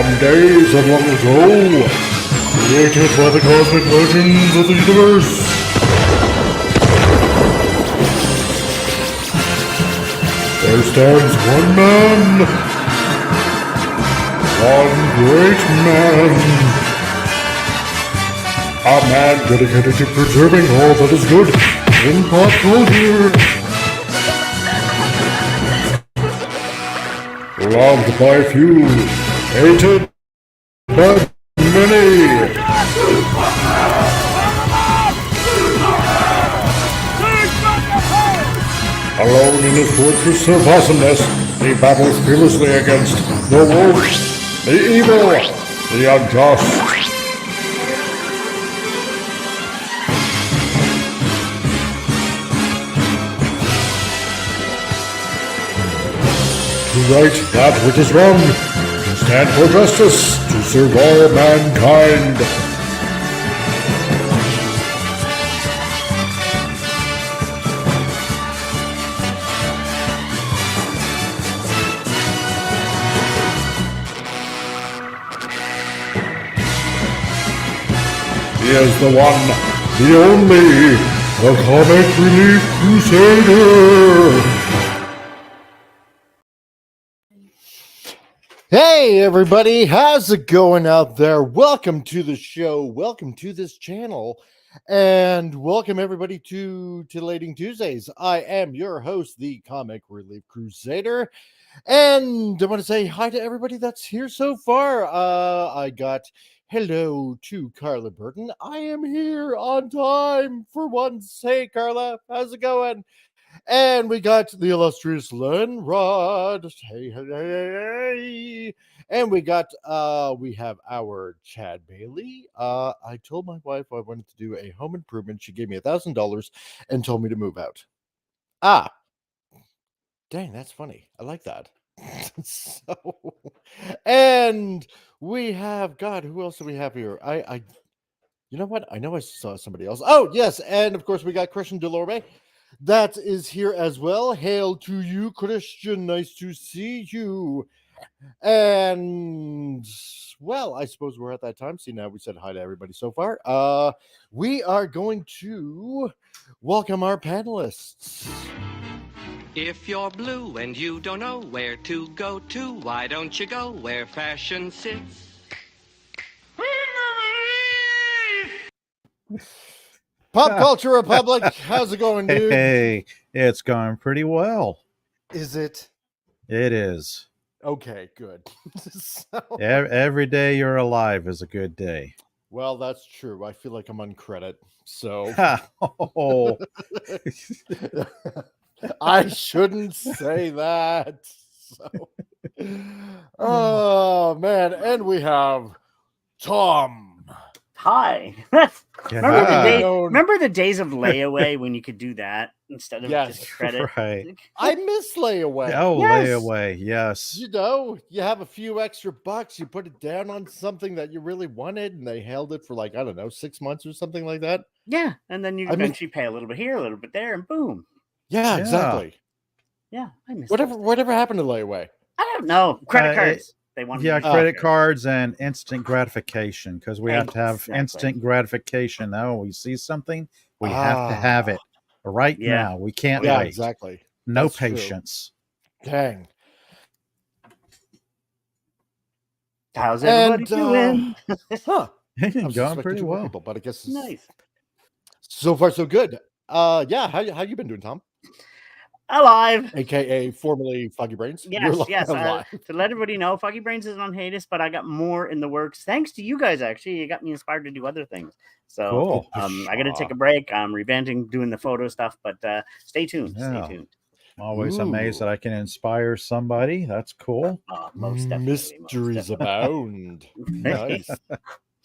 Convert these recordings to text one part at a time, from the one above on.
From days of long ago, created by the cosmic legends of the universe, there stands one man, one great man, a man dedicated to preserving all that is good in pop culture. Loved by few, hated by many. Alone in his fortress of awesomeness, he battles fearlessly against the wolves, the evil, the unjust. To right that which is wrong, to stand for justice, to serve all mankind. He is the one, the only, the Comic Relief Crusader. Hey everybody, how's it going out there? Welcome to the show, welcome to this channel, and welcome everybody to Titillating Tuesdays. I am your host, the Comic Relief Crusader, and I want to say hi to everybody that's here so far. I got hello to Carla Burton. I am here on time for once. Hey Carla, how's it going? And we got the illustrious Len Rod. Hey, hey, hey. And we have our Chad Bailey. I told my wife I wanted to do a home improvement. She gave me $1,000 and told me to move out. Dang, that's funny. I like that. And we have, God, who else do we have here? You know what? I know I saw somebody else. Oh, yes. And of course, we got Christian Delorme. That is here as well. Hail to you, Christian. Nice to see you. And, well, I suppose we're at that time. See, now we said hi to everybody so far. We are going to welcome our panelists. If you're blue and you don't know where to go to, why don't you go where fashion sits? Pop Culture Republic, how's it going, dude? Hey, it's going pretty well. Is it? It is. Okay, good. Every day you're alive is a good day. Well, that's true. I feel like I'm on credit, so Oh, I shouldn't say that. So, oh man, and we have Tom. Hi. Remember the days of layaway when you could do that instead of just credit? Right. I miss layaway. Oh, Yes. layaway. Yes. You know, you have a few extra bucks, you put it down on something that you really wanted, and they held it for like, I don't know, 6 months or something like that. Yeah, and then you eventually pay a little bit here, a little bit there, and boom. Yeah, exactly. Yeah, I miss Whatever happened to layaway? I don't know. Credit cards. They want credit cards and instant gratification, because we have to have Exactly. instant gratification. Now we see something, we have to have it right now. We can't Yeah, wait. exactly. No That's true. patience. Dang. How's everybody doing? Huh. I was Going expecting pretty 2 more well. people, but I guess it's Nice. so far so good. Yeah, how you been doing, Tom? Alive. AKA formerly Foggy Brains. Yes. Alive. To let everybody know, Foggy Brains is on hiatus, but I got more in the works. Thanks to you guys, actually. You got me inspired to do other things. So Cool. I got to take a break. I'm revamping, doing the photo stuff, but stay tuned. Yeah. Stay tuned. Always amazed that I can inspire somebody. That's cool. Most definitely. Mysteries abound. Nice.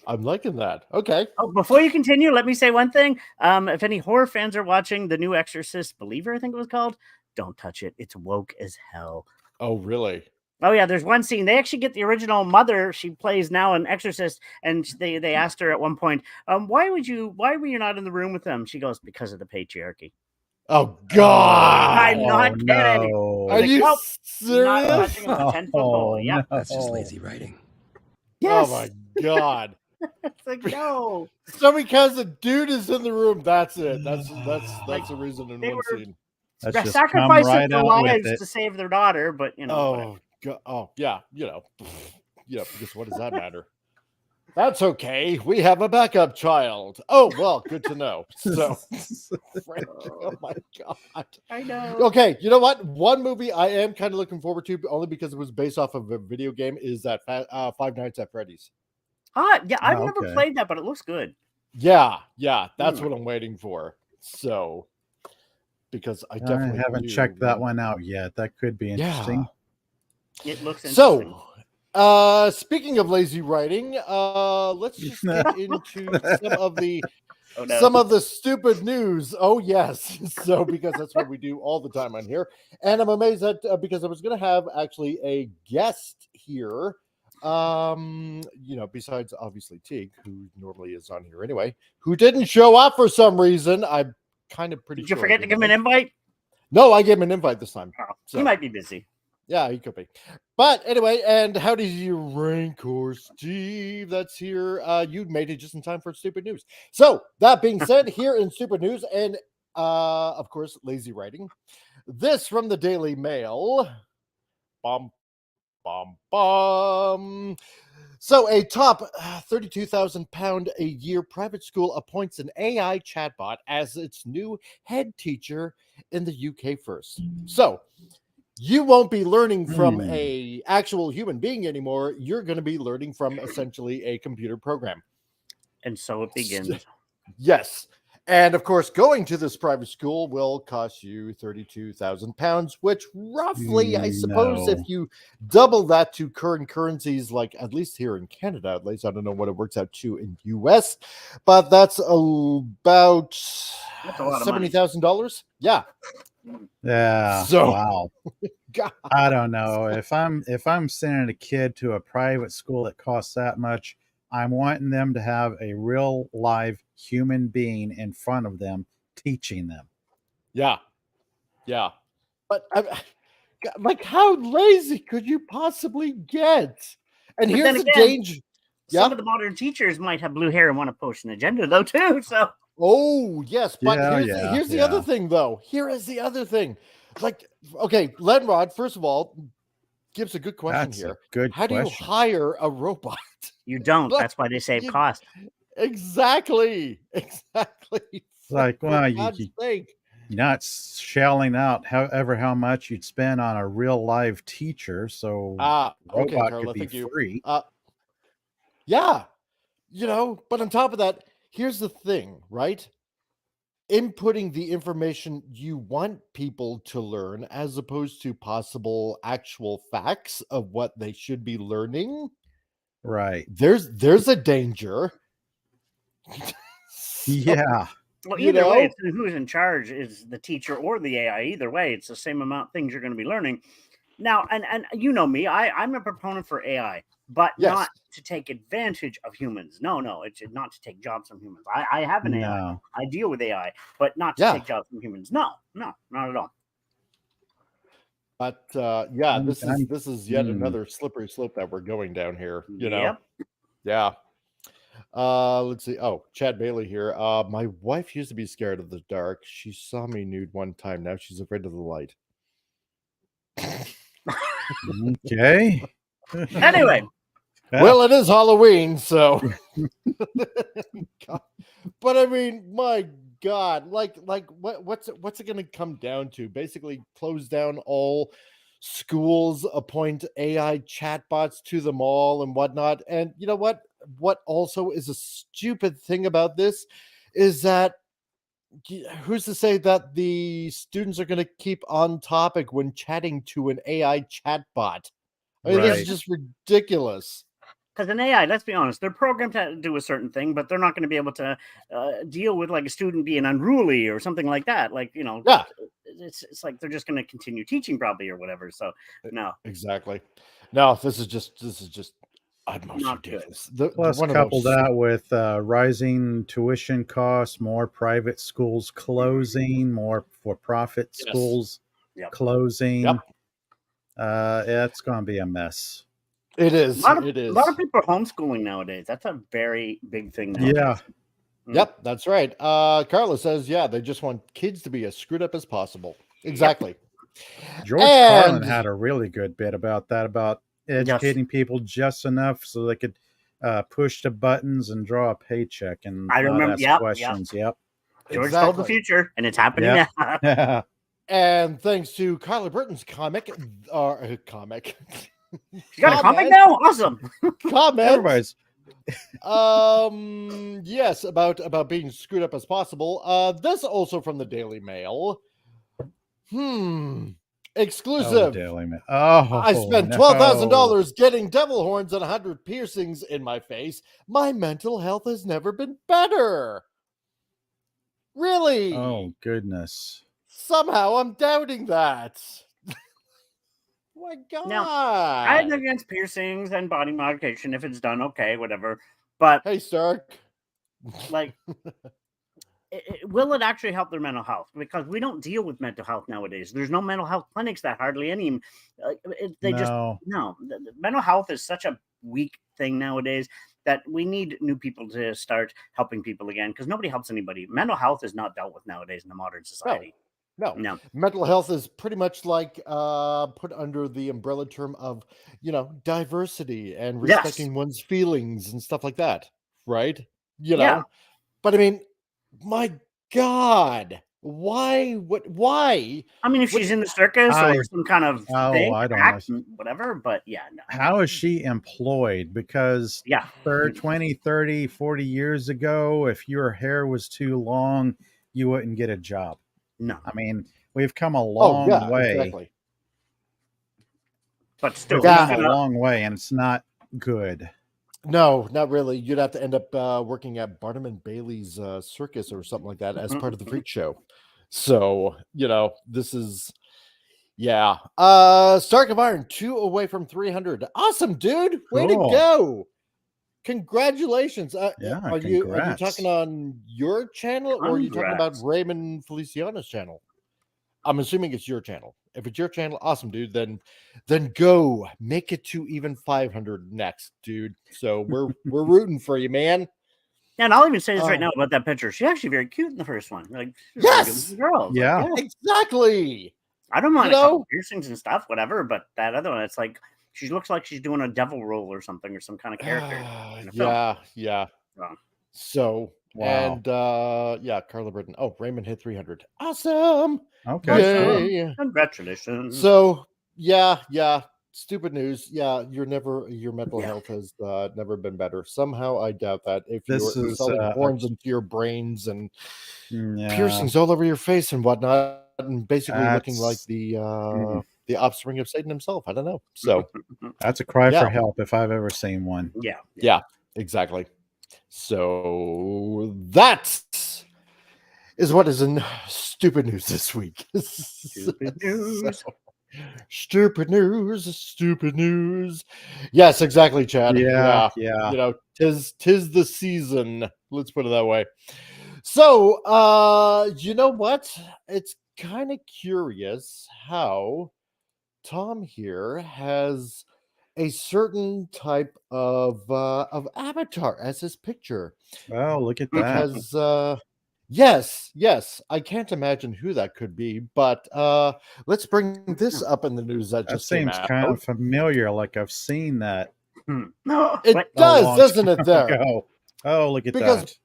I'm liking that. Okay. Oh, before you continue, let me say one thing. If any horror fans are watching the new Exorcist Believer, I think it was called, don't touch it. It's woke as hell. Oh, really? Oh yeah, there's one scene. They actually get the original mother. She plays now an exorcist, and they asked her at one point, why were you not in the room with them? She goes, because of the patriarchy. Oh God! I'm not kidding. No. Are you Not serious? touching a 10-foot pole. Yeah. no. That's just lazy writing. Yes. Oh my god. It's like, no. So because a dude is in the room, that's it. That's the reason in they one were- scene. Let's just come Sacrificing right their out with lives it. to save their daughter, but whatever. Oh god. Oh yeah. Yeah. Because what does that matter? That's okay. We have a backup child. Oh well, good to know. So, oh my god. I know. Okay, you know what? One movie I am kind of looking forward to, only because it was based off of a video game, is that Five Nights at Freddy's. Yeah, I've never Okay. played that, but it looks good. Yeah, that's what I'm waiting for. So, because I definitely haven't checked that one out yet. That could be interesting. It looks interesting. So, speaking of lazy writing, let's just get into some of the stupid news. Oh yes, so because that's what we do all the time on here, and I'm amazed that because I was going to have actually a guest here, besides obviously Teague, who normally is on here anyway, who didn't show up for some reason. I'm kind of pretty. Did you sure forget to give him an invite? No, I gave him an invite this time. Oh, So. He might be busy. Yeah, he could be. But anyway, and how do you rank or Steve that's here? You made it just in time for stupid news. So that being said, here in stupid news, and of course, lazy writing. This from the Daily Mail. Bum, bum, bum. So a top £32,000 a year private school appoints an AI chatbot as its new head teacher in the UK first. So you won't be learning from a actual human being anymore. You're going to be learning from essentially a computer program. And so it begins. Yes. And of course, going to this private school will cost you £32,000, which roughly, I suppose, if you double that to current currencies, like at least here in Canada, at least I don't know what it works out to in US, but that's about $70,000. Yeah. Yeah. So, wow. God. I don't know. If I'm sending a kid to a private school that costs that much, I'm wanting them to have a real live human being in front of them teaching them. Yeah. But like, how lazy could you possibly get? And but here's the danger. Some of the modern teachers might have blue hair and want to push an agenda, though, too. So. Oh yes, but here's the other yeah. thing, though. Here is the other thing. Like, okay, Lenrod, first of all, gives a good question That's here. a good How question. do you hire a robot? You don't. That's why they save cost. Exactly. Like, well, you're not shelling out how much you'd spend on a real live teacher, so okay, robot Carla, could be free. Yeah, but on top of that, here's the thing, right? Inputting the information you want people to learn as opposed to possible actual facts of what they should be learning. Right. There's a danger. Yeah. Well, either way, who's in charge is the teacher or the AI. Either way, it's the same amount of things you're going to be learning. Now, and you know me, I'm a proponent for AI, but not to take advantage of humans. No, it's not to take jobs from humans. I have an AI. I deal with AI, but not to take jobs from humans. No, not at all. But this is yet another slippery slope that we're going down here. Yeah. Let's see. Oh, Chad Bailey here. My wife used to be scared of the dark. She saw me nude one time. Now she's afraid of the light. Okay. Anyway. Well, it is Halloween, so. But I mean, my God, like what's it going to come down to? Basically, close down all schools, appoint AI chatbots to them all, and whatnot. And you know what? What also is a stupid thing about this is that who's to say that the students are going to keep on topic when chatting to an AI chatbot? I mean, this is just ridiculous. Because an AI, let's be honest, they're programmed to do a certain thing, but they're not going to be able to deal with like a student being unruly or something like that. Like, it's like they're just going to continue teaching probably or whatever. So no, exactly. No, this is just not ridiculous. Plus, couple that with rising tuition costs, more private schools closing, more for-profit schools closing. It's going to be a mess. It is. A It is. lot of people are homeschooling nowadays. That's a very big thing nowadays. Yeah. Yep, that's right. Carla says, yeah, they just want kids to be as screwed up as possible. Exactly. George And- Carlin had a really good bit about that, about educating people just enough so they could push the buttons and draw a paycheck and I not remember- ask yep, questions. Yep. George told the future, and it's happening Yep. now. And thanks to Carla Britton's comic. You got a comic Comment. now? Awesome. Comment. Everybody's Yes, about being screwed up as possible. This also from the Daily Mail. Exclusive. Daily Mail. Oh, I spent $12,000 getting devil horns and 100 piercings in my face. My mental health has never been better. Really? Oh, goodness. Somehow I'm doubting that. My God. Now, I'm against piercings and body modification if it's done okay, whatever. But hey, Stark. Like, will it actually help their mental health? Because we don't deal with mental health nowadays. There's no mental health clinics that hardly any. Mental health is such a weak thing nowadays that we need new people to start helping people again, because nobody helps anybody. Mental health is not dealt with nowadays in the modern society. No. Mental health is pretty much like put under the umbrella term of, diversity and respecting one's feelings and stuff like that, right? But I mean, my God, why? Why? I mean, if she's in the circus or some kind of thing, I don't know. whatever, but no. How is she employed? Because 20, 30, 40 years ago, if your hair was too long, you wouldn't get a job. No. I mean, we've come a long way. Exactly. But still, we've come a long way, and it's not good. No, not really. You'd have to end up working at Barnum and Bailey's circus or something like that as part of the freak show. So, this is, Stark of Iron, 2 away from 300. Awesome, dude. Way to go. Congratulations. Are you talking on your channel or are you talking about Raymond Feliciano's channel? I'm assuming it's your channel. If it's your channel, awesome, dude. Then go make it to even 500 next, dude. So we're rooting for you, man. And I'll even say this right now about that picture. She's actually very cute in the first one. Like, yes, girl. Yeah, like, exactly. I don't mind a couple piercings and stuff, whatever. But that other one, it's like she looks like she's doing a devil role or something, or some kind of character. Yeah. So. Wow. And Carla Britton. Oh, Raymond hit 300. Awesome. Okay. Yay. Congratulations. So stupid news. Your mental health has never been better. Somehow I doubt that. If you're selling horns into your brains and piercings all over your face and whatnot, and basically looking like the offspring of Satan himself. I don't know. So that's a cry for help if I've ever seen one. Yeah, exactly. So that is what is in stupid news this week. Stupid news. Stupid news. Yes, exactly, Chad. Yeah. Tis the season. Let's put it that way. So, you know what? It's kind of curious how Tom here has a certain type of avatar as his picture. Oh, look at that. Because yes, I can't imagine who that could be, but let's bring this up in the news that just seems came out. kind of familiar, like I've seen that. It does, doesn't it there? Oh, look at because that.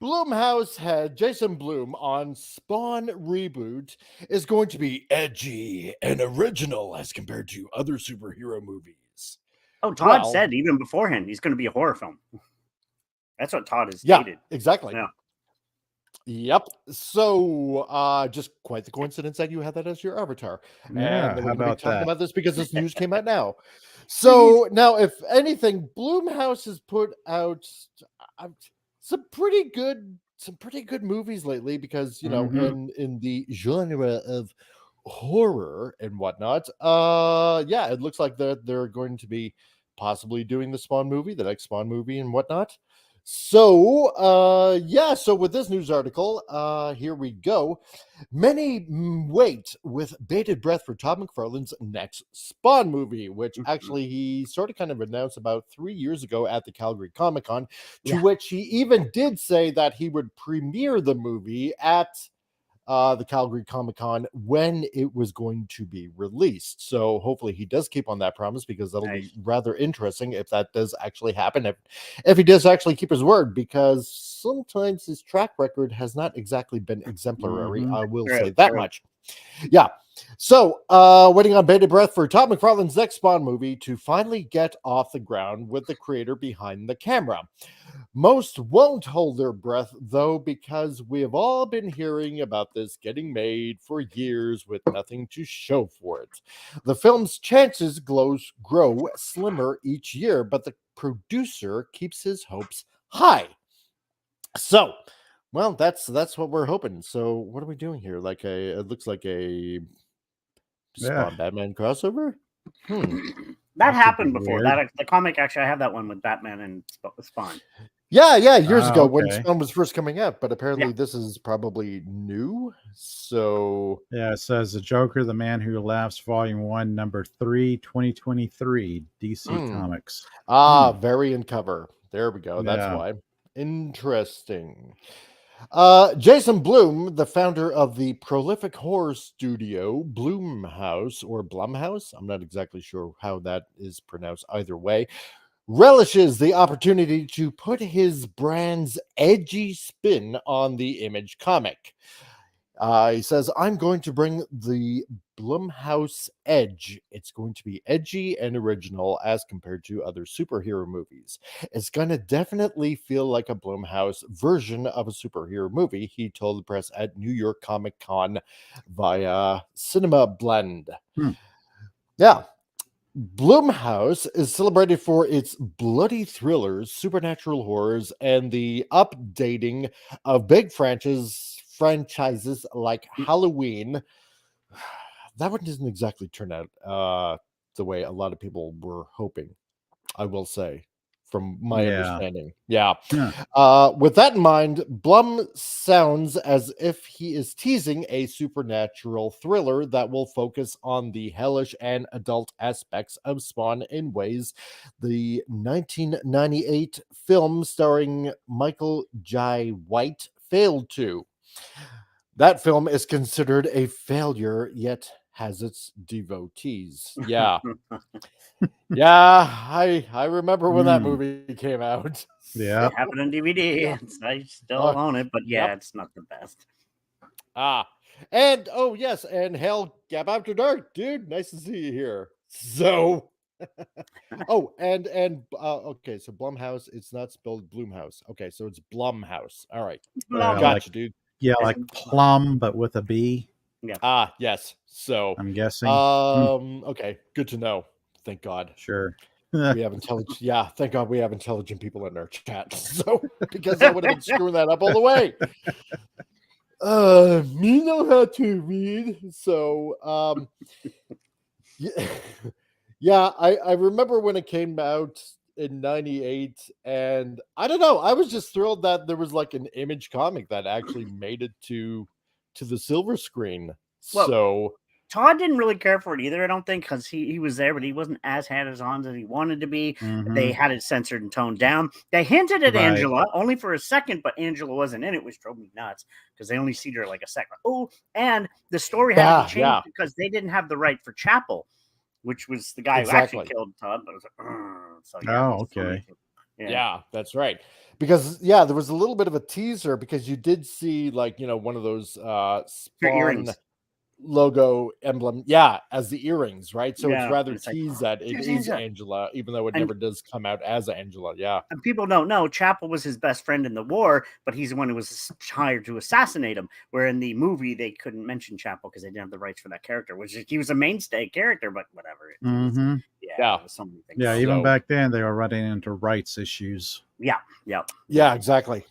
Blumhouse head Jason Blum on Spawn reboot is going to be edgy and original as compared to other superhero movies. Oh, Todd said even beforehand he's going to be a horror film. That's what Todd has stated. Exactly. Yeah. Yep. So, just quite the coincidence that you had that as your avatar. Yeah. And how about talking about this because this news came out now. So now, if anything, Blumhouse has put out some pretty good movies lately because in the genre of horror and whatnot. It looks like they're going to be possibly doing the Spawn movie, the next Spawn movie and whatnot. So, so with this news article, here we go. Many wait with bated breath for Todd McFarlane's next Spawn movie, which actually he sort of kind of announced about 3 years ago at the Calgary Comic-Con, to which he even did say that he would premiere the movie at the Calgary Comic-Con when it was going to be released. So hopefully he does keep on that promise, because that'll be rather interesting if that does actually happen, if he does actually keep his word, because sometimes his track record has not exactly been exemplary. I will say that much. Yeah. So, waiting on bated breath for Todd McFarlane's next Spawn movie to finally get off the ground with the creator behind the camera. Most won't hold their breath, though, because we have all been hearing about this getting made for years with nothing to show for it. The film's chances grow slimmer each year, but the producer keeps his hopes high. So, well, that's what we're hoping. So, what are we doing here? It looks like a Spawn Batman crossover. That happened before. That the comic, actually, I have that one with Batman and Spawn. Yeah, years ago when Spawn was first coming out, but apparently this is probably new. So it says The Joker, the Man Who Laughs, Volume 1, Number 3, 2023, DC Comics. Variant cover. There we go. That's why. Interesting. Jason Blum, the founder of the prolific horror studio Blumhouse or Blumhouse, I'm not exactly sure how that is pronounced either way, relishes the opportunity to put his brand's edgy spin on the Image comic. He says, I'm going to bring the Blumhouse edge. It's going to be edgy and original as compared to other superhero movies. It's going to definitely feel like a Blumhouse version of a superhero movie, he told the press at New York Comic Con via Cinema Blend. Yeah. Blumhouse is celebrated for its bloody thrillers, supernatural horrors, and the updating of big franchises like Halloween. That one doesn't exactly turn out the way a lot of people were hoping, I will say, from my understanding. With that in mind, Blum sounds as if he is teasing a supernatural thriller that will focus on the hellish and adult aspects of Spawn in ways the 1998 film starring Michael Jai White failed to. That film is considered a failure, yet has its devotees. Yeah. I remember when that movie came out. Yeah. I have it on DVD. I still own it, but it's not the best. And yes, and Hell Gap After Dark, dude. Nice to see you here. So okay, so Blumhouse, it's not spelled Blumhouse. Okay, so it's Blumhouse. All right. Gotcha, dude. Yeah, like plum, but with a B. Yeah. Yes. So I'm guessing. Okay, good to know. Thank God. Sure. We have intelligent. Yeah, thank God we have intelligent people in our chat. So because I would have been screwing that up all the way. Me know how to read. So I remember when it came out in 98, and I don't know, I was just thrilled that there was like an Image comic that actually made it to the silver screen. Well, so Todd didn't really care for it either, I don't think, because he was there, but he wasn't as hands-on as he wanted to be. They had it censored and toned down. They hinted at Angela only for a second, but Angela wasn't in it, which drove me nuts because they only see her like a second. Oh, and the story had to be changed because they didn't have the right for Chapel, which was the guy who actually killed Todd. I was like, okay. Yeah, that's right. Because there was a little bit of a teaser because you did see one of those Spawn logo emblem as the earrings, right? So it's rather teased that it is Angela, even though it never does come out as Angela. And people don't know Chapel was his best friend in the war, but he's the one who was hired to assassinate him, where in the movie they couldn't mention Chapel because they didn't have the rights for that character, which he was a mainstay character, but whatever. So many things. Even back then they were running into rights issues. Exactly.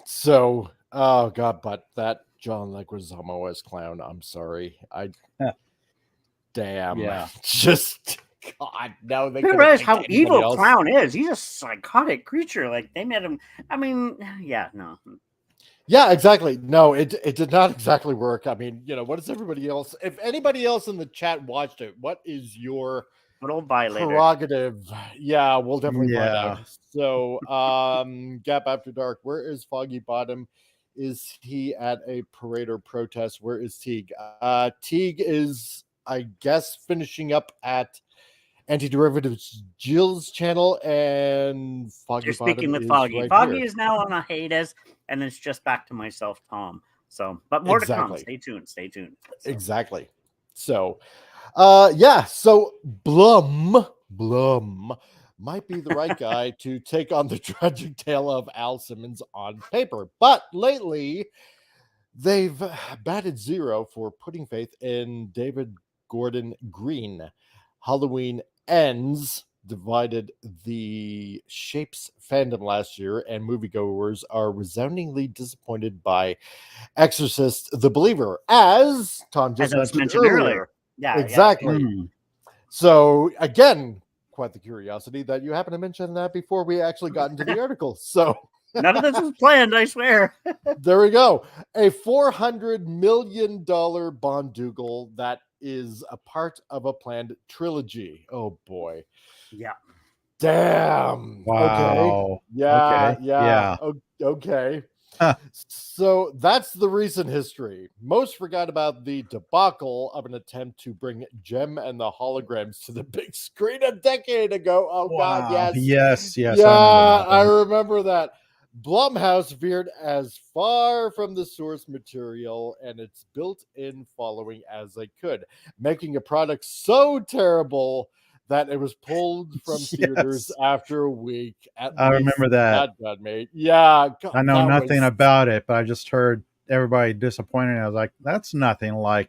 So oh God, but that John Leguizamo as clown, I'm sorry. Damn. Just God, no, they You could have realize picked how anybody evil else. Clown is. He's a psychotic creature. Like they made him. I mean, yeah, no. Yeah, exactly. No, it did not exactly work. I mean, what is everybody else? If anybody else in the chat watched it, what is your Good old violator. prerogative? Yeah, we'll definitely find Yeah. out. So, Gap After Dark, where is Foggy Bottom? Is he at a parade or protest? Where is Teague? Teague is, I guess, finishing up at Anti-Derivatives Jill's channel, and Foggy You're Bottom speaking with is Foggy. right Foggy here. is now on a hiatus, and it's just back to myself, Tom. So, but more to come. Exactly. Stay tuned. Stay tuned. So. Exactly. So, yeah. So Blum might be the right guy to take on the tragic tale of Al Simmons on paper, but lately they've batted zero for putting faith in David Gordon Green. Halloween Ends divided the Shapes fandom last year, and moviegoers are resoundingly disappointed by Exorcist the Believer, as Tom just As I was mentioned mentioned earlier. Yeah, Exactly. Hmm. So, again, quite the curiosity that you happen to mention that before we actually got into the article. So, none of this was planned, I swear. there we go. A $400 million Bondugal that is a part of a planned trilogy. Oh, boy. Yeah. Damn. Wow. Okay. Yeah. Okay. Yeah. Yeah. Okay. Huh. So that's the recent history. Most forgot about the debacle of an attempt to bring Gem and the holograms to the big screen a decade ago. Oh, God, Wow. yes. Yes. Yeah, I I remember remember that. Blumhouse veered as far from the source material and its built-in following as they could, making a product so terrible that it was pulled from that. theaters Yes. after a week. At I least remember that. got made. Yeah, God, I know that nothing was about it, but I just heard everybody disappointed. I was like, that's nothing like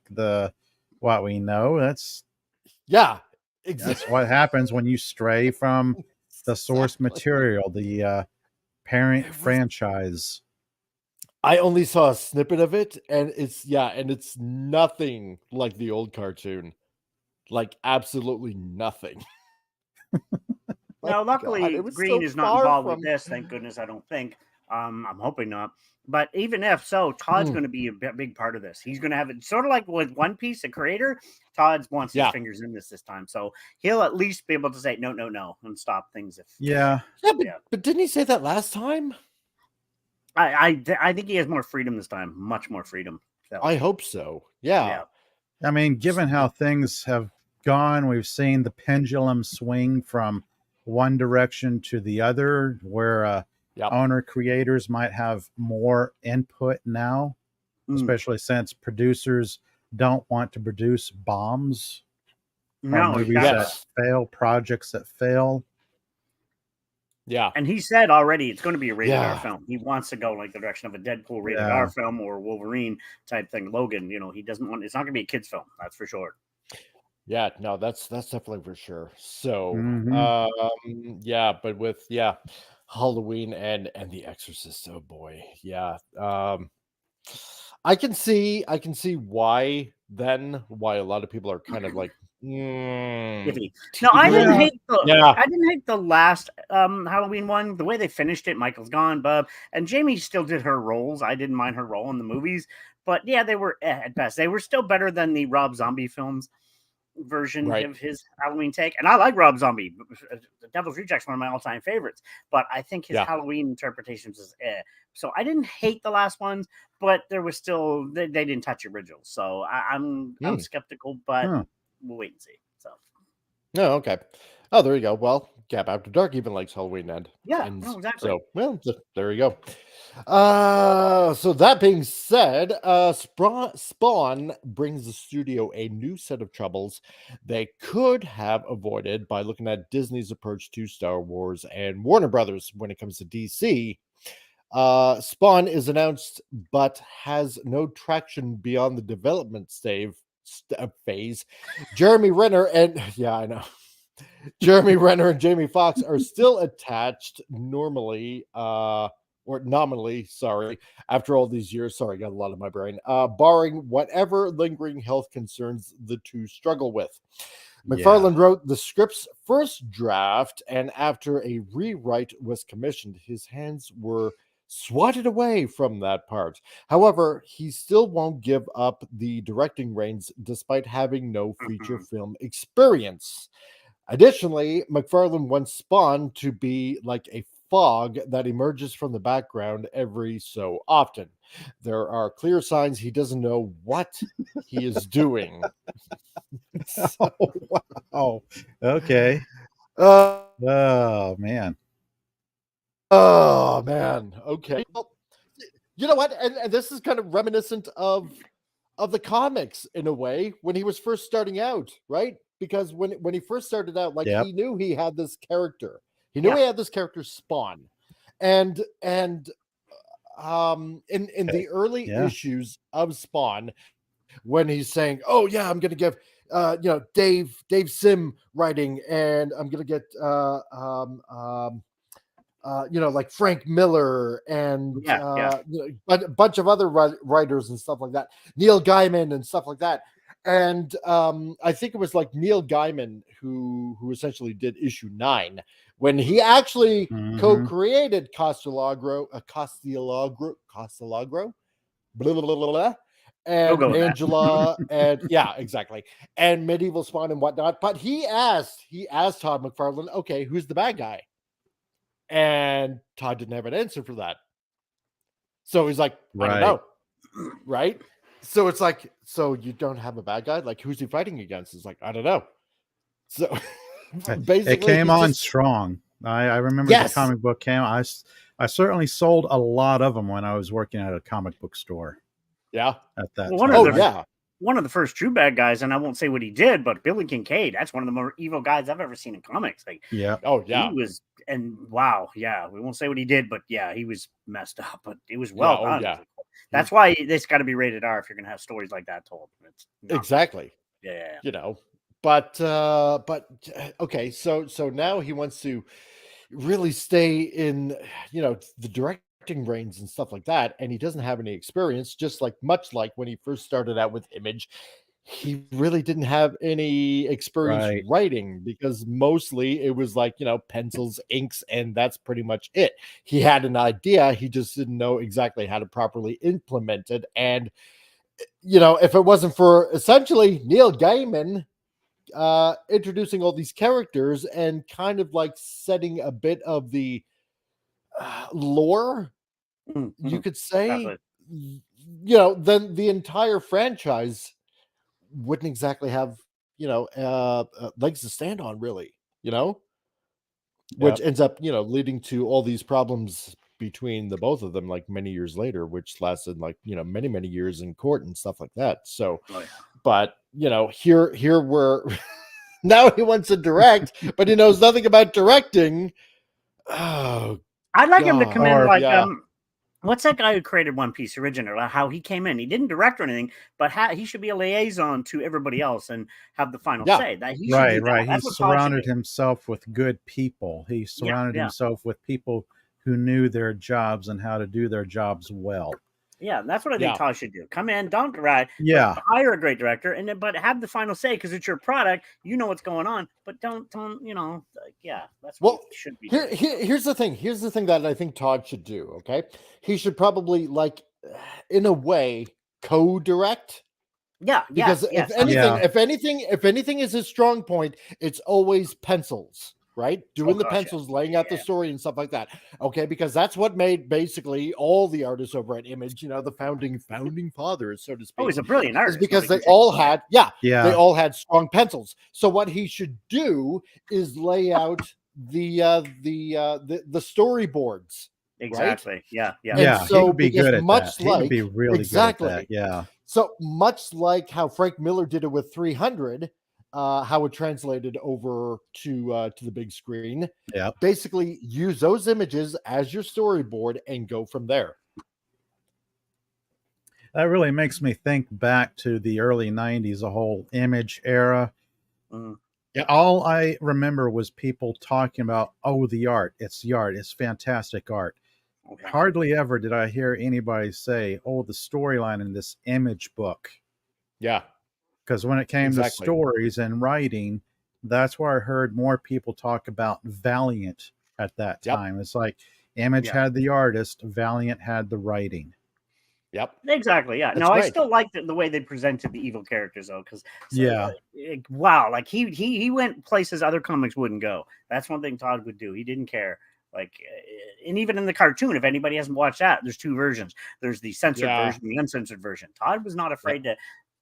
what we know. That's exactly. what happens when you stray from the source material, the parent It was- franchise. I only saw a snippet of it, and it's nothing like the old cartoon. Like absolutely nothing. Now, My God, luckily, it was Green so is not far involved with from. this. Thank goodness. I don't think. I'm hoping not. But even if so, Todd's Hmm. going to be a big part of this. He's going to have it sort of like with One Piece, the creator. Todd wants his Yeah. fingers in this time, so he'll at least be able to say no, and stop things. If Yeah. But didn't he say that last time? I think he has more freedom this time, much more freedom. So, I hope so. Yeah. yeah. I mean, given how things have gone, we've seen the pendulum swing from one direction to the other, where Yep. owner creators might have more input now, especially since producers don't want to produce bombs from No, movies exactly. Yes. that fail, projects that fail. Yeah. And he said already it's going to be a rated R Yeah. film. He wants to go like the direction of a Deadpool rated Yeah. R film or Wolverine type thing. Logan, he doesn't want. It's not going to be a kids film. That's for sure. Yeah, no, that's definitely for sure. So, Mhm. yeah, but with Halloween and The Exorcist, oh boy, yeah. I can see why a lot of people are kind of like Iffy. No, I teetering. didn't hate the. Yeah. I didn't hate the last Halloween one. The way they finished it, Michael's gone, Bub, and Jamie still did her roles. I didn't mind her role in the movies, but yeah, they were at best. They were still better than the Rob Zombie films version Right. of his Halloween take. And I like Rob Zombie. The Devil's Reject's one of my all-time favorites, but I think his Yeah. Halloween interpretations is So I didn't hate the last ones, but there was still they didn't touch originals. So I'm skeptical, but Huh. we'll wait and see. So No, okay. Oh, there you go. Well, Gap After Dark even likes Halloween End. yeah, Ends. no, exactly. So, well, there you go. So that being said, Spawn brings the studio a new set of troubles they could have avoided by looking at Disney's approach to Star Wars and Warner Brothers when it comes to DC. Spawn is announced, but has no traction beyond the development phase. Jeremy Renner and Jeremy Renner and Jamie Foxx are still attached nominally, sorry, after all these years. Sorry, got a lot in my brain. Barring whatever lingering health concerns the two struggle with. McFarlane wrote the script's first draft, and after a rewrite was commissioned, his hands were swatted away from that part. However, he still won't give up the directing reins despite having no feature film experience. Additionally, McFarlane wants Spawn to be like a fog that emerges from the background every so often. There are clear signs he doesn't know what he is doing. Oh, wow. Okay. Uh, Oh, man. oh, man. Okay. Well, you know what? And this is kind of reminiscent of the comics in a way when he was first starting out, right? Because when he first started out, like Yep. he knew he had this character. He knew he had this character Spawn. And in the early issues of Spawn, when he's saying, "Oh yeah, I'm gonna give Dave Sim writing, and I'm gonna get like Frank Miller and a bunch of other writers and stuff like that, Neil Gaiman and stuff like that." And I think it was like Neil Gaiman who essentially did issue 9 when he actually co-created Castellagro, blah, blah, blah, blah, and Angela, and exactly, and Medieval Spawn and whatnot. But he asked Todd McFarlane, "Okay, who's the bad guy?" And Todd didn't have an answer for that. So he's like, "I don't know." Right? So it's like, so you don't have a bad guy? Like, who's he fighting against? It's like, I don't know. So basically, it came on strong. I remember the comic book came. I certainly sold a lot of them when I was working at a comic book store. Yeah. At that time. One of the first true bad guys, and I won't say what he did, but Billy Kincaid, that's one of the more evil guys I've ever seen in comics. Like, he was, and wow, we won't say what he did, but he was messed up, but it was well done. That's why this got to be rated R if you're going to have stories like that told. Exactly. Yeah. But okay, so now he wants to really stay in, the directing reins and stuff like that, and he doesn't have any experience. Just much like when he first started out with Image, he really didn't have any experience writing, because mostly it was pencils, inks, and that's pretty much it. He had an idea, he just didn't know exactly how to properly implement it. And if it wasn't for essentially Neil Gaiman introducing all these characters and kind of setting a bit of the lore, you could say, then the entire franchise wouldn't exactly have legs to stand on, really, which ends up leading to all these problems between the both of them many years later, which lasted many years in court and stuff like that. So but here we're now he wants to direct, but he knows nothing about directing. Oh, I'd like him to come in what's that guy who created One Piece original? How he came in, he didn't direct or anything, but he should be a liaison to everybody else and have the final say. That he right. He surrounded himself with good people. He surrounded himself with people who knew their jobs and how to do their jobs well. Yeah, that's what I think Todd should do. Come in, don't direct. Hire a great director, but have the final say, because it's your product. You know what's going on, but don't. That's what it should be. Here's the thing. Here's the thing that I think Todd should do. Okay, he should probably in a way co-direct. Because if anything is his strong point, it's always pencils. Right, doing the pencils, laying out the story and stuff like that. Okay, because that's what made basically all the artists over at Image, the founding fathers, so to speak. Oh, he's a brilliant artist, because they all had, they all had strong pencils. So what he should do is lay out the storyboards. Exactly. Right? Yeah. So he would be good at that. He would be really good at that. Yeah. So much like how Frank Miller did it with 300. How it translated over to the big screen. Yeah. Basically, use those images as your storyboard and go from there. That really makes me think back to the early 90s, the whole Image era. All I remember was people talking about, the art. It's the art. It's fantastic art. Okay. Hardly ever did I hear anybody say, the storyline in this Image book. Yeah. Because when it came to stories and writing, that's where I heard more people talk about Valiant at that Yep. time. It's like Image Yeah. had the artist, Valiant had the writing. Yep. Exactly. Yeah. That's No, I right. still liked the way they presented the evil characters though, because Yeah. wow, like he went places other comics wouldn't go. That's one thing Todd would do. He didn't care. Like, and even in the cartoon, if anybody hasn't watched that, there's two versions. There's the censored version, the uncensored version. Todd was not afraid to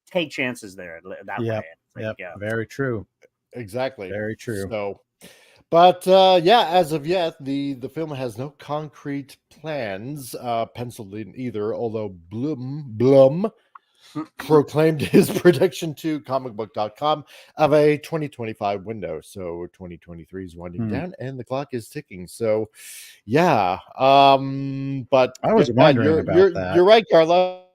take chances there that Yep. way. It's like, Yep. yeah. Very true. Exactly. Very true. So, but yeah, as of yet, the film has no concrete plans penciled in either. Although Blum proclaimed his prediction to comicbook.com of a 2025 window. So 2023 is winding down and the clock is ticking. So yeah. But I was wondering about that. You're right, Carla.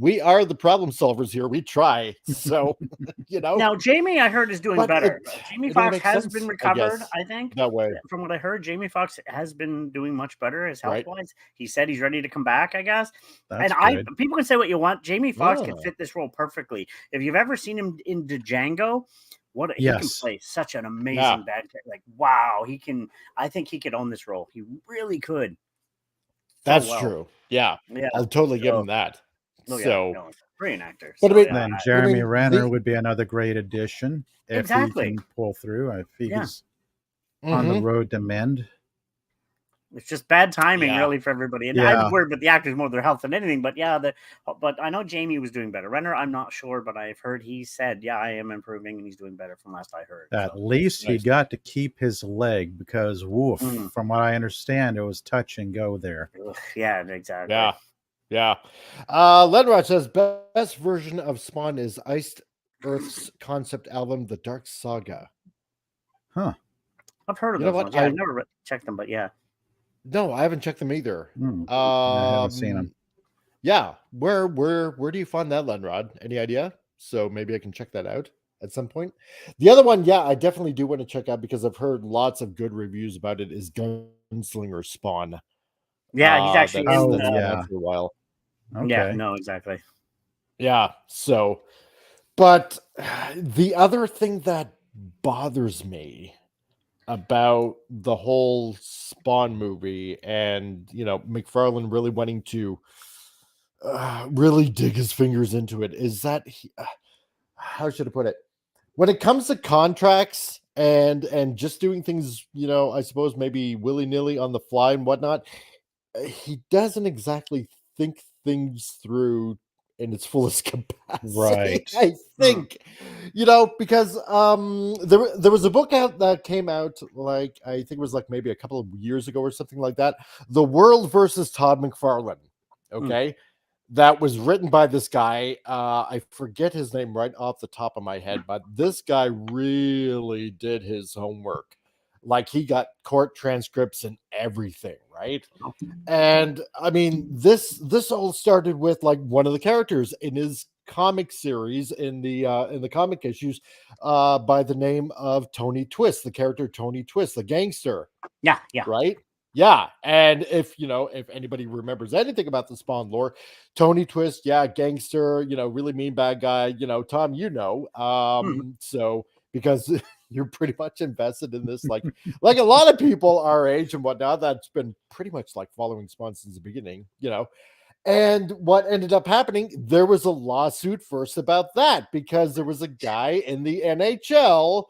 We are the problem solvers here. We try. So, you know. Now, Jamie, I heard, is doing better. Jamie Foxx has been recovered, I think. That way. From what I heard, Jamie Foxx has been doing much better as health-wise. He said he's ready to come back, I guess. That's and good. people can say what you want. Jamie Foxx can fit this role perfectly. If you've ever seen him in Django, he can play such an amazing bad character. Like, wow, he can. I think he could own this role. He really could. That's true. Yeah. I'll totally give him that. So, brilliant actor. But then Jeremy Renner would be another great addition if he can pull through. If he's on the road to mend. It's just bad timing, really, for everybody. And I'm worried about the actors more their health than anything. But but I know Jamie was doing better. Renner, I'm not sure, but I've heard he said, I am improving and he's doing better from last I heard. At least he got to keep his leg because, from what I understand, it was touch and go there. Yeah, exactly. Yeah. Lenrod says best version of Spawn is Iced Earth's concept album, The Dark Saga. Huh. I've heard of those ones. I've never checked them, but no, I haven't checked them either. I haven't seen them. Yeah. Where do you find that, Lenrod? Any idea? So maybe I can check that out at some point. The other one, I definitely do want to check out because I've heard lots of good reviews about it, is Gunslinger Spawn. Yeah, he's actually for a while. Okay. Yeah, no, exactly. Yeah. So, but the other thing that bothers me about the whole Spawn movie and, McFarlane really wanting to really dig his fingers into it is that how should I put it? When it comes to contracts and just doing things, I suppose maybe willy-nilly on the fly and whatnot, he doesn't exactly think things through in its fullest capacity. Right. I think, because there was a book out that came out, like, I think it was like maybe a couple of years ago or something like that. The World versus Todd McFarlane. Okay. That was written by this guy. I forget his name right off the top of my head, but this guy really did his homework. Like, he got court transcripts and everything, right? And I mean, this all started with like one of the characters in his comic series in the comic issues by the name of Tony Twist, the character Tony Twist, the gangster. Yeah. Right? Yeah. And if anybody remembers anything about the Spawn lore, Tony Twist, gangster, really mean bad guy, Tom, so because you're pretty much invested in this, like a lot of people our age and whatnot, that's been pretty much like following Spawn since the beginning, And what ended up happening, there was a lawsuit first about that because there was a guy in the NHL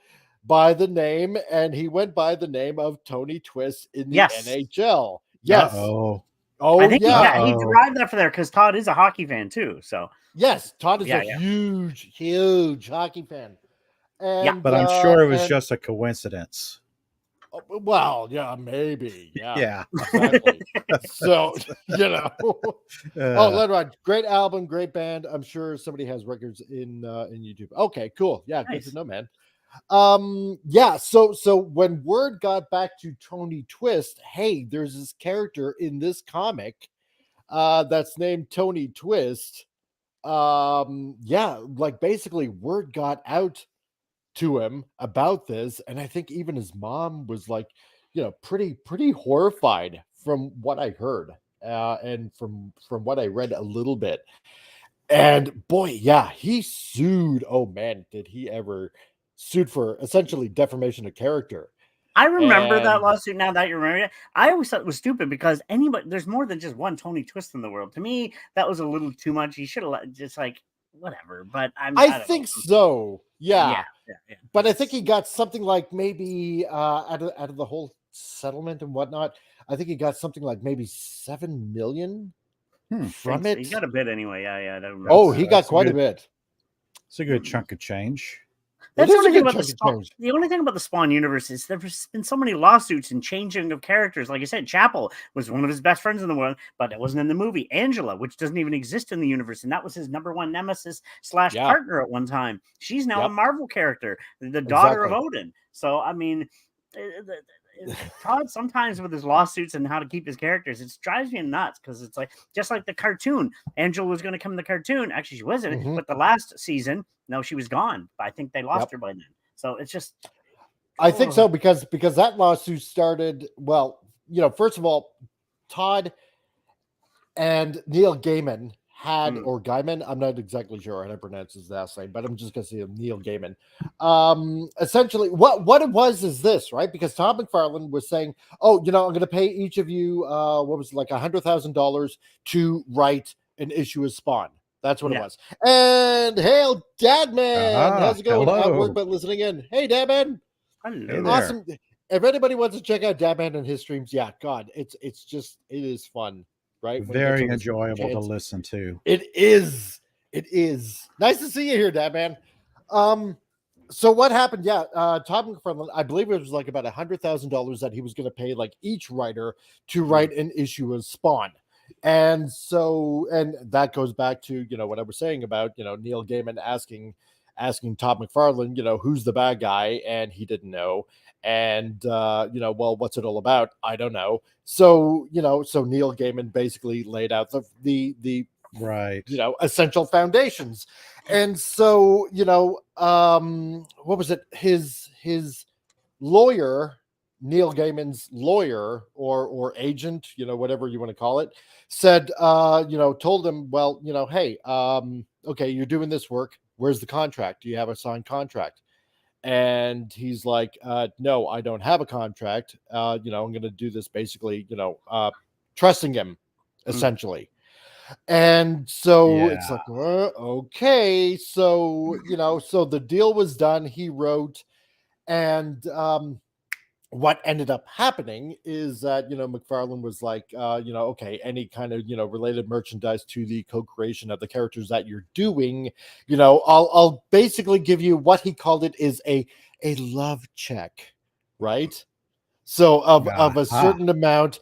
by the name, and he went by the name of Tony Twist in the NHL. Yes. Oh, I think he derived that from there because Todd is a hockey fan too. So yes, Todd is a huge hockey fan. And, but I'm sure it was just a coincidence. Well, maybe. Yeah. Exactly. So, Oh, Lenrod, great album, great band. I'm sure somebody has records in YouTube. Okay, cool. Yeah, nice. Good to know, man. So when word got back to Tony Twist, hey, there's this character in this comic that's named Tony Twist. Like basically word got out to him about this, and I think even his mom was like, pretty horrified from what I heard and from what I read a little bit. And boy, yeah, he sued. Oh man, did he ever sued for essentially defamation of character? I remember that And lawsuit now that you remember it. I always thought it was stupid because there's more than just one Tony Twist in the world. To me, that was a little too much. He should have just like whatever. But I don't think know. so. Yeah. Yeah. But I think he got something like maybe out of the whole settlement and whatnot. I think he got something like maybe 7 million from it. He got a bit anyway. Yeah. I don't remember. Oh, he got quite a bit. It's a good chunk of change. That's the only thing about the Spawn. The only thing about the Spawn universe is there's been so many lawsuits and changing of characters. Like I said, Chapel was one of his best friends in the world, but it wasn't in the movie. Angela, which doesn't even exist in the universe, and that was his #1 nemesis / partner at one time. She's now a Marvel character, the daughter of Odin. So I mean, Todd sometimes with his lawsuits and how to keep his characters, it drives me nuts because it's like just like the cartoon. Angela was going to come in the cartoon. Actually, she wasn't, but the last season, no, she was gone. I think they lost her by then. So it's just. I think so because that lawsuit started. Well, first of all, Todd and Neil Gaiman had or Gaiman. I'm not exactly sure how to pronounce his last name, but I'm just going to say Neil Gaiman. Essentially, what it was is this, right? Because Todd McFarlane was saying, "Oh, I'm going to pay each of you, what was it, like $100,000 to write an issue of Spawn." That's what it was. And hail, Dadman! How's it going? Hello. At work, but listening in. Hey, Dadman! Hello. Awesome. If anybody wants to check out Dadman and his streams, yeah, God, it is fun. Right, very enjoyable to listen to. It is nice to see you here, Dad Man. So what happened? Yeah, Todd McFarlane, I believe it was like about $100,000 that he was going to pay like each writer to write an issue of Spawn, and that goes back to what I was saying about Neil Gaiman asking Todd McFarlane who's the bad guy, and he didn't know. And well, what's it all about? I don't know. So so Neil Gaiman basically laid out the right essential foundations. And so what was it? His lawyer, Neil Gaiman's lawyer or agent, whatever you want to call it, said told him, well, hey, okay, you're doing this work. Where's the contract? Do you have a signed contract? And he's like, no, I don't have a contract. I'm going to do this basically, trusting him essentially. And so it's like, okay. So, so the deal was done. He wrote, and what ended up happening is that McFarlane was like okay, any kind of related merchandise to the co-creation of the characters that you're doing, I'll basically give you what he called it is a love check, right? So of a certain amount,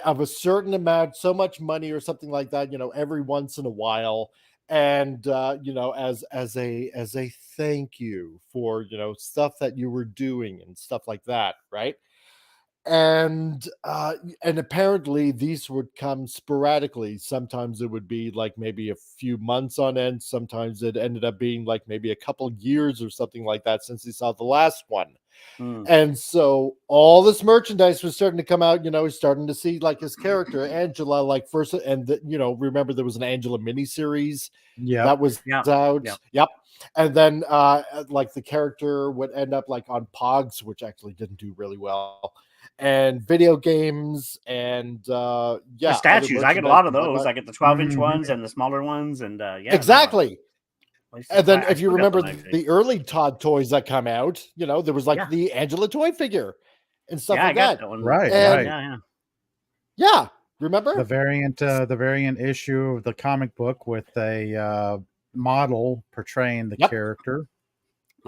of a certain amount, so much money or something like that, every once in a while. And as a thank you for stuff that you were doing and stuff like that, right? And apparently these would come sporadically. Sometimes it would be like maybe a few months on end. Sometimes it ended up being like maybe a couple years or something like that since he saw the last one. And so all this merchandise was starting to come out. He's starting to see like his character Angela, like first, and remember there was an Angela miniseries that was out. Yep. And then like the character would end up like on Pogs, which actually didn't do really well, and video games and the statues. I get a lot of those. I get the 12-inch ones and the smaller ones, and exactly. And then if you remember the early Todd toys that come out, there was like the Angela toy figure and stuff like that. Right. Yeah. Remember the variant issue of the comic book with a model portraying the character.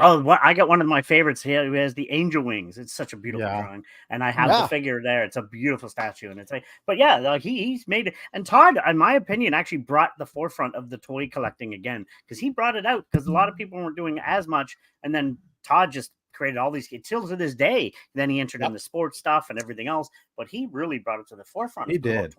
Oh, I got one of my favorites here who has the angel wings. It's such a beautiful drawing, and I have the figure there. It's a beautiful statue, and it's like, but he's made it. And Todd, in my opinion, actually brought the forefront of the toy collecting again because he brought it out because a lot of people weren't doing as much, and then Todd just created all these still to this day. Then he entered in the sports stuff and everything else, but he really brought it to the forefront. He did,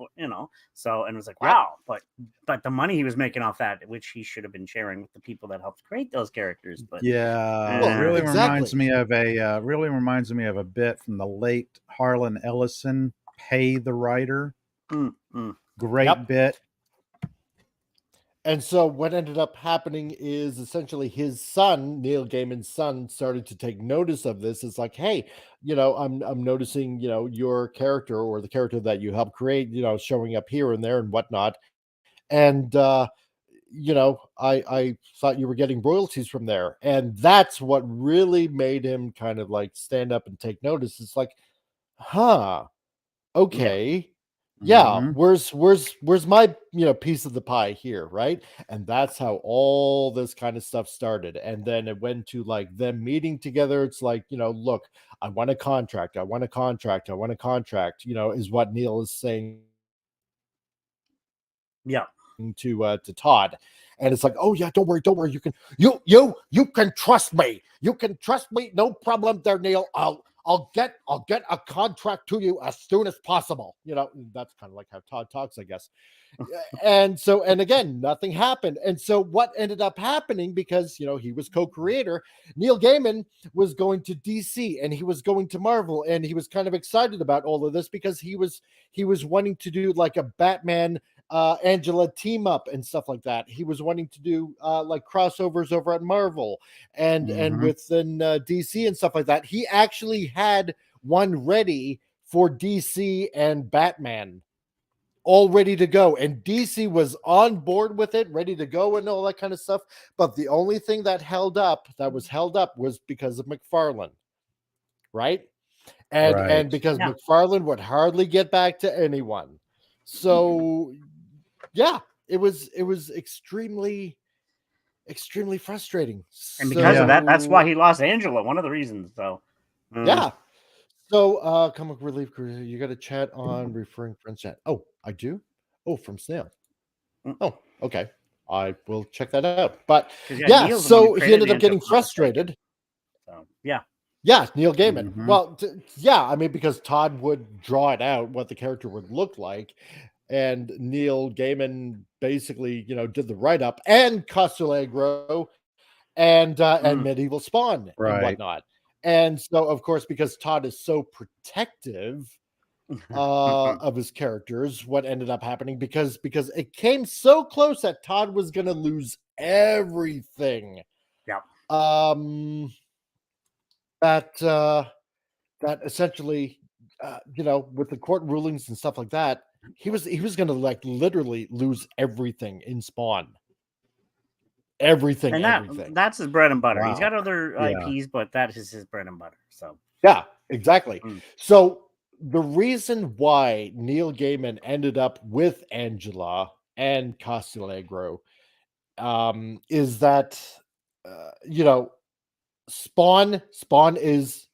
so, and it was like, wow, but the money he was making off that, which he should have been sharing with the people that helped create those characters. But it really reminds me of a bit from the late Harlan Ellison, Pay the Writer. Great bit. And so what ended up happening is essentially his son, Neil Gaiman's son, started to take notice of this. It's like, hey, I'm noticing, your character or the character that you helped create, showing up here and there and whatnot. And I thought you were getting royalties from there. And that's what really made him kind of like stand up and take notice. It's like, huh, okay. Yeah, Mhm. where's my piece of the pie here, right? And that's how all this kind of stuff started. And then it went to like them meeting together. It's like, look, I want a contract, I want a contract, I want a contract, is what Neil is saying Yeah. to Todd. And it's like, oh yeah, don't worry, you can trust me, no problem there, Neil. I'll get a contract to you as soon as possible. That's kind of like how Todd talks, I guess. And so, and again, nothing happened. And so what ended up happening, because he was co-creator, Neil Gaiman was going to DC and he was going to Marvel, and he was kind of excited about all of this because he was wanting to do like a Batman Angela team up and stuff like that. He was wanting to do like crossovers over at Marvel and within DC and stuff like that. He actually had one ready for DC and Batman, all ready to go, and DC was on board with it, ready to go and all that kind of stuff. But the only thing that was held up was because of McFarlane, right? And because McFarlane would hardly get back to anyone. So yeah, it was extremely frustrating. And because of that, that's why he lost Angela. One of the reasons, though. Yeah. So, Comic Relief Crusader, you got a chat on referring friends chat. Oh, I do? Oh, from Snail. Oh, okay. I will check that out. But yeah, so he ended up getting frustrated. So, yeah. Yeah, Neil Gaiman. Well, yeah, I mean, because Todd would draw it out what the character would look like, and Neil Gaiman basically, did the write-up and Castellagro and Medieval Spawn and whatnot. And so, of course, because Todd is so protective of his characters, what ended up happening, because it came so close that Todd was going to lose everything. Yeah. That essentially, with the court rulings and stuff like that, he was going to like literally lose everything in Spawn. Everything. That's his bread and butter. Wow. He's got other IPs, but that is his bread and butter. So yeah, exactly. So the reason why Neil Gaiman ended up with Angela and Castellagro is that Spawn is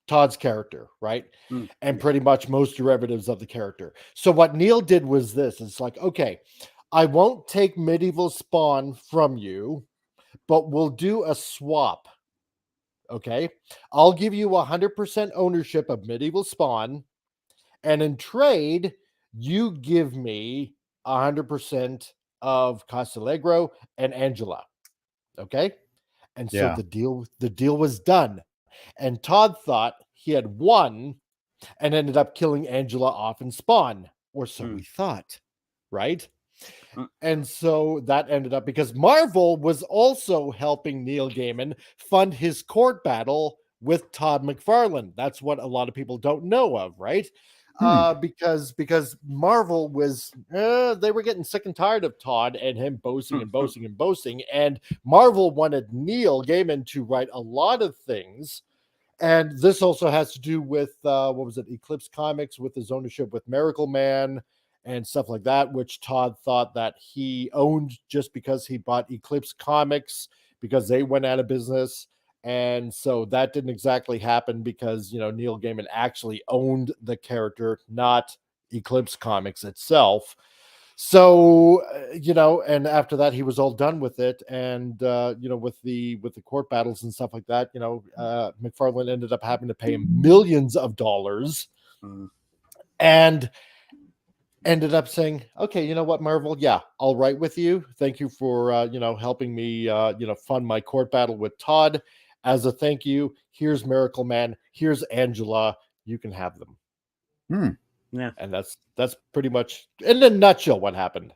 Todd's character, right? And pretty much most derivatives of the character. So what Neil did was this: it's like, okay, I won't take Medieval Spawn from you, but we'll do a swap. Okay, I'll give you 100% ownership of Medieval Spawn, and in trade, you give me 100% of Castellagro and Angela. Okay, and so the deal was done, and Todd thought he had won, and ended up killing Angela off in Spawn, or so we thought, right? And so that ended up, because Marvel was also helping Neil Gaiman fund his court battle with Todd McFarlane. That's what a lot of people don't know of, right? Because Marvel was they were getting sick and tired of Todd and him boasting and boasting and boasting, and Marvel wanted Neil Gaiman to write a lot of things. And this also has to do with Eclipse Comics, with his ownership with Miracle Man and stuff like that, which Todd thought that he owned just because he bought Eclipse Comics, because they went out of business. And so that didn't exactly happen, because Neil Gaiman actually owned the character, not Eclipse Comics itself. So and after that, he was all done with it. And with the court battles and stuff like that, McFarlane ended up having to pay him millions of dollars, and ended up saying, okay, you know what, Marvel, yeah, I'll write with you. Thank you for helping me fund my court battle with Todd. As a thank you, here's Miracle Man, here's Angela, you can have them. Yeah. And that's pretty much in a nutshell what happened.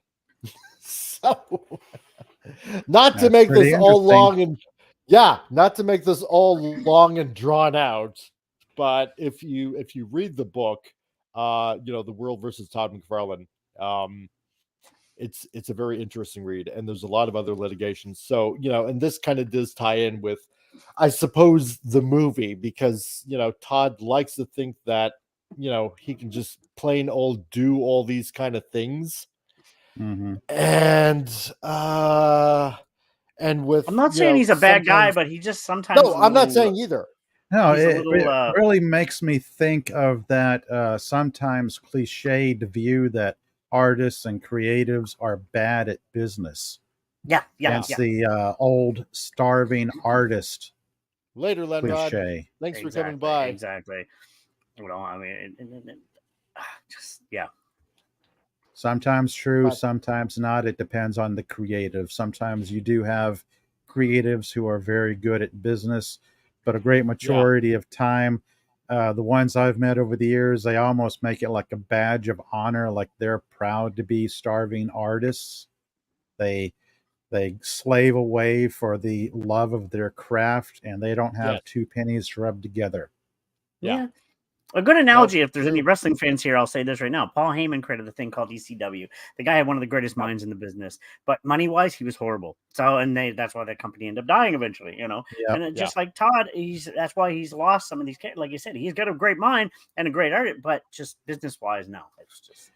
So, not to That's make pretty this all interesting. long and not to make this all long and drawn out, but if you read the book, The World versus Todd McFarlane, it's a very interesting read, and there's a lot of other litigations. So, and this kind of does tie in with, I suppose, the movie, because Todd likes to think that he can just plain old do all these kind of things, Mhm. and with I'm not saying he's a bad guy, sometimes, but he just sometimes no, I'm not saying either. No, he's a it little really makes me think of that sometimes cliched view that artists and creatives are bad at business. yeah. It's the old starving artist Later, Lenrod. cliche. Thanks for coming by. Exactly. I mean, just Sometimes true, But- sometimes not. It depends on the creative. Sometimes you do have creatives who are very good at business, but a great majority of time, the ones I've met over the years, they almost make it like a badge of honor, like they're proud to be starving artists. They slave away for the love of their craft, and they don't have Yes. two pennies to rub together. Yeah. A good analogy, if there's true. any wrestling fans here, I'll say this right now. Paul Heyman created a thing called ECW. The guy had one of the greatest minds in the business, but money-wise, he was horrible. So, and that's why that company ended up dying eventually, Yep. And it, just like Todd, that's why he's lost some of these. Like you said, he's got a great mind and a great art, but just business-wise, no, it's just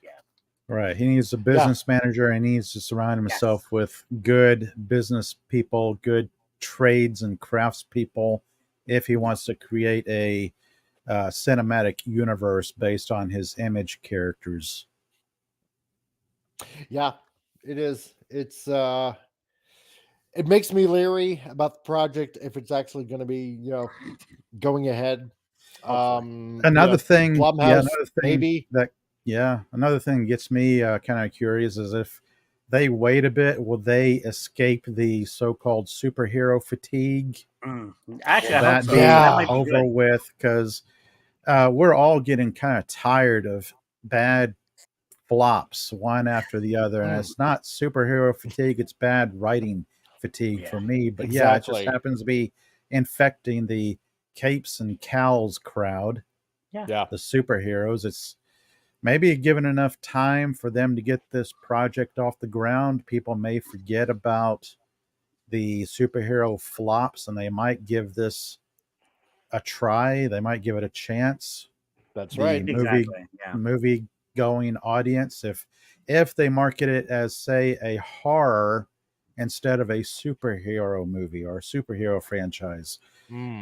Right. He needs a business manager, and he needs to surround himself with good business people, good trades and craftspeople, if he wants to create a cinematic universe based on his image characters. Yeah, it is. It's it makes me leery about the project if it's actually going to be, going ahead. Another thing, Blumhouse, maybe. Another thing gets me kind of curious is if they wait a bit, will they escape the so-called superhero fatigue? Actually, I hope so. That might be over good. with, because we're all getting kind of tired of bad flops one after the other, and it's not superhero fatigue, it's bad writing fatigue for me. But it just happens to be infecting the capes and cowls crowd, the superheroes. It's maybe given enough time for them to get this project off the ground, people may forget about the superhero flops, and they might give this a try. They might give it a chance. That's right. Movie going audience, if they market it as, say, a horror instead of a superhero movie or a superhero franchise,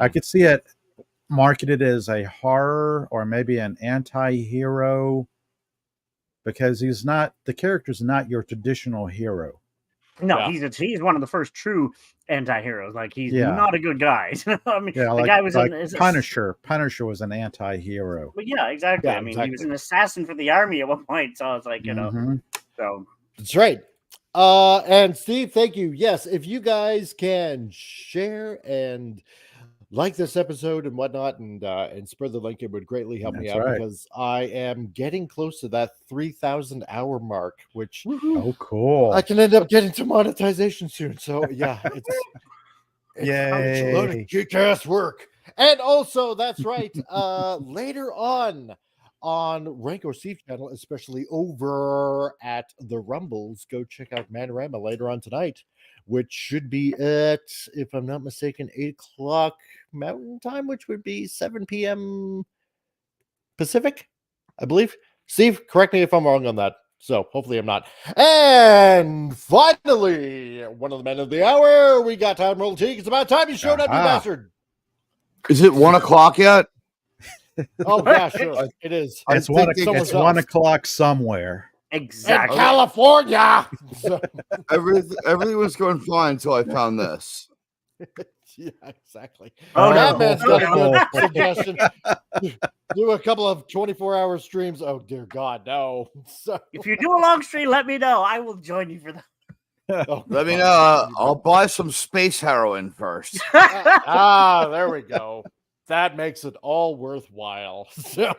I could see it marketed as a horror or maybe an anti-hero, because the character's not your traditional hero. No, he's one of the first true anti-heroes. Like, he's not a good guy. I mean, the guy was Punisher. Punisher was an anti-hero. But exactly. I mean, he was an assassin for the army at one point. So it's like, so that's right. And Steve, thank you. Yes, if you guys can share and like this episode and whatnot, and spread the link, it would greatly help me out, because I am getting close to that 3,000 hour mark, which cool. I can end up getting to monetization soon. So it's yay, a lot of kick-ass work. And also, that's right, later on Ranko Steve channel, especially over at the Rumbles, go check out Manorama later on tonight, which should be at, if I'm not mistaken, 8 o'clock Mountain Time, which would be 7 p.m. Pacific, I believe. Steve, correct me if I'm wrong on that. So hopefully I'm not. And finally, one of the men of the hour, we got Time Roll Teague. It's about time you showed up, you bastard. Is it 1 o'clock yet? Oh, yeah, sure. It is. It's 1 o'clock somewhere. Exactly. In California. Everything was going fine until I found this. Yeah, exactly. Oh, that no. man's got a good suggestion. Do a couple of 24-hour streams. Oh, dear God, no. So, if you do a long stream, let me know. I will join you for that. Let me know. I'll buy some space heroin first. There we go. That makes it all worthwhile. So,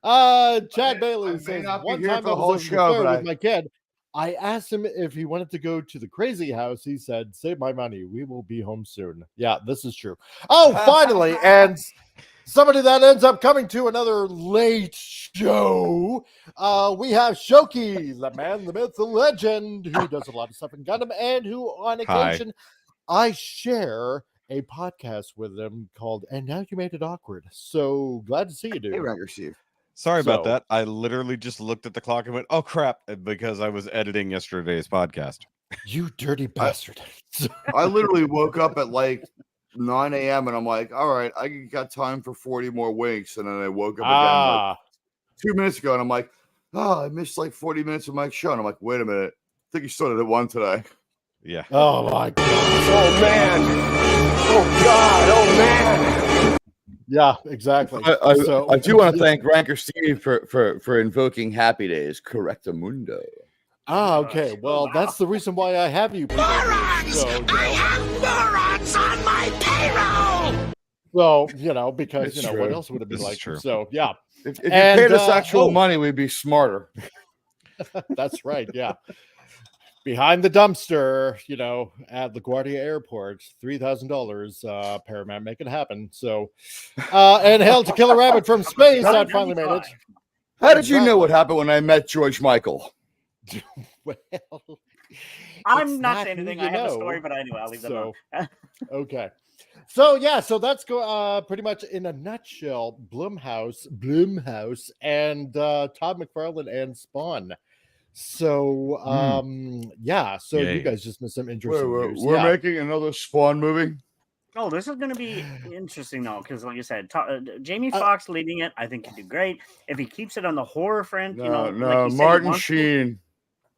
Chad Bailey says, one time I was with my kid, I asked him if he wanted to go to the crazy house. He said, "Save my money. We will be home soon." Yeah, this is true. Oh, finally, and somebody that ends up coming to another late show. We have Shoki, the man, the myth, the legend, who does a lot of stuff in Gundam, and who, on occasion, I share a podcast with him called "And Now You Made It Awkward." So glad to see you, dude. Hey, Ranker Steve. Sorry about that. I literally just looked at the clock and went, "Oh crap!" because I was editing yesterday's podcast. You dirty bastard! I literally woke up at like 9 a.m. and I'm like, all right, I got time for 40 more winks. And then I woke up again like 2 minutes ago and I'm like, oh, I missed like 40 minutes of Mike's show. And I'm like, wait a minute. I think you started at 1 today. Yeah. Oh my god. Oh man. Oh god. Oh man. Yeah, exactly. I do want to thank Ranker Steve for invoking Happy Days. Correctamundo. Okay. Well, that's the reason why I have you. Morons! So, I have morons on my payroll! So, because, It's what true. else would it be This is like? true. So, yeah. If you paid us actual money, we'd be smarter. That's right. Yeah. Behind the dumpster, at LaGuardia Airport, $3,000. Paramount, make it happen. So, and hail to Killer Rabbit from space. I finally made it. How did you know what happened when I met George Michael? Well, I'm not saying who anything. you I have a know. story, but anyway, I'll leave that alone. Okay. So yeah, so that's pretty much in a nutshell, Blumhouse, and Todd McFarlane and Spawn. So yeah, so Yay. you guys just missed some interesting news. We're Yeah. making another Spawn movie. Oh, this is going to be interesting, though, because, like you said, Jamie Foxx leading it, I think he'd do great. If he keeps it on the horror front, No, like he said he Martin wants to. Sheen.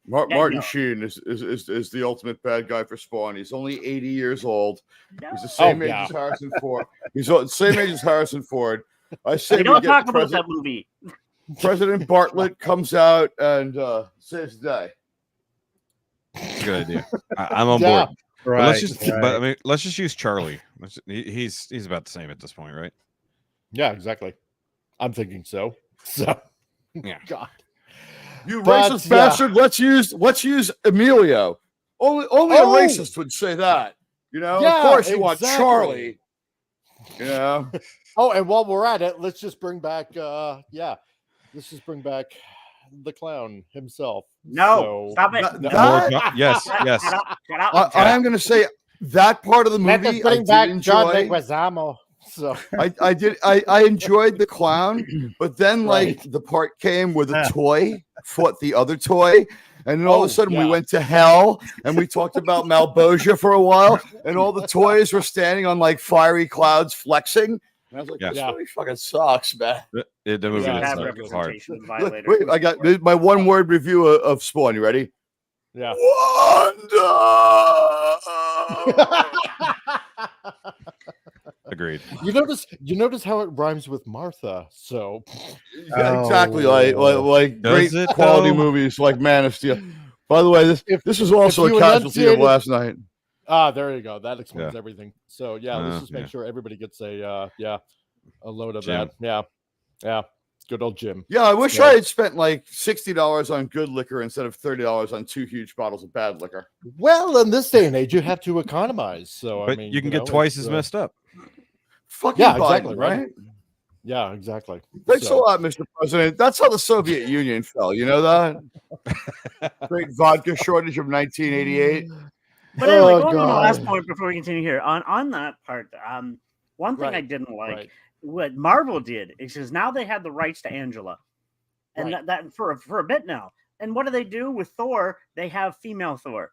Yeah, Martin no. Sheen is the ultimate bad guy for Spawn. He's only 80 years old. No. He's the same age yeah. as Harrison Ford. He's the same age as Harrison Ford. I say We we don't get talk about that movie. President Bartlett comes out and saves the day. It's a good idea. I'm on Yeah. board. Right. But let's just, right. but I mean, let's just use Charlie. He's about the same at this point, right? Yeah, exactly. I'm thinking so. So Yeah. God. You But, racist yeah. bastard! Let's use Emilio. Only a Oh! racist would say that. Yeah, of course you want exactly. Charlie. Oh, and while we're at it, let's just bring back let's just bring back the clown himself. No, So- stop it. Yes. Shut up. I am going to say that part of the Let's movie just I bring did back John enjoy. Leguizamo. So I enjoyed the clown, but then Right. like the part came where the toy fought the other toy, and then all of a sudden we yeah. went to hell and we talked about Malbosia for a while, and all the toys were standing on like fiery clouds flexing. And I was like, Yeah. this Yeah. movie fucking sucks, man. The movie Yeah, is Bad hard. representation Look, violator. wait, I got my one word review of Spawn. You ready? yeah. Wanda. Agreed. You notice how it rhymes with Martha. So Yeah, exactly. Like Does great it, quality though? movies like Man of Steel. By the way, this was also if a you casualty of enunciated- last night. there you go. That explains Yeah. everything. So yeah, let's just make yeah. sure everybody gets a load of Jim. that. Yeah. Good old Jim. Yeah, I wish Yeah. I had spent like $60 on good liquor instead of $30 on 2 huge bottles of bad liquor. Well, in this day and age, you have to economize. So But I mean, you can know, get twice it's, as messed up. Fucking Yeah, Biden, exactly, right? right? Yeah, exactly. Thanks So- a lot, Mr. President. That's how the Soviet Union fell. You know that? Great vodka shortage of 1988. But anyway, Oh, going on the God. last point before we continue here, on that part, one thing Right, I didn't like, right. what Marvel did is now they had the rights to Angela, and Right. that for a bit now. And what do they do with Thor? They have female Thor.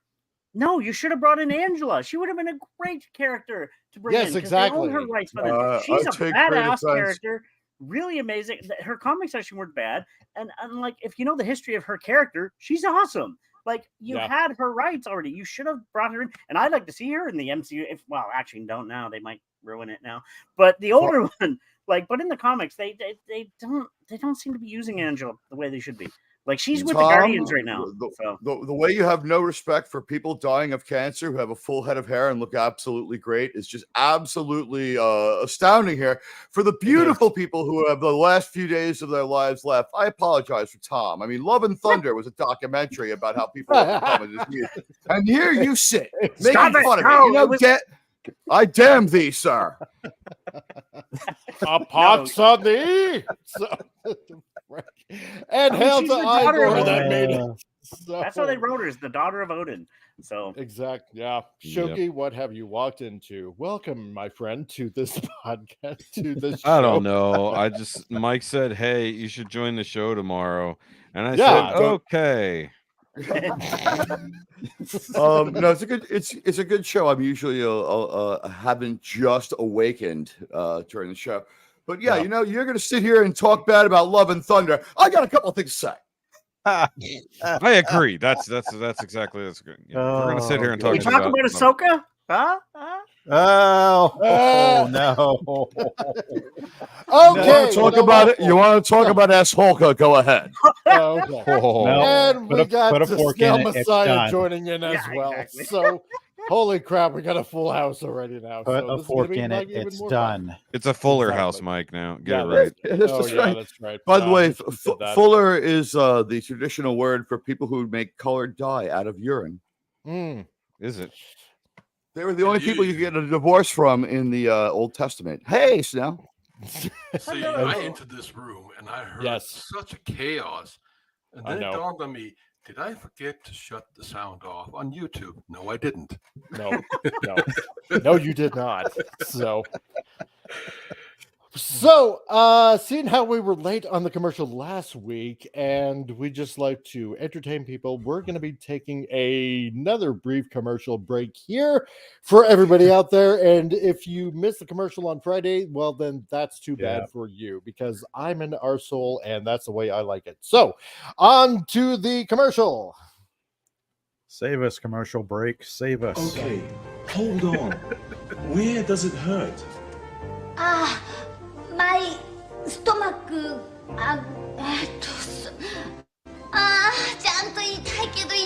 No, you should have brought in Angela. She would have been a great character to bring Yes, in. 'Cause they own her exactly. rights for them. She's I a take great badass offense. character, really amazing. Her comics actually weren't bad, and like if you know the history of her character, she's awesome. Like you Yeah. had her rights already. You should have brought her in, and I'd like to see her in the MCU. Actually, don't now. They might ruin it now. But the older one, but in the comics, they don't seem to be using Angela the way they should be. Like she's with Tom, the Guardians right now. The way you have no respect for people dying of cancer who have a full head of hair and look absolutely great is just absolutely astounding here. For the beautiful people who have the last few days of their lives left, I apologize for Tom. I mean, Love and Thunder was a documentary about how people overcome a disease. And here you sit, making fun of me. You know, I damn thee, sir. A pox on thee. And hail to Igor that made it. So, that's how they wrote her, is the daughter of Odin. So exactly, yeah. Shoki, what have you walked into? Welcome, my friend, to this podcast. To this show. I don't know. Mike said, "Hey, you should join the show tomorrow," and I said, "Okay." No, it's a good show. I'm usually haven't just awakened during the show, but yeah, you know, you're gonna sit here and talk bad about Love and Thunder. I got a couple of things to say. I agree. That's exactly that's good. You know, we're gonna sit here and talk. We talk about Ahsoka? Huh? Oh no. Okay. You want to talk about Ahsoka? Go ahead. Okay. And we got the Snail Messiah joining in as well. Exactly. So, holy crap, we got a full house already now. Put so a fork in it. It's done. It's a Fuller house, Mike. Now get it right. That's right. By the way, Fuller is the traditional word for people who make colored dye out of urine. Is it? They were the only people you get a divorce from in the Old Testament. Hey, Snell. See, I entered this room and I heard such a chaos. And then it dawned on me, did I forget to shut the sound off on YouTube? No, I didn't. No, you did not. So, seeing how we were late on the commercial last week, and we just like to entertain people, we're going to be taking another brief commercial break here for everybody out there. And if you missed the commercial on Friday, well, then that's too bad for you, because I'm an arsehole, and that's the way I like it. So, on to the commercial. Save us, commercial break. Save us. Okay, hold on. Where does it hurt? My stomach. ちゃんと痛いけど痛い。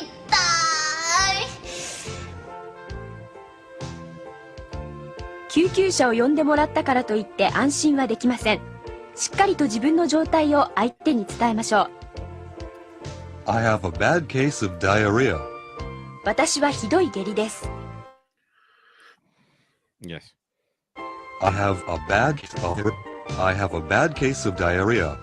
救急車を呼んでもらったからといって安心はできません。しっかりと自分の状態を相手に伝えましょう。I have a bad case of diarrhea. 私はひどい下痢です。Yes. I have a bad case of diarrhea. I have a bad case of diarrhea.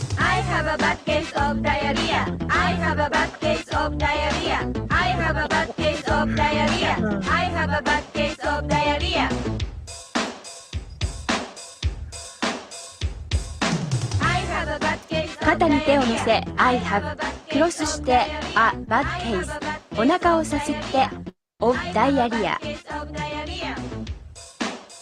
I have a bad case of diarrhea. I have a bad case of diarrhea. I have a bad case of diarrhea. I have a bad case of diarrhea. 肩に手を乗せ I have クロスして A bad case お腹をさすって of diarrhea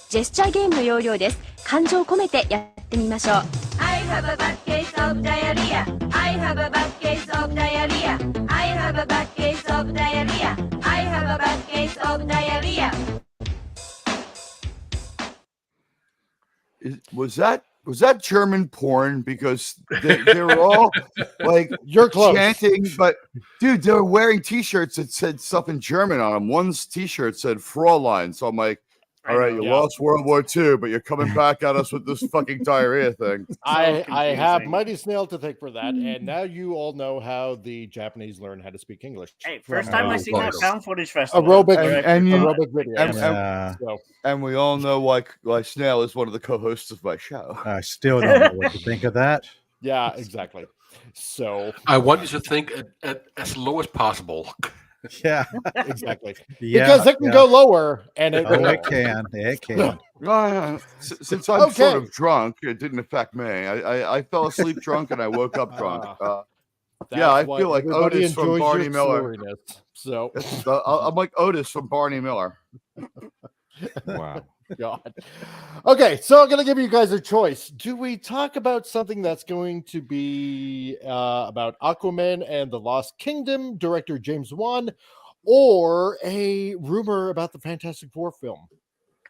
ジェスチャーゲームの要領です。感情を込めてやってみましょう。 I have a bad case of diarrhea. I have a bad case of diarrhea. I have a bad case of diarrhea. I have a bad case of diarrhea. Was that German porn? Because they were all like you're close chanting, but dude, they were wearing T-shirts that said stuff in German on them. One's T-shirt said Fräulein, so I'm like, all right, you lost World War II, but you're coming back at us with this fucking diarrhea thing. I have Mighty Snail to thank for that, and now you all know how the Japanese learn how to speak English. Hey, first time I seen that Found Footage Festival. Aerobic video. And we all know why Snail is one of the co-hosts of my show. I still don't know what to think of that. Yeah, exactly. So I want you to think at as low as possible. Yeah, exactly. Because it can go lower, and it can. It can. Since I'm sort of drunk, it didn't affect me. I fell asleep drunk and I woke up drunk. I feel like Otis from Barney Miller. So I'm like Otis from Barney Miller. Wow. God. Okay, so I'm going to give you guys a choice. Do we talk about something that's going to be about Aquaman and the Lost Kingdom, director James Wan, or a rumor about the Fantastic Four film?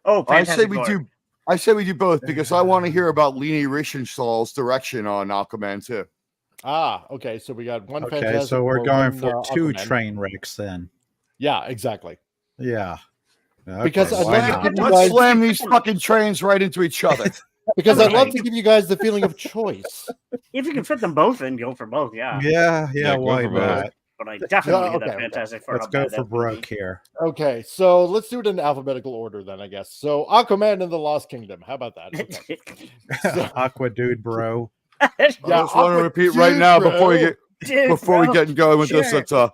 Oh, I say we do. I say we do both because I want to hear about Leni Riefenstahl's direction on Aquaman too. Okay. So we got one. Okay, so we're going for two train wrecks then. Yeah, exactly. Yeah. Okay. Because let's slam these fucking trains right into each other. Because I'd love to give you guys the feeling of choice. If you can fit them both in, go for both. Yeah. Yeah. Why not? But I definitely get that Fantastic Four. Let's go for broke here. Okay, so let's do it in alphabetical order then, I guess. So Aquaman and the Lost Kingdom. How about that? Okay. Aqua dude, bro. I just want to repeat right now before we get going with this. That a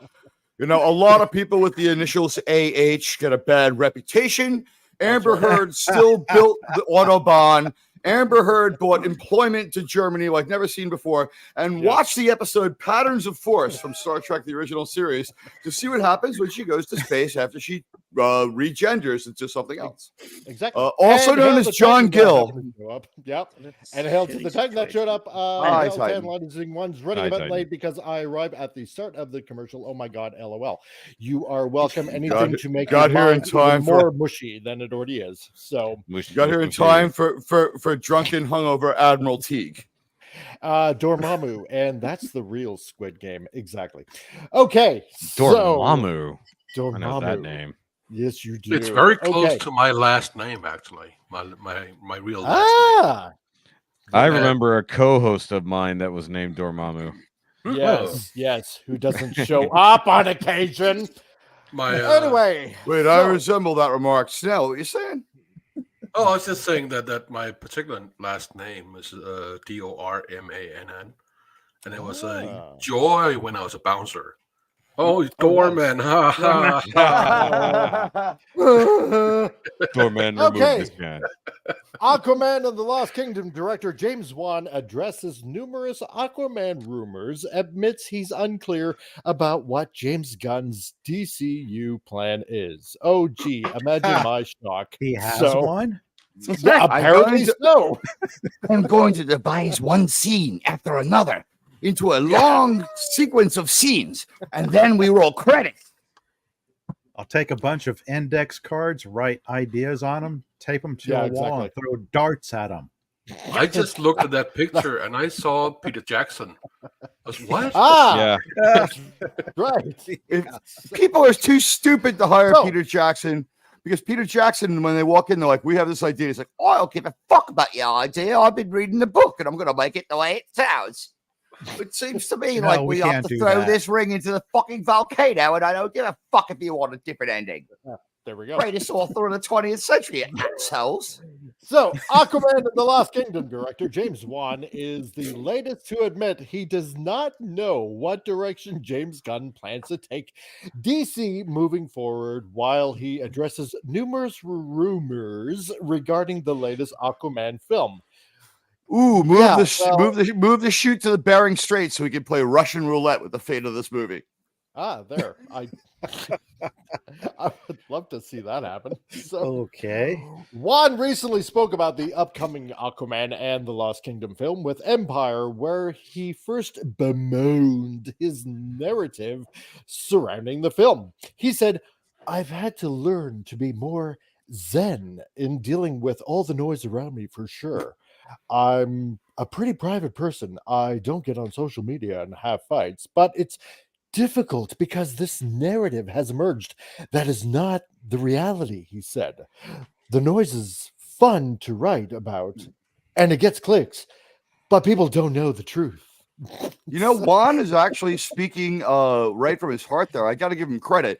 lot of people with the initials AH get a bad reputation. Amber Heard still built the Autobahn. Amber Heard brought employment to Germany like never seen before, and watch the episode Patterns of Force from Star Trek, the original series, to see what happens when she goes to space after she regenders into something else. Exactly. Also known as John Gill. Yep. And hail to the Titan that showed up. One's running a bit late because I arrived at the start of the commercial. Oh my God, LOL. You are welcome. Anything to make got here in time more mushy than it already is. So got here in time for drunken hungover Admiral Teague. Dormammu, and that's the real Squid Game. Exactly. Okay. Dormammu. Dormammu. I know that name. Yes, you do. It's very close to my last name, actually. My real last name. I remember a co-host of mine that was named Dormammu. Yes. Who doesn't show up on occasion? Anyway. Wait, I resemble that remark. Snell, what are you saying? Oh, I was just saying that my particular last name is Dormann, and it was a joy when I was a bouncer. Oh, Dorman! Ha ha! Dorman, remove this guy. Aquaman and the Lost Kingdom director James Wan addresses numerous Aquaman rumors, admits he's unclear about what James Gunn's DCU plan is. Oh, gee, imagine my shock. He has one? Yeah, apparently so. I'm going to devise one scene after another into a long sequence of scenes, and then we roll credits. I'll take a bunch of index cards, write ideas on them, tape them to a wall, and throw darts at them. I just looked at that picture and I saw Peter Jackson. I was, what? Right. People are too stupid to hire Peter Jackson, because Peter Jackson, when they walk in, they're like, we have this idea. He's like, I don't give a fuck about your idea. I've been reading the book and I'm going to make it the way it sounds. It seems to me like we have to throw this ring into the fucking volcano, and I don't give a fuck if you want a different ending. There we go. Greatest author of the 20th century, assholes. So, Aquaman and the Lost Kingdom director James Wan is the latest to admit he does not know what direction James Gunn plans to take DC moving forward, while he addresses numerous rumors regarding the latest Aquaman film. Ooh, move the shoot to the Bering Strait so we can play Russian roulette with the fate of this movie. There. I would love to see that happen. So, okay. Juan recently spoke about the upcoming Aquaman and the Lost Kingdom film with Empire, where he first bemoaned his narrative surrounding the film. He said, I've had to learn to be more zen in dealing with all the noise around me, for sure. I'm a pretty private person. I don't get on social media and have fights, but it's difficult because this narrative has emerged that is not the reality, he said. The noise is fun to write about and it gets clicks, but people don't know the truth. You know, Juan is actually speaking right from his heart there. I got to give him credit.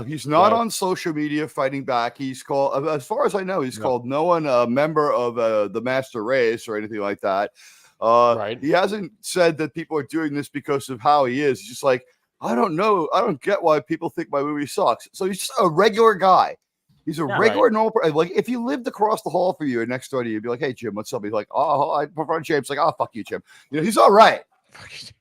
He's not on social media fighting back. He's called, as far as I know, he's called no one a member of the master race or anything like that. He hasn't said that people are doing this because of how he is. He's just like, I don't know. I don't get why people think my movie sucks. So he's just a regular guy. He's a regular normal person. Like, if you lived across the hall from you or next door to you, you'd be like, hey, Jim, what's up? He's like, oh, I prefer James. Like, oh, fuck you, Jim. You know, he's all right.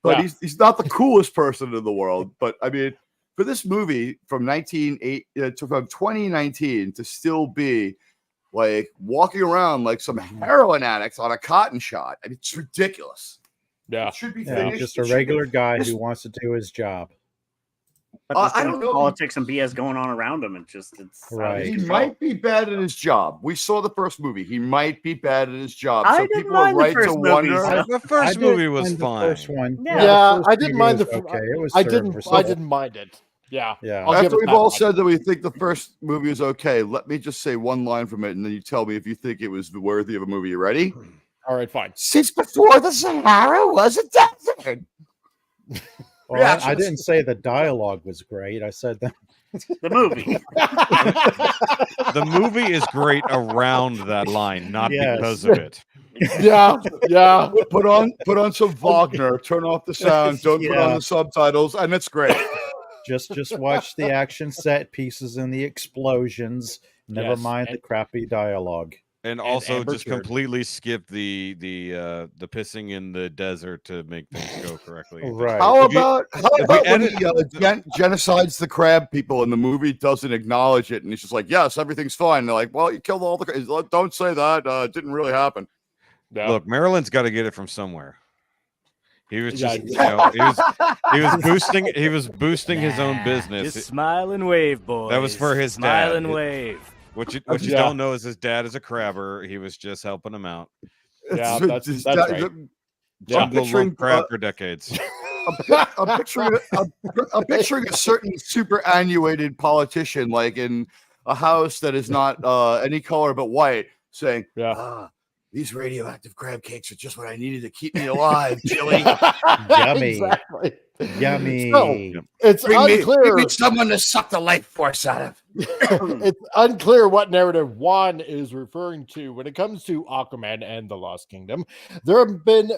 But he's not the coolest person in the world. But I mean, for this movie from 2019 to still be like walking around like some heroin addicts on a cotton shot, I mean, it's ridiculous. Yeah, it should be finished. Just a regular guy who wants to do his job. But I don't know. Politics and BS going on around him. It's Right. He might be bad at his job. We saw the first movie. He might be bad at his job. I So didn't people are mind the right to first movie, wonder. so- The first movie was The fine. first one. Yeah. Yeah, the first I didn't movie mind was the. okay. It was I didn't serviceable. mind it. Yeah. Yeah. I'll give After it we've that all much. said that we think the first movie is okay, let me just say one line from it, and then you tell me if you think it was worthy of a movie. You ready? All right, fine. Since before the Sahara was a desert. Well, I didn't say the dialogue was great. I said that the movie. The movie is great around that line, not Yes. because of it. Yeah, yeah. Put on some Wagner, turn off the sound, don't put on Yeah. the subtitles, and it's great. just watch the action set pieces and the explosions. Never Yes, mind the crappy dialogue. And also Amber just Turd. completely skip the pissing in the desert to make things go correctly. Right. How If you- about if we when edit- he genocides the crab people and the movie doesn't acknowledge it, and he's just like, yes, everything's fine. They're like, well, you killed all the. Don't say that. It didn't really happen. Yeah. Look, Maryland's got to get it from somewhere. He was Yeah, just, he was boosting his own business. Just smile and wave, boys. That was for his smile dad. and wave. What you Yeah. don't know is his dad is a crabber. He was just helping him out. Yeah, It's- that's right. Uncle I'm picturing loved crab for decades. I'm picturing a certain superannuated politician, like in a house that is not any color but white, saying, these radioactive crab cakes are just what I needed to keep me alive, Chili. Yummy. Exactly. Yummy. So, it's Bring unclear. me someone to suck the life force out of. It's unclear what narrative Juan is referring to when it comes to Aquaman and the Lost Kingdom. There have been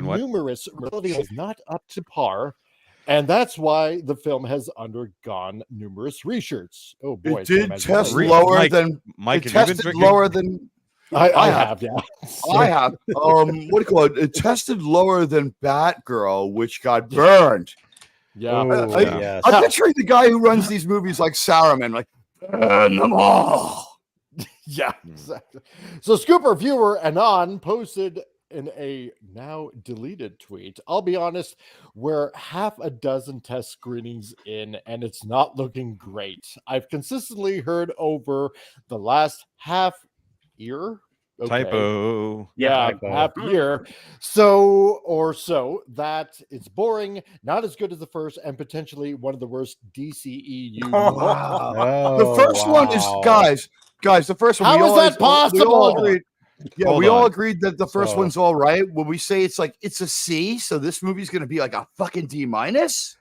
what? numerous abilities not up to par, and that's why the film has undergone numerous reshoots. Oh boy, It did Sam has test been- lower than Mike. it Have you been tested drinking? lower than I have, yeah. I have. What do you call it? It tested lower than Batgirl, which got burned. Yeah. Oh, yes. I'm picturing the guy who runs these movies like Saruman, like burn them all. Yeah, exactly. So Scooper viewer Anon posted in a now deleted tweet. I'll be honest, we're half a dozen test screenings in and it's not looking great. I've consistently heard over the last half year. Okay. Typo. Yeah, typo. half year. So that it's boring, not as good as the first, and potentially one of the worst DCEU. Wow. Oh, The first one is guys. The first one. How we is all- that we all possible? agreed- Yeah, Hold we all on. agreed that the first So- one's all right. When we say it's like it's a C, so this movie's gonna be like a fucking D minus.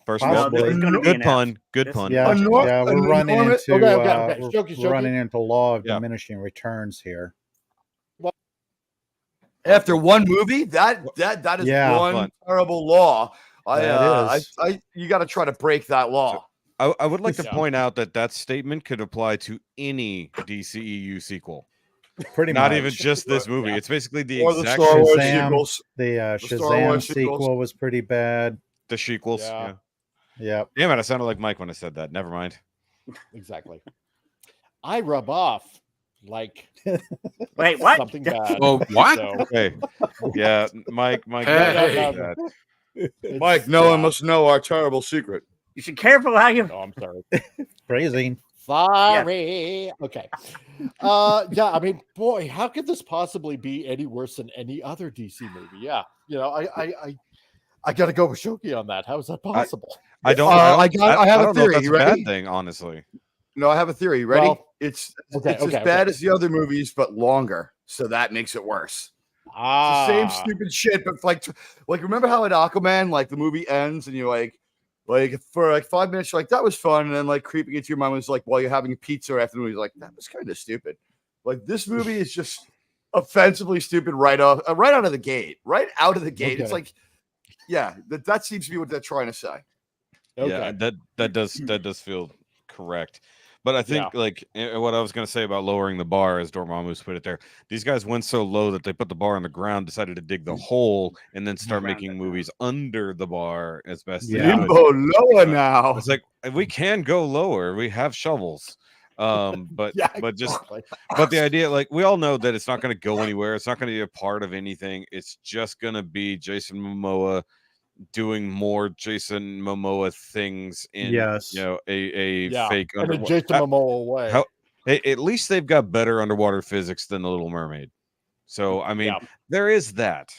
First of all, Possibly. It's gonna be good an pun. F. Good This- pun. Yeah, Enor- yeah, we're running enormous- into Okay. we're Shoki. running into law of Yeah. diminishing returns here. After one movie, that is Yeah. one Fun. terrible law. That is. You got to try to break that law. I would like to Yeah. point out that statement could apply to any DCEU sequel, Pretty not much. even just this movie. It's basically the Or the exact Star Wars Shazam. sequels. The Star Shazam Wars sequels. sequel was pretty bad. the sequels. Yeah. Yeah. Yep. Damn it! I sounded like Mike when I said that. Never mind. Exactly. I rub off like Wait, what? something bad. Oh, what? So, Hey, yeah, Mike. Hey. Mike, no one must know our terrible secret. You should careful how you. no, I'm sorry. Phrasing. Sorry. Okay. Yeah, I mean, boy, how could this possibly be any worse than any other DC movie? Yeah. You know, I gotta go with Shoki on that. How is that possible? I don't. I have a don't know if theory. that's You a bad ready? thing, honestly. No, I have a theory. Ready? Well, it's okay, as okay, bad okay. as the other movies, but longer. So that makes it worse. It's Ah, the same stupid shit, but like remember how at Aquaman, like the movie ends and you're like for like 5 minutes, you're like that was fun, and then like creeping into your mind was like while you're having pizza after the movie, you're like that was kind of stupid. Like this movie is just offensively stupid right out of the gate. Right out of the gate, Okay. it's like, yeah, that seems to be what they're trying to say. okay. Yeah, that does feel correct. But I think like what I was going to say about lowering the bar, as Dormammu's put it there, these guys went so low that they put the bar on the ground, decided to dig the hole, and then start making movies under the bar as best they could. Limbo lower now. It's like we can go lower. We have shovels. But Yeah, but just exactly. but the idea, like we all know that it's not going to go anywhere. It's not going to be a part of anything. It's just going to be Jason Momoa doing more Jason Momoa things in a fake in a underwater Jason Momoa way. At least they've got better underwater physics than the Little Mermaid. So I mean, there is that.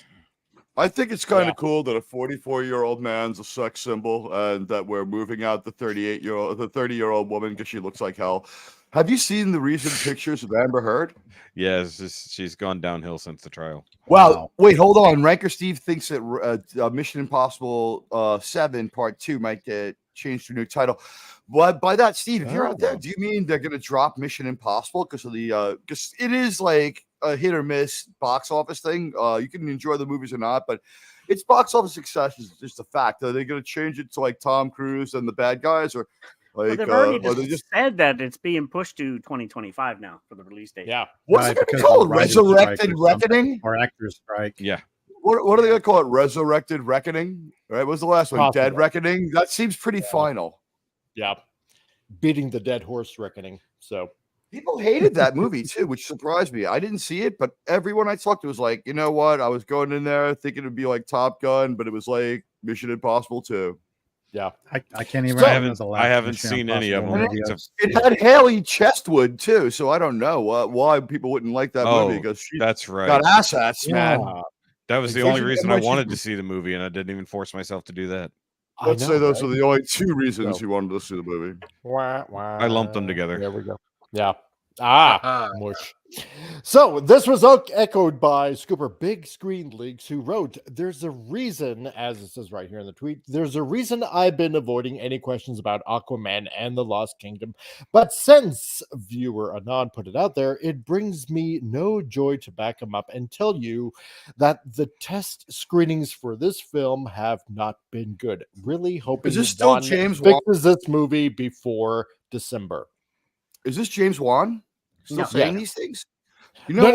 I think it's kind of cool that a 44-year-old man's a sex symbol, and that we're moving out the 30-year-old woman because she looks like hell. Have you seen the recent pictures of Amber Heard? Yes, she's gone downhill since the trial. Wow. Wait, hold on. Ranker Steve thinks that Mission Impossible 7 Part 2 might get changed to a new title. But by that, Steve, if you're out there, do you mean they're going to drop Mission Impossible because of the because it is like a hit or miss box office thing? You can enjoy the movies or not, but its box office success is just a fact. Are they going to change it to like Tom Cruise and the bad guys, or like they've already just said that it's being pushed to 2025 now for the release date? Yeah, what's it going to be called? Resurrected Reckoning or Actors Strike? Yeah. What are they going to call it? Resurrected Reckoning? Right? What was the last one? Possibly. Dead Reckoning? That seems pretty final. Yeah. Beating the dead horse reckoning. So people hated that movie too, which surprised me. I didn't see it, but everyone I talked to was like, you know what? I was going in there thinking it'd be like Top Gun, but it was like Mission Impossible 2. Yeah. I can't even I haven't seen any of them. It had Haley Chestwood too, so I don't know why people wouldn't like that movie, because she that's right. got assets, man. That was the only reason I wanted to see the movie, and I didn't even force myself to do that. Let's say those are the only two reasons you wanted to see the movie. I lumped them together. There we go. Yeah. Mush. So this was echoed by Scooper Big Screen Leaks, who wrote, "There's a reason," as it says right here in the tweet, "there's a reason I've been avoiding any questions about Aquaman and the Lost Kingdom. But since viewer Anon put it out there, it brings me no joy to back him up and tell you that the test screenings for this film have not been good. Really hoping is this still Wan James Wan? fixes this movie before December." Is this James Wan still saying these things? You know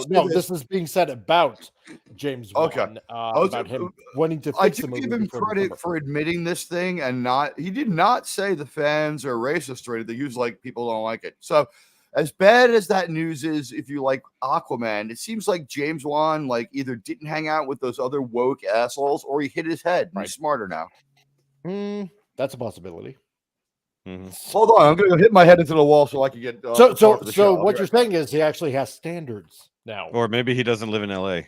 No. This is being said about James Wan. Okay. About him wanting to fix the movie. I do give him credit for admitting this thing and he did not say the fans are racist or anything. He was like, people don't like it. So as bad as that news is, if you like Aquaman, it seems like James Wan like either didn't hang out with those other woke assholes or he hit his head. Right. He's smarter now. That's a possibility. Hold on, I'm gonna hit my head into the wall so I can get. So what you're saying is he actually has standards now, or maybe he doesn't live in L.A.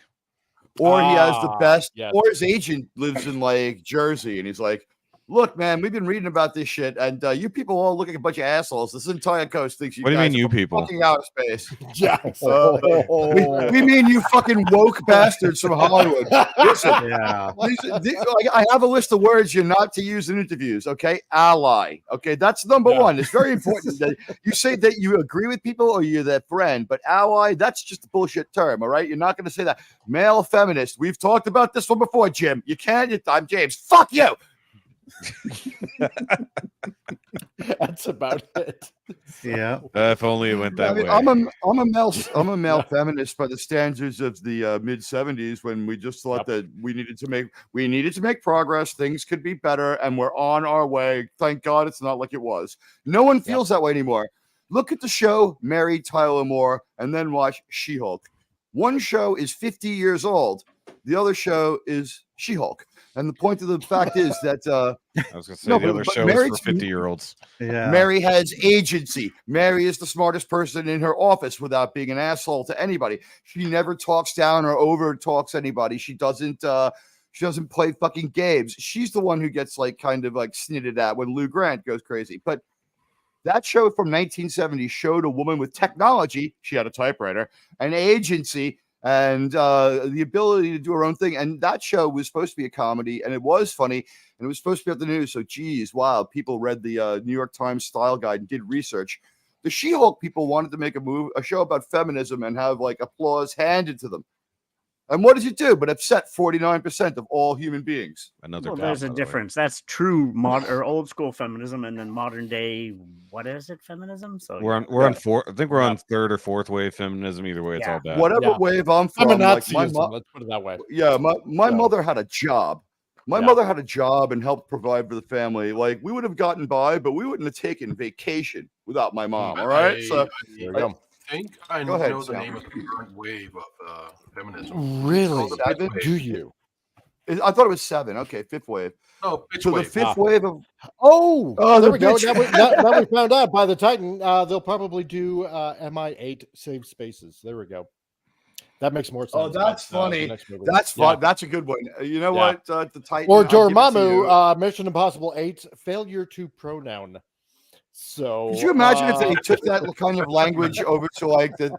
Or he has the best, or his agent lives in like Jersey, and he's like, "Look, man, we've been reading about this shit, and you people all look like a bunch of assholes. This entire coast thinks you. What do you mean, you people? Fucking outer space. Yeah, we mean you fucking woke bastards from Hollywood. Listen, I have a list of words you're not to use in interviews. Okay, ally. Okay, that's number one. It's very important that you say that you agree with people or you're their friend, but ally, that's just a bullshit term. All right, you're not going to say that. Male feminist. We've talked about this one before, Jim. You can't. I'm James. Fuck you. That's about it. Yeah. If only it went that way. I'm a male feminist by the standards of the mid 70s, when we just thought that we needed to make progress. Things could be better, and we're on our way. Thank God it's not like it was. No one feels that way anymore. Look at the show Mary Tyler Moore, and then watch She-Hulk. One show is 50 years old. The other show is She-Hulk. And the point of the fact is that I was going to say the other show is for 50-year-olds. Yeah. Mary has agency. Mary is the smartest person in her office without being an asshole to anybody. She never talks down or over talks anybody. She doesn't play fucking games. She's the one who gets like kind of like snitted at when Lou Grant goes crazy. But that show from 1970 showed a woman with technology. She had a typewriter, an agency, and the ability to do her own thing. And that show was supposed to be a comedy, and it was funny, and it was supposed to be at the news. So, geez, wow, people read the New York Times style guide and did research. The She-Hulk people wanted to make a show about feminism and have like applause handed to them. And what did you do but upset 49% of all human beings? There's a difference. That's true modern or old school feminism, and then modern day, what is it, feminism? So we're on fourth. I think we're on third or fourth wave feminism. Either way, it's all bad. Whatever wave I'm from, let's put it that way. Yeah, my mother had a job. My mother had a job and helped provide for the family. Like, we would have gotten by, but we wouldn't have taken vacation without my mom. All right, I think I know the name of the current wave of feminism. Really? Do you? I thought it was 7. Okay, fifth wave. Oh, pitch so wave. the fifth wave of there we go. bitch- Now we found out by the Titan, they'll probably do MI8 save spaces. There we go. That makes more sense. Oh, that's about, funny. the next movie. That's fun. Yeah. That's a good one. You know Yeah. what? The Titan Or I'll give it to you. Dormammu, Mission Impossible 8, failure to pronoun. So Could you imagine if they took that kind of language over to like the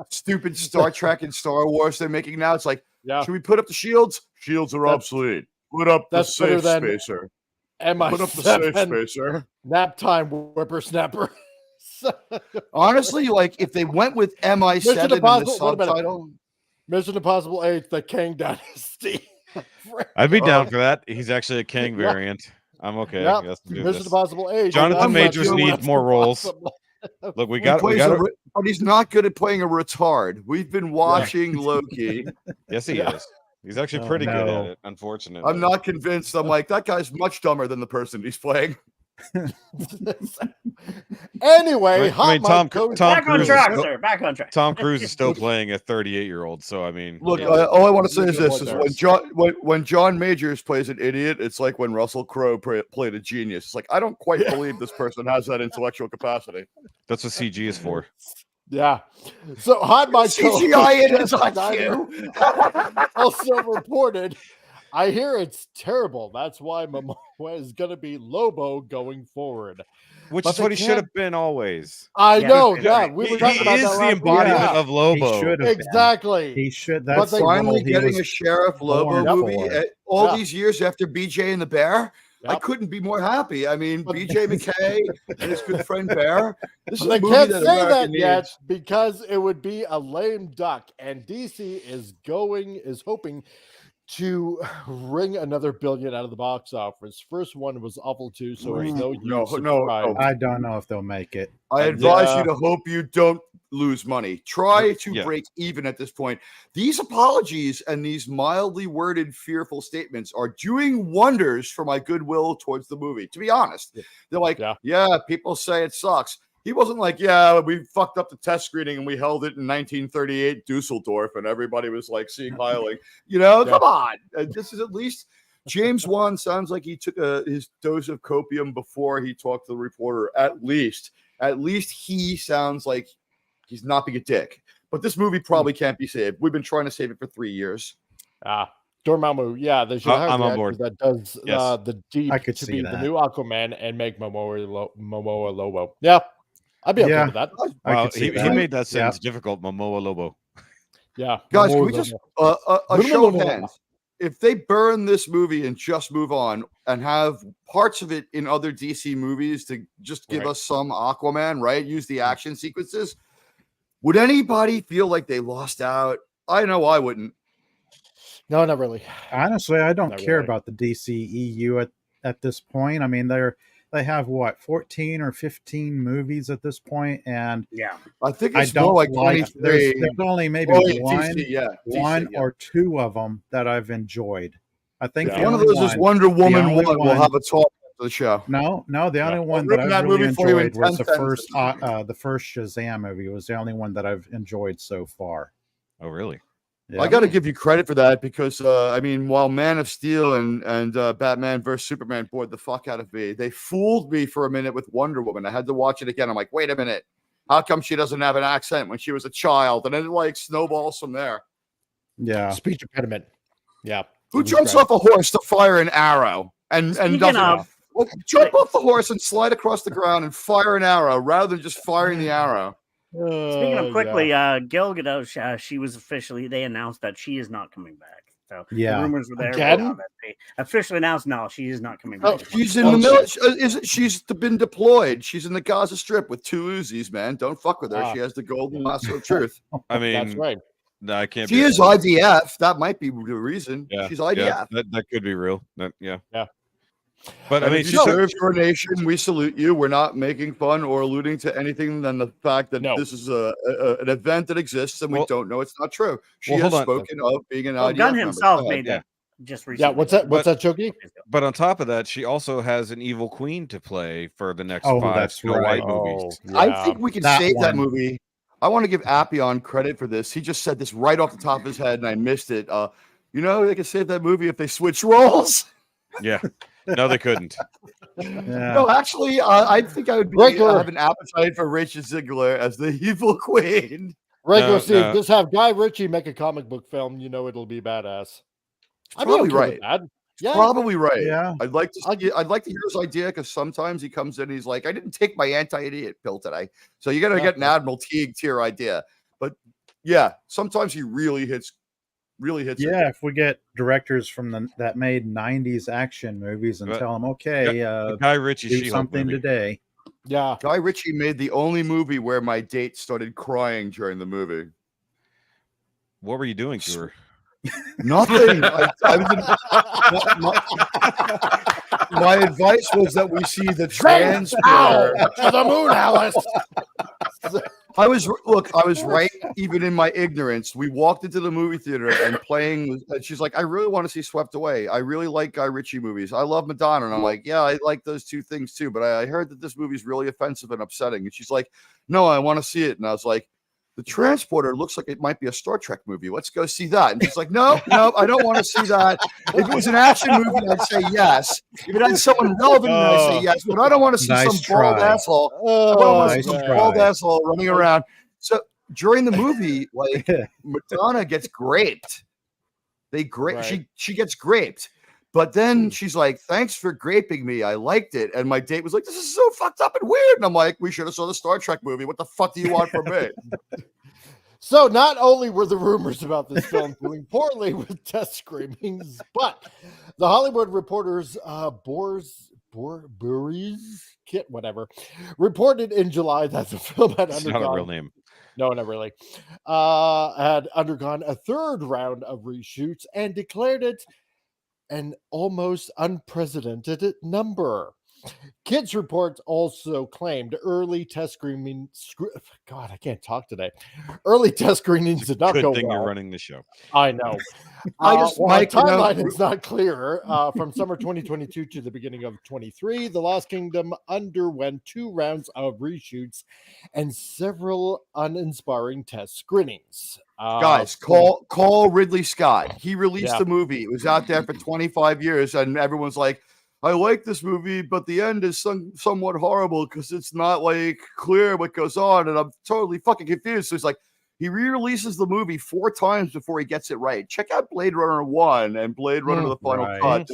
stupid Star Trek and Star Wars they're making now? It's like, should we put up the shields? Shields are obsolete. Put up the that's better safe than spacer. MI7 Put up the safe spacer. Nap time whippersnapper. Honestly, like if they went with MI7 Mission in the Impossible, wait a minute. subtitle, Mission Impossible 8, the Kang Dynasty. I'd be down for that. He's actually a Kang variant. I'm okay. Yeah. Yes, do Mission this. Impossible 8. Jonathan Majors needs more roles. Look, we got. but he's not good at playing a retard. We've been watching Loki. Yes, he is. He's actually pretty good at it. Unfortunately, I'm not convinced. I'm like, that guy's much dumber than the person he's playing. Anyway, I mean, Tom back on Cruise track, is still, sir. Back on track. Tom Cruise is still playing a 38-year-old. So I mean, Look, all I want to say is this: is when John Majors plays an idiot, it's like when Russell Crowe played a genius. It's like I don't quite believe this person has that intellectual capacity. That's what CG is for. Yeah. So Hot Mike CGI it is on you. Also reported, I hear it's terrible. That's why Momoa is going to be Lobo going forward. Which But is they what he should can't- have been always. I know. Yeah, we He were talking about is that the last embodiment week. of Lobo. He should have been. Exactly. He should. But That's they- the role Finally he getting was a Sheriff Lobo born movie for. all these years after BJ and the Bear. I couldn't be more happy. I mean, BJ McKay and his good friend Bear. This is They a movie can't that say America that needs. yet because it would be a lame duck, and DC is hoping to wring another billion out of the box office. First one was awful too, so there's no use. No. I don't know if they'll make it. I advise you to hope you don't lose money. Try to Yeah. break even at this point. These apologies and these mildly worded, fearful statements are doing wonders for my goodwill towards the movie. To be honest, they're like, yeah, people say it sucks. He wasn't like, yeah, we fucked up the test screening and we held it in 1938 Dusseldorf and everybody was like seeing Heiling. Come on. This is at least James Wan sounds like he took his dose of copium before he talked to the reporter. At least he sounds like he's not being a dick. But this movie probably can't be saved. We've been trying to save it for 3 years. Dormammu, yeah, they should have I'm the on actor board. that does Yes. the Deep I could to see be the that. new Aquaman and make Momoa Lobo. Yeah, I'd be okay with that. I Wow, could see he that. made that sentence difficult. Momoa Lobo. Yeah, Guys, can Momoa we just Lobo. a show of hands? If they burn this movie and just move on and have parts of it in other DC movies to just give us some Aquaman, right? Use the action sequences. Would anybody feel like they lost out? I know I wouldn't. No, not really. Honestly, I don't Not care really. about the DCEU at this point. I mean, they have what 14 or 15 movies at this point, and I think I it's don't more like like. 23. There's only maybe one, DC, or two of them that I've enjoyed. I think the one of only those is one- Wonder Woman the only 1. We'll have a talk after the show. No, the only one I'll that rip I that really movie for you in enjoyed was 10 the first Shazam movie. It was the only one that I've enjoyed so far. Oh, really? Yeah. I got to give you credit for that because, I mean, while Man of Steel and Batman vs. Superman bored the fuck out of me, they fooled me for a minute with Wonder Woman. I had to watch it again. I'm like, wait a minute. How come she doesn't have an accent when she was a child? And then it like snowballs from there. Yeah. Speech impediment. Yeah. Who jumps off a horse to fire an arrow and Speaking doesn't of- well, jump off the horse and slide across the ground and fire an arrow rather than just firing the arrow? Speaking of quickly, Gal Gadot, they announced that she is not coming back. So Yeah. the rumors were there. Again? but now that they officially announced, no, she is not coming back. She's in the military. She's been deployed. She's in the Gaza Strip with 2 Uzis, man. Don't fuck with her. She has the golden lasso of truth. I mean, That's right. No, I can't. She is IDF. That might be the reason. Yeah, She's IDF. yeah, that could be real. Yeah. But I And mean, if she you said, serve your nation, we salute you. We're not making fun or alluding to anything than the fact that this is an event that exists and we don't know it's not true. She well, has hold on. spoken of being an Well, IDF Gunn member. himself Go ahead. made that just recently. Yeah, what's that? What's that, Choki? But on top of that, she also has an evil queen to play for the next Oh, 5 that's Snow right. White movies. I think we can save that one. movie. I want to give Appion credit for this. He just said this right off the top of his head, and I missed it. You know, they could save that movie if they switch roles. Yeah. No, they couldn't. No, actually, I think I would have an appetite for Rachel Ziegler as the evil queen. Regular Steve, just have Guy Ritchie make a comic book film. You know it'll be badass. I'd be Probably okay right. with that. Yeah. Probably right. Yeah. I'd like to hear his idea, because sometimes he comes in and he's like, I didn't take my anti-idiot pill today. So you gotta get an Admiral Teague tier idea. But yeah, sometimes he really hits it. Yeah, if we get directors from that made 90s action movies and tell them, okay, Guy Ritchie do something today. Yeah. Guy Ritchie made the only movie where my date started crying during the movie. What were you doing to her? Nothing. My advice was that we see the transporter to the moon, Alice. I was right, even in my ignorance. We walked into the movie theater and she's like, I really want to see Swept Away. I really like Guy Ritchie movies. I love Madonna. And I'm like, yeah, I like those two things too. But I heard that this movie's really offensive and upsetting. And she's like, no, I want to see it. And I was like, the transporter looks like it might be a Star Trek movie. Let's go see that. And she's like, no, I don't want to see that. If it was an action movie, I'd say yes. If it had someone relevant, I'd say yes. But I don't want to see some bald asshole. I don't want to see some bald asshole running around. So during the movie, like Madonna gets graped. She gets graped. But then she's like, thanks for graping me. I liked it. And my date was like, this is so fucked up and weird. And I'm like, we should have saw the Star Trek movie. What the fuck do you want from me? So not only were the rumors about this film doing poorly with test screenings, but the Hollywood Reporter's reported in July that the film had It's undergone... not a real name. No, not really. Had undergone a third round of reshoots and declared it an almost unprecedented number. Kids reports also claimed early test screenings. God, I can't talk today. Early test screenings did not go well. Good thing you're running the show. I know. My timeline is not clear. From summer 2022 to the beginning of 23, The Lost Kingdom underwent 2 rounds of reshoots and several uninspiring test screenings. Guys, call Ridley Scott. He released the movie. It was out there for 25 years, and everyone's like, I like this movie, but the end is somewhat horrible because it's not like clear what goes on, and I'm totally fucking confused. So he's like, he re-releases the movie 4 times before he gets it right. Check out Blade Runner 1 and Blade Runner the Final Cut.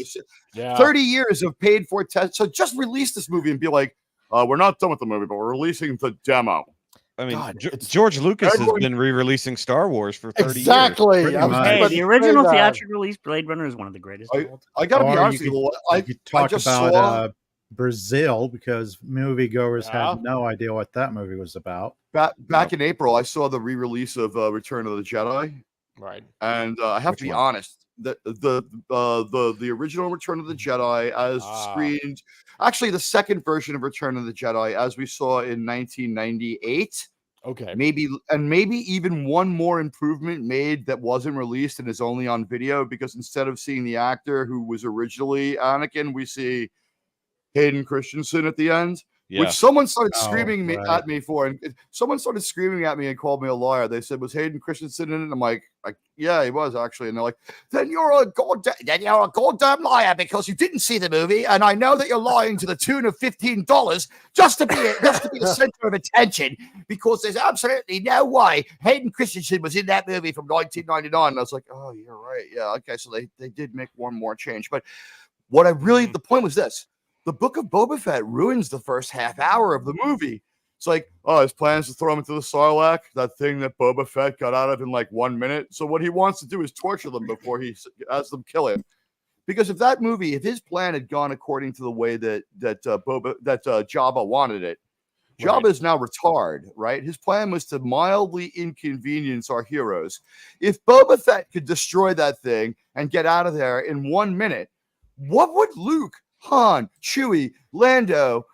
30 years of paid for tests. So just release this movie and be like, we're not done with the movie, but we're releasing the demo. I mean, George Lucas has been re-releasing Star Wars for 30 years. Exactly. Hey, the original theatrical release Blade Runner is one of the greatest. I got to be honest with you. I could talk about Brazil, because moviegoers had no idea what that movie was about. Back in April, I saw the re-release of Return of the Jedi. Right. And I have to be honest, the original Return of the Jedi as screened, actually the second version of Return of the Jedi as we saw in 1998. Okay. Maybe even one more improvement made that wasn't released and is only on video, because instead of seeing the actor who was originally Anakin, we see Hayden Christensen at the end. Yeah. Which someone started screaming at me for, and someone started screaming at me and called me a liar. They said, "Was Hayden Christensen in it?" I'm like, yeah, he was actually. And they're like, then you're a goddamn liar, because you didn't see the movie, and I know that you're lying to the tune of $15 just to be the center of attention, because there's absolutely no way Hayden Christensen was in that movie from 1999. And I was like, oh, you're right. Yeah, okay, so they did make one more change, but what I really the point was this. The Book of Boba Fett ruins the first half hour of the movie. It's like, oh, his plan is to throw him into the Sarlacc, that thing that Boba Fett got out of in like 1 minute. So what he wants to do is torture them before he has them kill him. Because if his plan had gone according to the way that Jabba wanted it, Jabba is now retarded, right? His plan was to mildly inconvenience our heroes. If Boba Fett could destroy that thing and get out of there in 1 minute, what would Luke, Han, Chewie, Lando,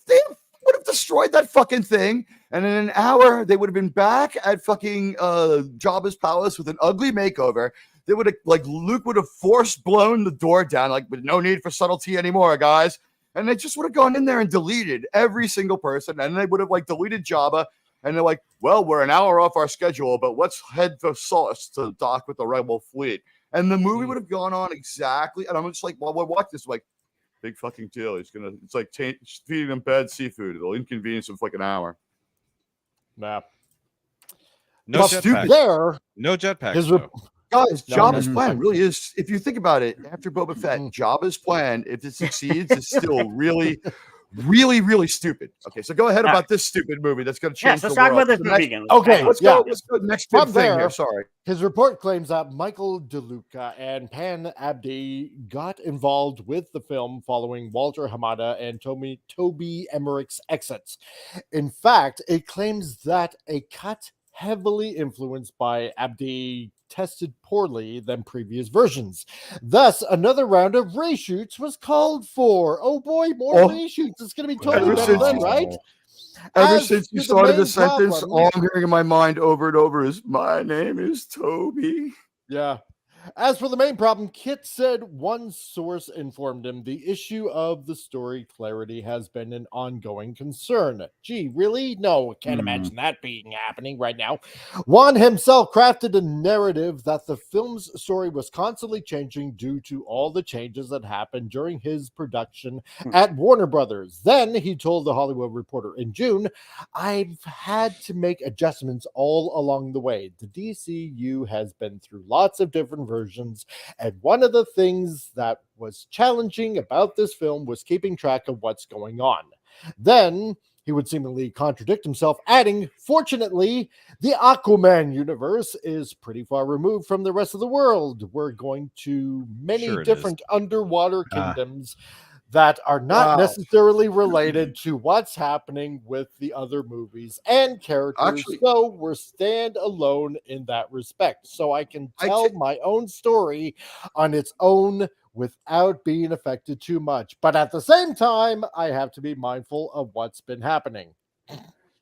they would have destroyed that fucking thing, and in an hour they would have been back at fucking Jabba's palace with an ugly makeover. They would have, Luke would have force blown the door down, with no need for subtlety anymore, guys. And they just would have gone in there and deleted every single person, and they would have deleted Jabba, And they're like, well, we're an hour off our schedule, but let's head for Sauce to dock with the Rebel fleet. And the movie would have gone on exactly. And I'm just like, while we're watching this, like, big fucking deal. It's like feeding them bad seafood. It'll inconvenience them for like an hour. Nah. No jetpack. No jetpack. Guys, Jabba's plan really is, if you think about it, after Boba Fett, Jabba's plan, if it succeeds, is still really, really, really stupid. Okay, so go ahead about this stupid movie that's going to change the world. Let's talk about this movie again. Okay, let's go to the next big thing here. Sorry. His report claims that Michael DeLuca and Pan Abdi got involved with the film following Walter Hamada and Toby Emmerich's exits. In fact, it claims that a cut heavily influenced by Abdi tested poorly than previous versions. Thus, another round of reshoots was called for. Oh boy, more reshoots. It's going to be totally better then, right? Ever since you started the sentence, all I'm hearing in my mind over and over is, my name is Toby. Yeah. As for the main problem, Kit said one source informed him the issue of the story clarity has been an ongoing concern. Gee, really? No, can't imagine that being happening right now. Juan himself crafted a narrative that the film's story was constantly changing due to all the changes that happened during his production at Warner Brothers. Then he told The Hollywood Reporter in June, I've had to make adjustments all along the way. The DCU has been through lots of different versions, and one of the things that was challenging about this film was keeping track of what's going on. Then he would seemingly contradict himself, adding, fortunately, the Aquaman universe is pretty far removed from the rest of the world. We're going to many different underwater kingdoms that are not necessarily related to what's happening with the other movies and characters. So we're stand alone in that respect. So I can tell my own story on its own without being affected too much. But at the same time, I have to be mindful of what's been happening.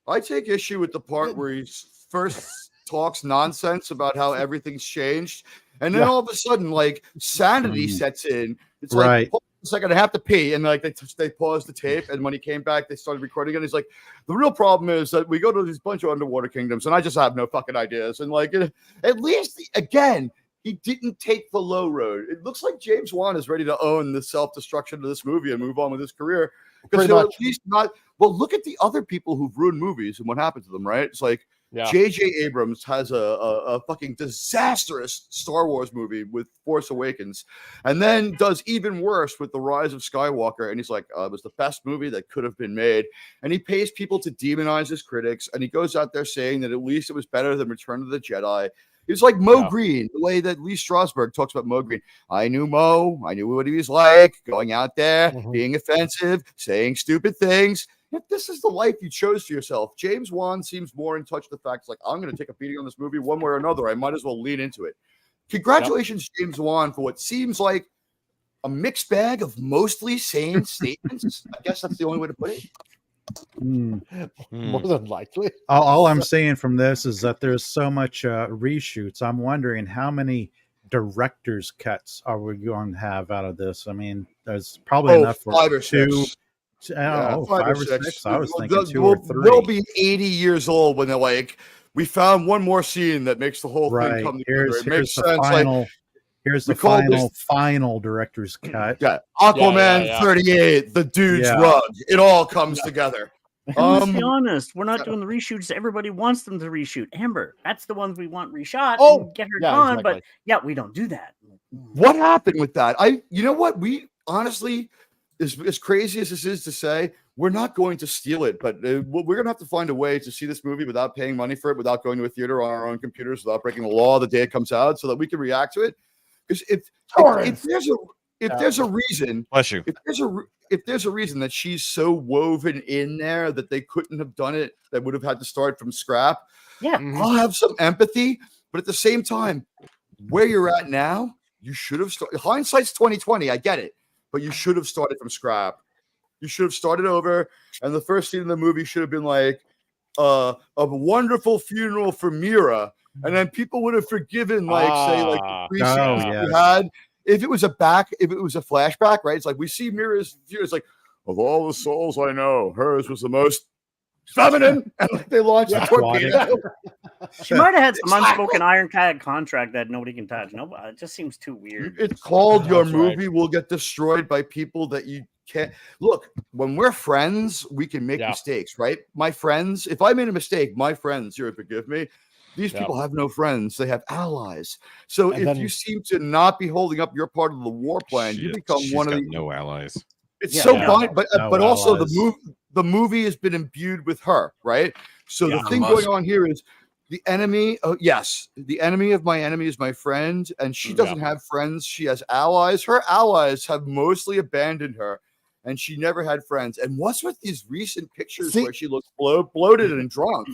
I take issue with the part where he first talks nonsense about how everything's changed. And then all of a sudden, like, sanity sets in. It's like, a second, I have to pee, and like they paused the tape, and when he came back, they started recording, and he's like, the real problem is that we go to these bunch of underwater kingdoms, and I just have no fucking ideas, and like, at least again, he didn't take the low road. It looks like James Wan is ready to own the self-destruction of this movie and move on with his career, because he'll at least not. Well, look at the other people who've ruined movies and what happened to them, right? It's like J.J. Abrams has a fucking disastrous Star Wars movie with Force Awakens, and then does even worse with The Rise of Skywalker. And he's like, it was the best movie that could have been made. And he pays people to demonize his critics, and he goes out there saying that at least it was better than Return of the Jedi. It's like Mo Green, the way that Lee Strasberg talks about Mo Green. I knew Mo. I knew what he was like, going out there, being offensive, saying stupid things. If this is the life you chose for yourself, James Wan seems more in touch with the facts. Like, I'm going to take a beating on this movie one way or another. I might as well lean into it. Congratulations, James Wan, for what seems like a mixed bag of mostly sane statements. I guess that's the only way to put it. More than likely. All I'm saying from this is that there's so much reshoots. I'm wondering how many director's cuts are we going to have out of this? I mean, there's probably enough for 5 or 2. 6. Five or six. I was thinking 2 or 3. They'll be 80 years old when they're like, we found one more scene that makes the whole thing come together. It makes sense. Final, here's the final director's cut. Yeah, Aquaman 38, the dude's rug. It all comes together. Let's be honest, we're not doing the reshoots everybody wants them to reshoot. Amber, that's the ones we want reshot and get her gone. But we don't do that. What happened with that? You know what? We honestly, as crazy as this is to say, we're not going to steal it, but we're going to have to find a way to see this movie without paying money for it, without going to a theater on our own computers, without breaking the law the day it comes out, so that we can react to it. Because if there's a reason, bless you. If there's a reason that she's so woven in there that they couldn't have done it, that would have had to start from scrap. I'll have some empathy, but at the same time, where you're at now, you should have started. Hindsight's 20/20. I get it, but you should have started from scrap. You should have started over, and the first scene in the movie should have been like a wonderful funeral for Mira, and then people would have forgiven, like, say, like the 3 scenes we had. If it was a flashback, right? It's like we see Mira's. It's like, of all the souls I know, hers was the most feminine, and like they launched a torpedo. She might have had some unspoken ironclad contract that nobody can touch. No, it just seems too weird. It's called your movie will get destroyed by people that you can't. Look, when we're friends, we can make mistakes, right? My friends, if I made a mistake, my friends, you'll forgive me. These people have no friends; they have allies. So if you seem to not be holding up your part of the war plan, you become one of the no allies. It's fine, but also the movie has been imbued with her, right? So the thing going on here is the enemy. Oh, yes, the enemy of my enemy is my friend, and she doesn't have friends. She has allies. Her allies have mostly abandoned her, and she never had friends. And what's with these recent pictures where she looks bloated and drunk?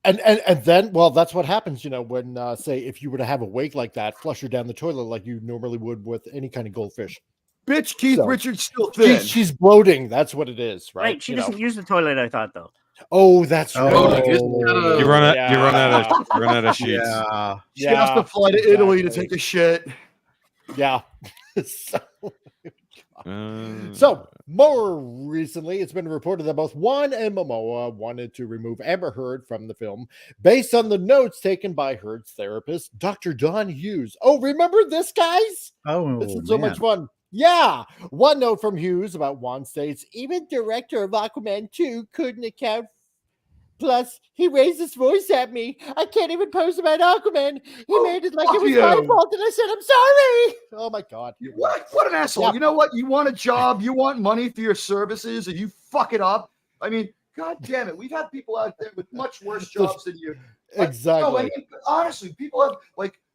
And then, well, that's what happens, when say if you were to have a wake like that, flush her down the toilet like you normally would with any kind of goldfish. Bitch, Keith Richards still thin. She's bloating. That's what it is, right? Right. She doesn't use the toilet, I thought, though. Oh, that's right. You run out of sheets. Yeah. She has to fly to Italy to take a shit. Yeah. So, more recently, it's been reported that both Juan and Momoa wanted to remove Amber Heard from the film based on the notes taken by Heard's therapist, Dr. Don Hughes. Oh, remember this, guys? Oh, this is so much fun. Yeah. One note from Hughes about Juan states, even director of Aquaman 2 couldn't account. Plus, he raised his voice at me. I can't even post about Aquaman. He made it like it was my fault, and I said, I'm sorry. Oh, my God. What an asshole. Yeah. You know what? You want a job, you want money for your services, and you fuck it up. I mean, God damn it. We've had people out there with much worse jobs than you. Exactly. No, I mean, honestly, people have,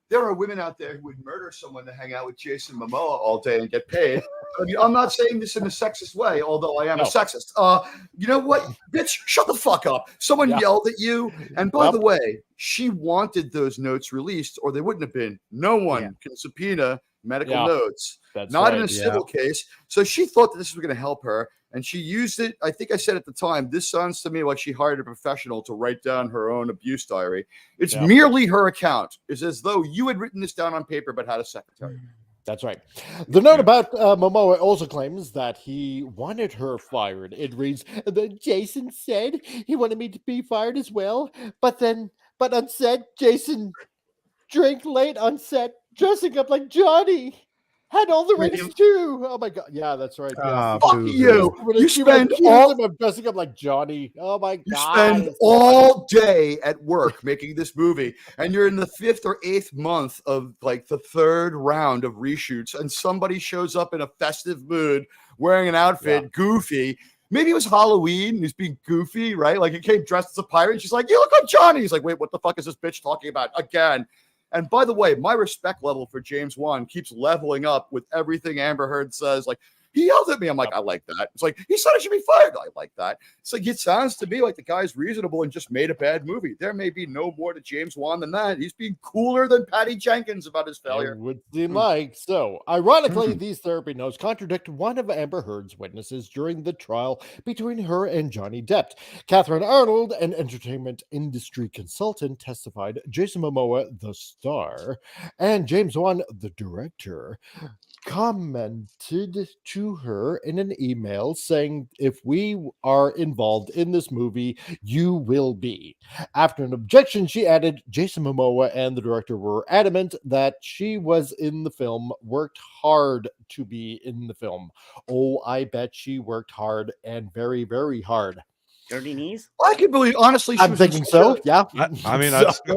there are women out there who would murder someone to hang out with Jason Momoa all day and get paid. I mean, I'm not saying this in a sexist way, although I am a sexist. You know what? Bitch, shut the fuck up. Someone yelled at you. And by the way, she wanted those notes released or they wouldn't have been. No one can subpoena medical notes. That's not right. in a civil case. So she thought that this was going to help her. And she used it. I think I said at the time, this sounds to me like she hired a professional to write down her own abuse diary. It's merely her account. It's as though you had written this down on paper but had a secretary. That's right. The note about Momoa also claims that he wanted her fired. It reads, Jason said he wanted me to be fired as well, but on set, Jason drank late on set, dressing up like Johnny. Had all the race too. Oh my God! Yeah, that's right. Yeah. Fuck you! You spend all of dressing up like Johnny. Oh my God! You spend all day at work making this movie, and you're in the 5th or 8th month of the 3rd round of reshoots, and somebody shows up in a festive mood, wearing an outfit, goofy. Maybe it was Halloween. He's being goofy, right? Like he came dressed as a pirate. And she's like, "You look like Johnny." He's like, "Wait, what the fuck is this bitch talking about again?" And by the way, my respect level for James Wan keeps leveling up with everything Amber Heard says. Like, he yelled at me. I'm like, I like that. It's like, he said I should be fired. I like that. It's like, it sounds to me like the guy's reasonable and just made a bad movie. There may be no more to James Wan than that. He's being cooler than Patty Jenkins about his failure. It would seem like. So, ironically, these therapy notes contradict one of Amber Heard's witnesses during the trial between her and Johnny Depp. Catherine Arnold, an entertainment industry consultant, testified Jason Momoa, the star, and James Wan, the director, commented to her in an email saying, if we are involved in this movie, you will be. After an objection, she added, Jason Momoa and the director were adamant that she was in the film, worked hard to be in the film. Oh, I bet she worked hard and very, very hard. Dirty knees? I can believe, honestly, I'm thinking so. Yeah. I mean,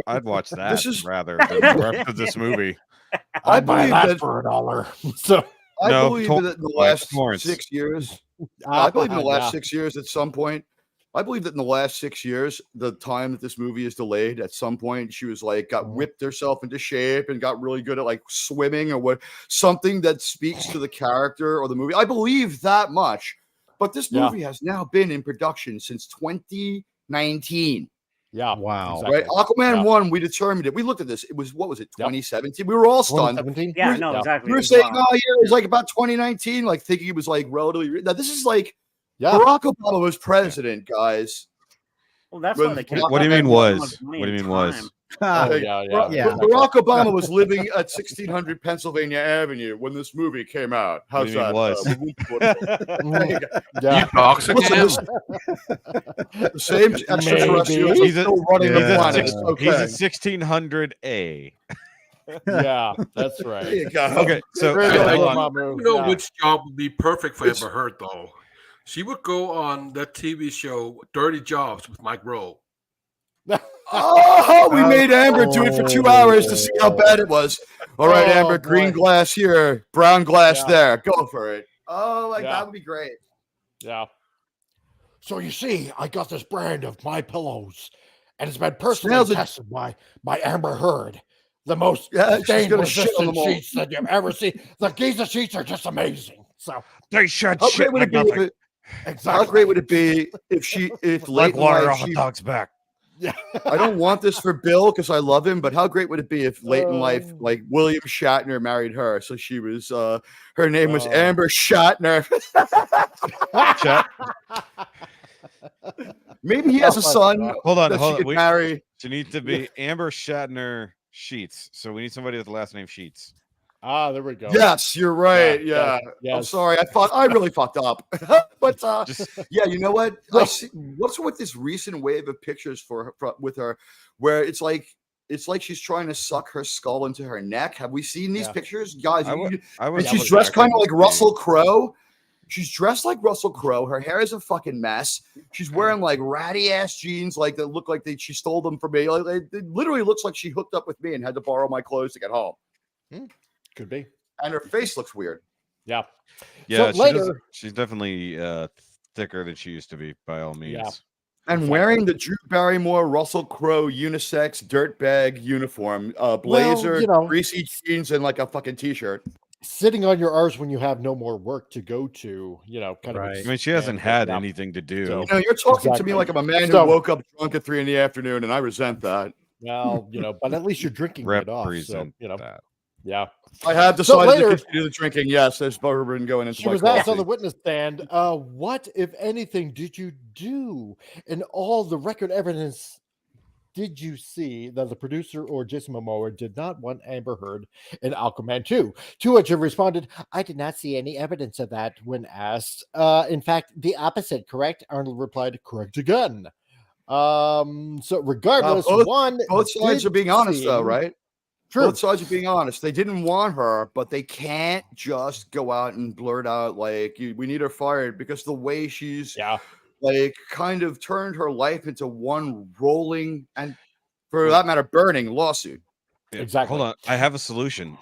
I'd watch that rather than the rest of this movie. I believe that for $1. So I believe that in the last 6 years, I believe in the last 6 years at some point, I believe that in the last 6 years, the time that this movie is delayed, at some point, she was got whipped herself into shape and got really good at swimming or something that speaks to the character or the movie. I believe that much, but this movie has now been in production since 2019. Yeah. Wow. Exactly. Right. Aquaman 1, we determined it. We looked at this. It was, what was it, 2017? We were all stunned. Yeah, no, exactly. We were saying, oh, yeah, it was about 2019, thinking it was relatively. Now, this is Barack Obama was president, guys. Well, that's why they What do you mean was? What do you mean was? Barack Obama was living at 1600 Pennsylvania Avenue when this movie came out. How's that? The same extraterrestrials are still running the planet. He's a 1600A. Yeah, that's right. There you go. Okay, so you know which job would be perfect for Amber Heard, though. She would go on that TV show Dirty Jobs with Mike Rowe. Oh, we made Amber do it for 2 hours to see how bad it was. All right, Amber, green glass here, brown glass there. Go for it. Oh, that would be great. Yeah. So you see, I got this brand of My Pillows, and it's been personally tested by Amber Heard. The most stain-resistant sheets that you've ever seen. The Giza sheets are just amazing. So they shed shit like nothing. How great would it be if late water in life off a dog's back? Yeah. I don't want this for Bill because I love him, but how great would it be if late in life, like William Shatner married her? So she was, her name was Amber Shatner. Maybe he has a son. Hold on. She could marry. She needs to be Amber Shatner Sheets. So we need somebody with the last name Sheets. Ah, there we go. Yes, you're right. Yeah. Yes. I'm sorry. I really fucked up. But yeah, you know what? What's with this recent wave of pictures with her where it's like she's trying to suck her skull into her neck? Have we seen these pictures, guys? She's dressed kind of like Russell Crowe. She's dressed like Russell Crowe. Her hair is a fucking mess. She's wearing like ratty ass jeans, like that look like she stole them from me. Like, it literally looks like she hooked up with me and had to borrow my clothes to get home. Could be. And her face looks weird. Yeah. Yeah. So later, she's definitely thicker than she used to be, by all means. Yeah. And wearing the Drew Barrymore, Russell Crowe unisex dirtbag uniform, blazer, greasy jeans, and like a fucking t-shirt. Sitting on your arse when you have no more work to go to, kind of. I mean, she hasn't had anything to do. So, you're talking to me like I'm a man who woke up drunk at 3 p.m, and I resent that. Well, but at least you're drinking it off. So, that. Yeah. I have decided to continue the drinking. Yes, there's bourbon going into she my was coffee. asked on the witness stand, what, if anything, did you do in all the record evidence? Did you see that the producer or Jason Momoa did not want Amber Heard in Aquaman 2? To which he responded, I did not see any evidence of that when asked. In fact, the opposite, correct? Arnold replied, correct again. So regardless, both sides are being honest, though, right? True. Both sides are being honest. They didn't want her, but they can't just go out and blurt out like, we need her fired, because the way she's like kind of turned her life into one rolling and, for that matter, burning lawsuit. Exactly. Hold on, I have a solution.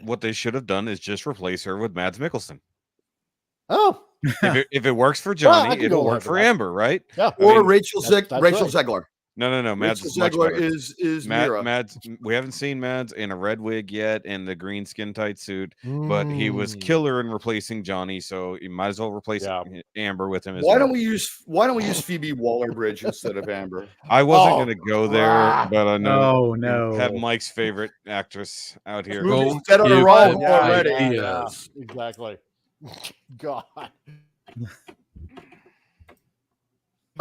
What they should have done is just replace her with Mads Mikkelsen. Oh, if it works for Johnny, it'll work for Amber, right? Yeah. Or Rachel Zegler. No. Mads Rachel Zegler is Mira. Mads. We haven't seen Mads in a red wig yet and the green skin tight suit, but he was killer in replacing Johnny, so you might as well replace Amber with him. Why don't we use Phoebe Waller-Bridge instead of Amber? I wasn't going to go there, but I know. No. Have Mike's favorite actress out here. Go dead on arrival already. Yes, exactly. God.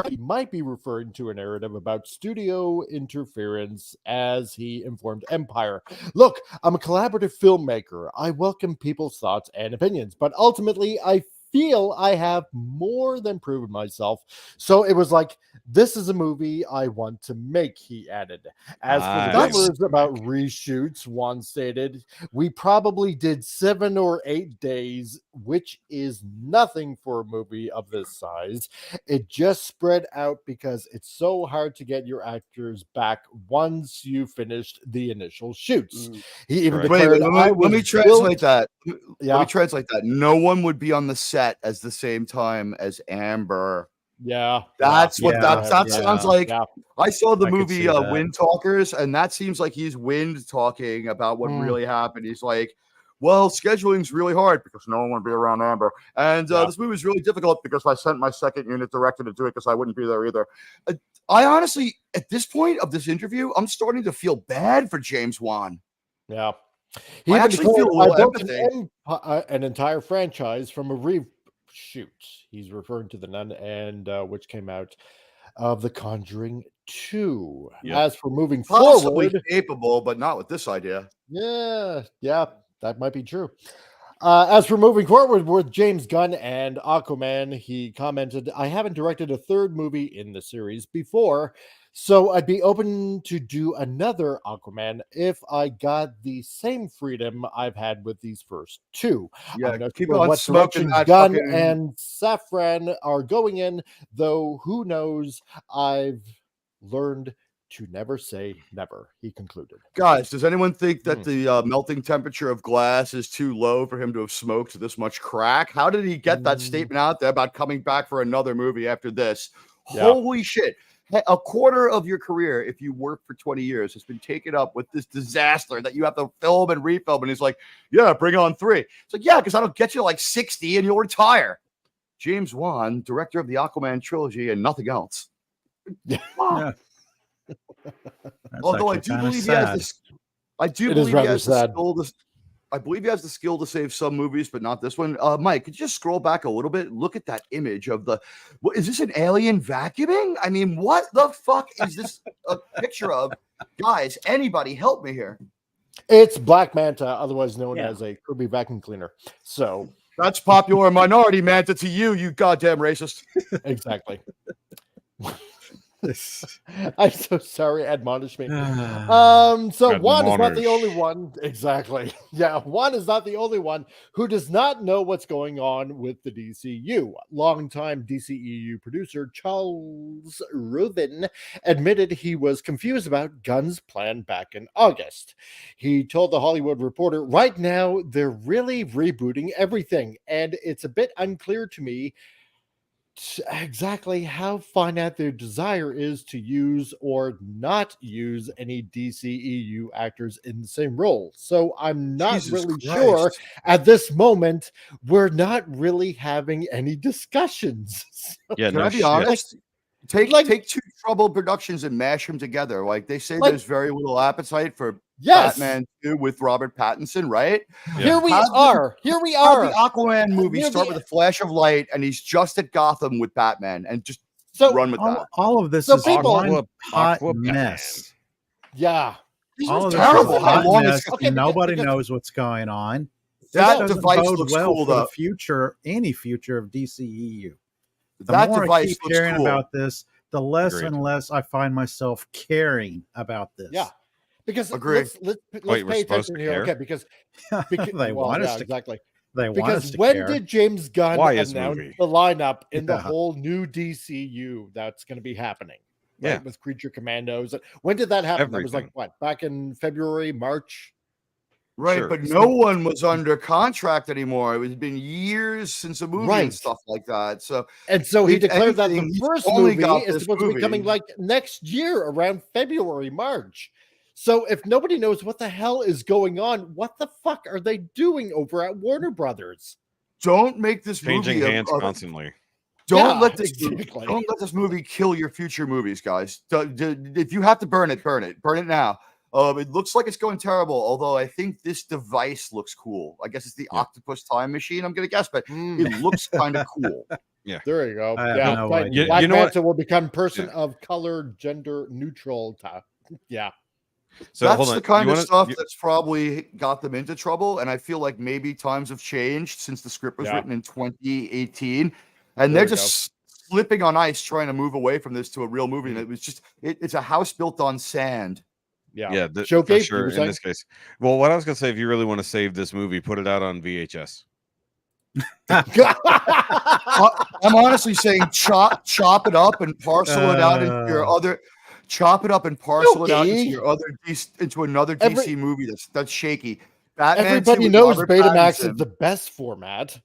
He might be referring to a narrative about studio interference, as he informed Empire. Look, I'm a collaborative filmmaker. I welcome people's thoughts and opinions, but ultimately I feel I have more than proven myself. So it was like, this is a movie I want to make, he added. As for the numbers about reshoots, one stated, we probably did 7 or 8 days, which is nothing for a movie of this size. It just spread out because it's so hard to get your actors back once you finished the initial shoots. He even declared, let me translate that. Let me translate that. No one would be on the set at the same time as Amber. That's what that sounds like. I saw the movie Wind Talkers, and that seems like he's Wind talking about what really happened. He's like, well, scheduling's really hard because no one would be around Amber, and this movie is really difficult because I sent my second unit director to do it because I wouldn't be there either. I honestly, at this point of this interview, I'm starting to feel bad for James Wan. Yeah. I actually feel a little empathy. An entire franchise from a reshoot. He's referring to The Nun, and which came out of The Conjuring 2. Yep. As for moving Possibly forward, capable, but not with this idea. yeah, that might be true. As for moving forward with James Gunn and Aquaman, he commented, I haven't directed a third movie in the series before, so I'd be open to do another Aquaman if I got the same freedom I've had with these first two. Yeah, I'm not keep sure on what smoking direction that Gunn fucking- and Safran are going in, though who knows. I've learned to never say never, he concluded. Guys, does anyone think that the melting temperature of glass is too low for him to have smoked this much crack? How did he get that statement out there about coming back for another movie after this? Yeah. Holy shit. A quarter of your career, if you work for 20 years, has been taken up with this disaster that you have to film and refilm. And he's like, yeah, bring on 3. It's like, yeah, because I don't get you like 60 and you'll retire. James Wan, director of the Aquaman trilogy and nothing else. Yeah. Although I do believe he has this, I do It is believe he rather has the sad. skill to, I believe he has the skill to save some movies, but not this one. Mike, could you just scroll back a little bit? Look at that image of the, what is this, an alien vacuuming? I mean, what the fuck is this a picture of? Guys, anybody help me here. It's Black Manta, otherwise known as a Kirby vacuum cleaner. So that's popular minority Manta to you, you goddamn racist. Exactly. I'm so sorry, admonish me. So Juan is not the only one. Exactly. Yeah, Juan is not the only one who does not know what's going on with the DCU. Longtime DCEU producer Charles Rubin admitted he was confused about Gunn's plan back in August. He told The Hollywood Reporter, right now, they're really rebooting everything, and it's a bit unclear to me exactly how finite their desire is to use or not use any DCEU actors in the same role. So I'm not Jesus really Christ. sure at this moment. We're not really having any discussions. Yeah, Can no I be shit. honest? Take two troubled productions and mash them together. Like they say, there's very little appetite for Batman 2 with Robert Pattinson, right? Here we How'd are. the Aquaman movie Near start the- with a flash of light, and he's just at Gotham with Batman, and just run with that. All of this So is people- one hot Aquaman. mess. Yeah. All of this terrible. is How hot long mess. is Okay, Nobody because- knows what's going on. That This doesn't device bode looks well cool, for the though. future, any future of DCEU. The That more I device keep looks hearing cool. about this, the less Agreed. and less I find myself caring about this. Yeah. Because Agreed. let's Wait, we're pay supposed attention to here. care? Okay, because They want us to- exactly. They want us Because to when care. did James Gunn Why is announce movie? the lineup in the Yeah. whole new DCU that's going to be happening? Right? Yeah. With Creature Commandos. When did that happen? That was like Everything. what? Back in February, March? Right, Sure. but no one was under contract anymore. It had been years since a movie and Right. stuff like that. So, And so he if declared that anything, the he's first only movie got is this supposed to be coming movie. like next year around February, March. So if nobody knows what the hell is going on, what the fuck are they doing over at Warner Brothers? Don't make this Changing movie hands constantly. Don't Yeah, let this exactly. don't let this movie kill your future movies, guys. If you have to burn it now. It looks like it's going terrible, although I think this device looks cool. I guess it's the Octopus Time Machine, I'm gonna guess, but it looks kind of cool. Yeah. There you go. I have Yeah, no but idea. Black You know what? Manta will become person of color, gender neutral. Yeah. So That's hold on. the kind You of wanna- stuff you- that's probably got them into trouble. And I feel like maybe times have changed since the script was Yeah. written in 2018. And There they're we just slipping on ice trying to move away from this to a real movie. And it was just, it's a house built on sand. Yeah. Yeah, Showcase, for you sure. were In saying? this case, well, what I was gonna say, if you really want to save this movie, put it out on VHS. I'm honestly saying chop it up and parcel it out into your other. Chop it up and parcel it out into your other into another DC movie that's shaky. Batman 2 Everybody with knows Robert Betamax is Pattinson. the best format.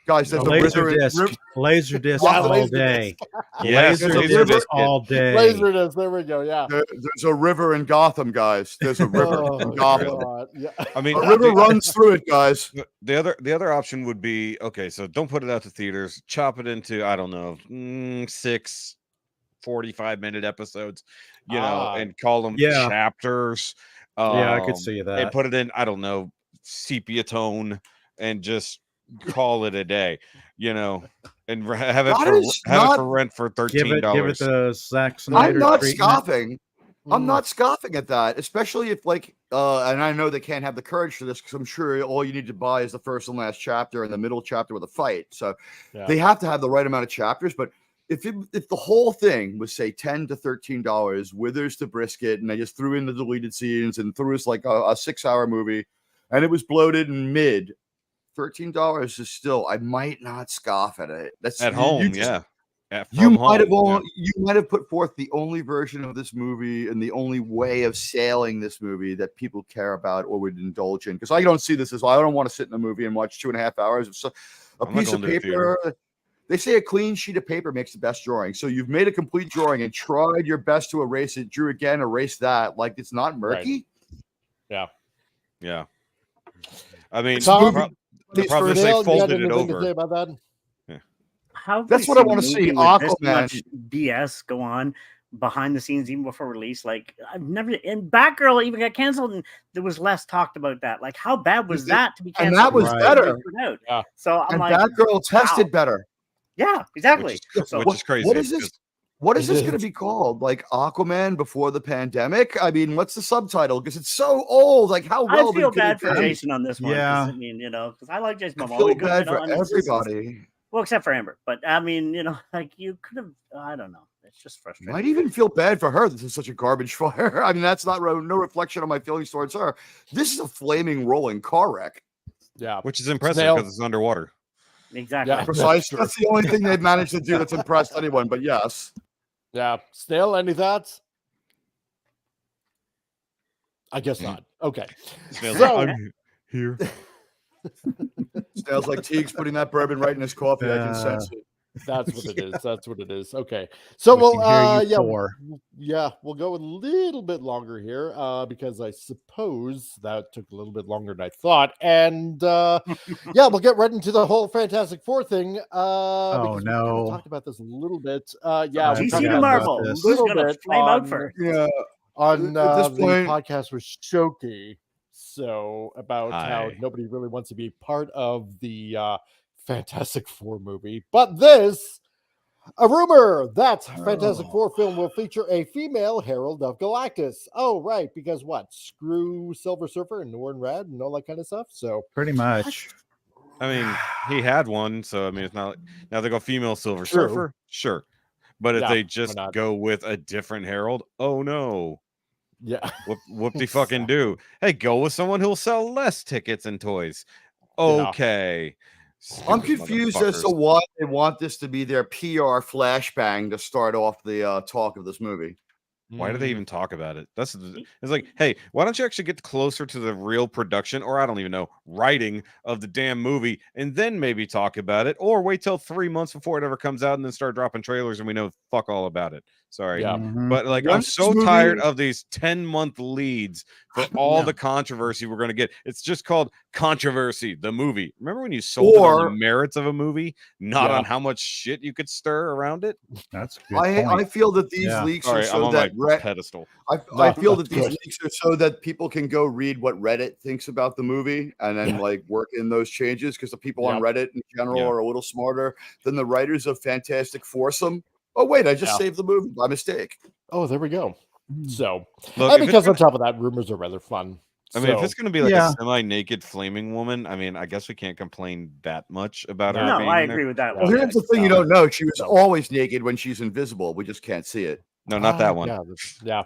Guys, there's a Laser river. disc, laser disc Yeah, all laser day. disc. Yes, Laser laser disc disc. all day. Laser disc. There we go. Yeah. There's a river in Gotham, guys. There's a river in Gotham. God. Yeah. I mean, A river runs through it, guys. the other option would be, okay, so don't put it out to theaters. Chop it into, I don't know, 6 45-minute episodes, you know, and call them Yeah. chapters. Yeah, I could see that. And put it in, I don't know, sepia tone, and just call it a day. You know, and have it That for is have it not- for rent for Give it $13. the Zack Snyder I'm not treatment. scoffing. I'm not scoffing at that, especially if and I know they can't have the courage for this because I'm sure all you need to buy is the first and last chapter and the middle chapter with a fight. So they have to have the right amount of chapters. But if the whole thing was say $10 to $13, withers to brisket, and they just threw in the deleted scenes and threw us like a 6-hour movie, and it was bloated and mid, $13 is still. I might not scoff at it. That's At home, You might have put forth the only version of this movie and the only way of sailing this movie that people care about or would indulge in. Because I don't see this as I don't want to sit in a movie and watch 2.5 hours of a piece of paper. They say a clean sheet of paper makes the best drawing. So you've made a complete drawing and tried your best to erase it, drew again, erase that. Like it's not murky. Right. Yeah. I mean, Tom, the problem is they folded it over. To say about that? That's what I want to see. Aquaman. This much BS go on behind the scenes even before release. Like I've never. And Batgirl even got canceled, and there was less talked about that. Like how bad was that to be canceled? And that was better. Yeah. So I'm like, Batgirl tested better. Yeah, exactly. Which is crazy. What is this? What is this going to be called? Like Aquaman before the pandemic? I mean, what's the subtitle? Because it's so old. Like how well? I feel bad for Jason on this one. Yeah. I mean, because I like Jason Momoa. I feel bad for everybody. Well, except for Amber. But I mean, like you could have. I don't know. It's just frustrating. Might even feel bad for her. This is such a garbage fire. I mean, that's not no reflection on my feelings towards her. This is a flaming, rolling car wreck. Yeah, which is impressive because it's underwater. Exactly. Yeah, precisely. That's the only thing they've managed to do that's impressed anyone. But yes. Yeah. Snail, any thoughts? I guess not. Okay. I'm here. Smells like Teague's putting that bourbon right in his coffee. I can sense it. That's what it is. That's what it is. Okay. So we'll we'll go a little bit longer here because I suppose that took a little bit longer than I thought. And we'll get right into the whole Fantastic Four thing. Oh no. We talked about this a little bit. DC to Marvel. Who's gonna flame out first? Yeah. On the podcast with Shoki. So about how nobody really wants to be part of the Fantastic Four movie, but a rumor that Fantastic Four film will feature a female Herald of Galactus. Oh, right, because what? Screw Silver Surfer and Norrin Radd and all that kind of stuff. So pretty much. I mean, he had one, so I mean, it's not like, now they go female Silver Surfer, sure, but if they just go with a different Herald, oh no. Yeah. Whoop de fucking do. Hey, go with someone who'll sell less tickets and toys. Okay. I'm confused as to why they want this to be their PR flashbang to start off the talk of this movie. Why do they even talk about it? It's like, hey, why don't you actually get closer to the real production, or I don't even know, writing of the damn movie, and then maybe talk about it, or wait till 3 months before it ever comes out and then start dropping trailers and we know fuck all about it. Sorry. Yeah. But like, I'm so tired of these 10-month leads for all the controversy we're going to get. It's just called Controversy, the movie. Remember when you sold it on the merits of a movie, not on how much shit you could stir around it? That's good. I feel that these leaks are so that pedestal. I feel that these leaks are so that people can go read what Reddit thinks about the movie and then like work in those changes, because the people on Reddit in general are a little smarter than the writers of Fantastic Foursome. Oh wait, I just saved the movie by mistake. Oh, there we go. So, and because on top of that, rumors are rather fun. I mean, if it's going to be like a semi-naked flaming woman, I mean, I guess we can't complain that much about her. No, I agree with that. Well, here's the thing you don't know. She was always naked when she's invisible. We just can't see it. No, not that one. Yeah.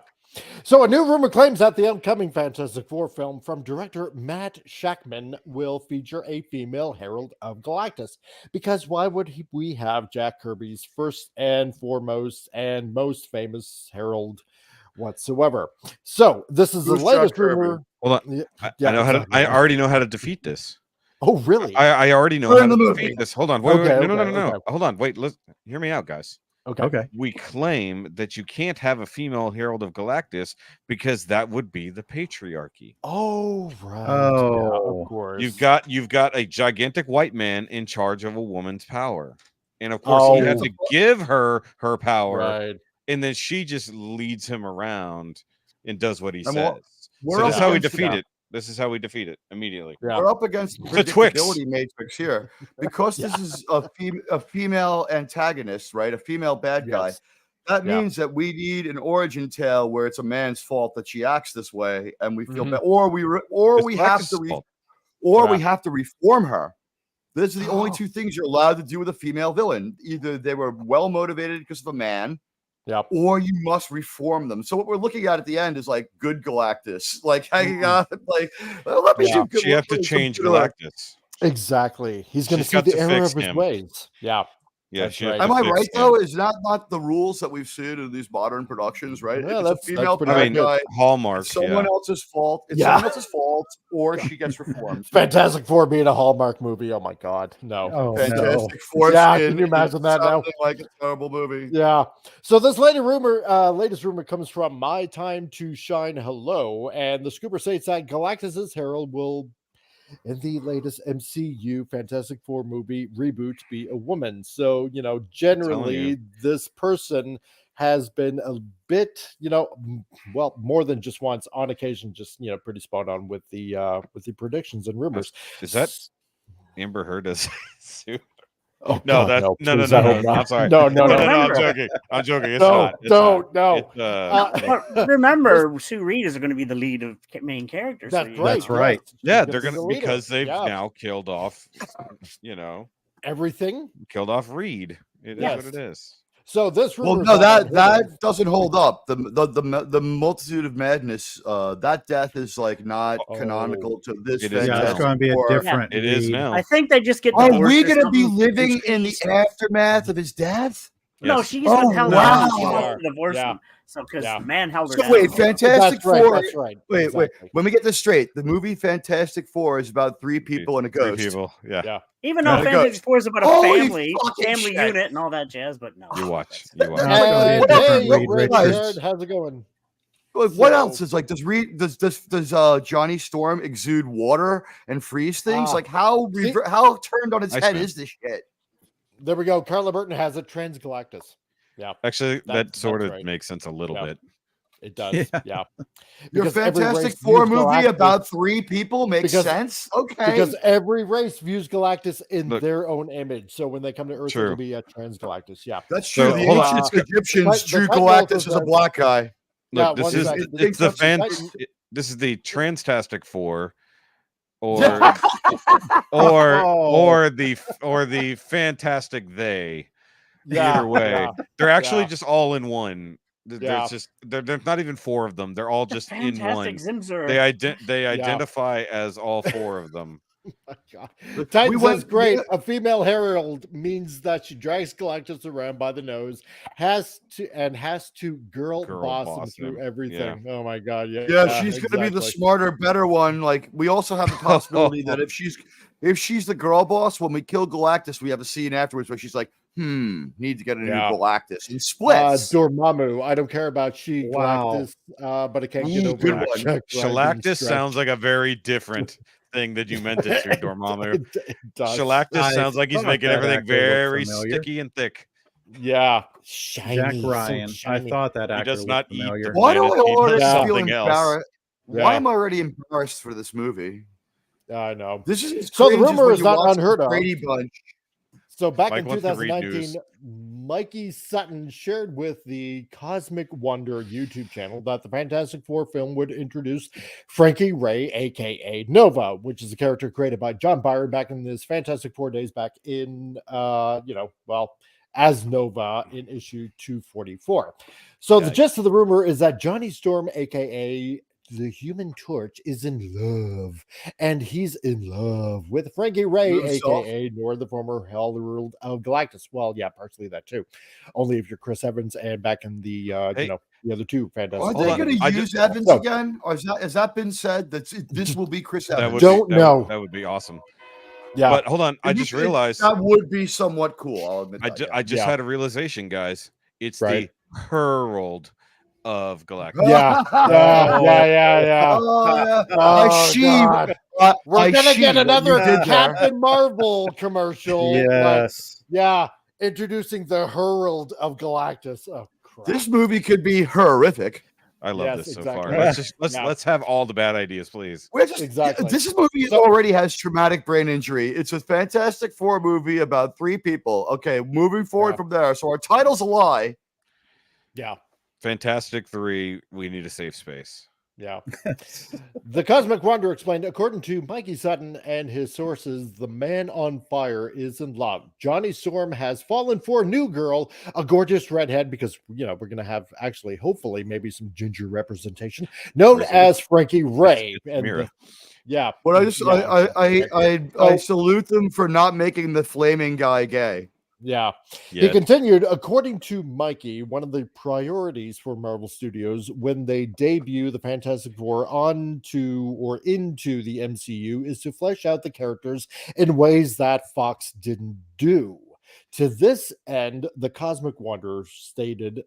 So a new rumor claims that the upcoming Fantastic Four film from director Matt Shakman will feature a female Herald of Galactus. Because why would we have Jack Kirby's first and foremost and most famous Herald whatsoever? So this is the latest rumor. Hold on. I already know how to defeat this. Oh, really? I already know how to defeat this. Hold on. Wait, no. Hold on. Wait, hear me out, guys. Okay. We claim that you can't have a female Herald of Galactus because that would be the patriarchy. Oh, right. Oh, of course. You've got a gigantic white man in charge of a woman's power. And of course, he had to give her power. Right. And then she just leads him around and does what he says. So that's how we defeat it. This is how we defeat it immediately. We're up against the The Twix. predictability matrix here because this is a female antagonist, right? A female bad guy. That means that we need an origin tale where it's a man's fault that she acts this way, and we feel bad, or we have to we have to reform her. Those are the only two things you're allowed to do with a female villain. Either they were well motivated because of a man, or you must reform them. So what we're looking at the end is like good Galactus, like hanging out, like let me do good. She have to change Galactus. Exactly. He's going to see the error of his ways. Yeah. Yeah, am I right though? Is that not the rules that we've seen in these modern productions? Right? Yeah, if it's a female bad guy, Hallmark. It's someone else's fault. It's someone else's fault, or she gets reformed. Fantastic Four being a Hallmark movie. Oh my God, no! Fantastic Four. Yeah, can you imagine that now? Like a terrible movie. Yeah. So this latest rumor comes from My Time to Shine. Hello, and the scooper states that Galactus's herald will, in the latest MCU Fantastic Four movie reboot, be a woman. So, generally this person has been a bit, well, more than just once on occasion, just, pretty spot on with the predictions and rumors. Is that Amber Heard as Sue? Oh, no, God, that's no. I'm sorry. No, I'm joking. It's not. But remember, Sue Reed is going to be the lead of main characters. That's right. Yeah, they're going to, because they've now killed off, everything. Killed off Reed. It is what it is. So this rumor, that doesn't hold up. The multitude of madness. That death is like not canonical to this. It is. It's going to be a different. It is now. I think they just get. Are we going to be living in the aftermath of his death? No, she's been held out. She wants to divorce him. So because the man held her down. Wait, Fantastic Four. That's right. Wait. When we get this straight, the movie Fantastic Four is about 3 people and a ghost. 3 people. Yeah. Even though Fantastic Four is about a family unit and all that jazz, but no. You watch. Hey, how's it going? What else is like? Does Johnny Storm exude water and freeze things? Like how turned on its head is this shit? There we go. Carla Burton has it. Trans Galactus. Yeah. Actually, that sort of makes sense a little bit. It does. Yeah. Your Fantastic Four movie about 3 people makes sense. Okay. Because every race views Galactus in their own image. So when they come to Earth, it'll be a trans Galactus. Yeah. That's true. The ancient Egyptians drew Galactus as a black guy. Look, this is the Transtastic Four. Or the Fantastic They. Either way, they're actually just all in one. There's not even 4 of them. They're all just in one. Zimzer. They identify as all 4 of them. Oh my God. Titan says great. A female herald means that she drags Galactus around by the nose, has to girl boss him through everything. Oh my God. Yeah, she's gonna be the smarter, better one. Like we also have the possibility that if she's the girl boss, when we kill Galactus, we have a scene afterwards where she's like, need to get a new Galactus and splits. Dormammu, I don't care about Galactus, but I can't get over it. Galactus sounds like a very different thing that you meant it to, Dormammu. It does. Galactus sounds like he's making everything very sticky and thick. Yeah, shiny, Jack Ryan. So I thought that actor does not eat. Why do I already feel embarrassed? Why am I already embarrassed for this movie? I know. This is so the rumor is not unheard of. Brady Bunch. So back in 2019, Mikey Sutton shared with the Cosmic Wonder YouTube channel that the Fantastic Four film would introduce Frankie Ray, aka Nova, which is a character created by John Byrne back in his Fantastic Four days back in, as Nova in issue 244. So the gist of the rumor is that Johnny Storm, aka the Human Torch, is in love, and he's in love with Frankie Ray, aka Nor, the former Herald of Galactus. Well, yeah, partially that too. Only if you're Chris Evans and back in the the other two Fantastic. Are they going to use Evans again, or has that been said that this will be Chris Evans? Don't know. That would be awesome. Yeah, but hold on, I just realized that would be somewhat cool. I'll admit I just had a realization, guys. It's the Herald of Galactus. Yeah. We're gonna get another Captain Marvel commercial. Yes. Introducing the Herald of Galactus. Oh, crap. This movie could be horrific. I love Yes, this so exactly. far. Let's Yeah. let's have all the bad ideas, please. Exactly. This movie already has traumatic brain injury. It's a Fantastic Four movie about 3 people. Okay, moving forward from there. So our title's a lie. Yeah. Fantastic 3. We need a safe space. Yeah. The Cosmic Wanderer explained, according to Mikey Sutton and his sources, the man on fire is in love. Johnny Storm has fallen for a new girl, a gorgeous redhead, because, you know, we're going to have actually, hopefully, maybe some ginger representation, known as Frankie Ray. And yeah. But I salute them for not making the flaming guy gay. Yeah. He continued, according to Mikey, one of the priorities for Marvel Studios when they debut the Fantastic Four onto or into the MCU is to flesh out the characters in ways that Fox didn't do. To this end, the Cosmic Wanderer stated,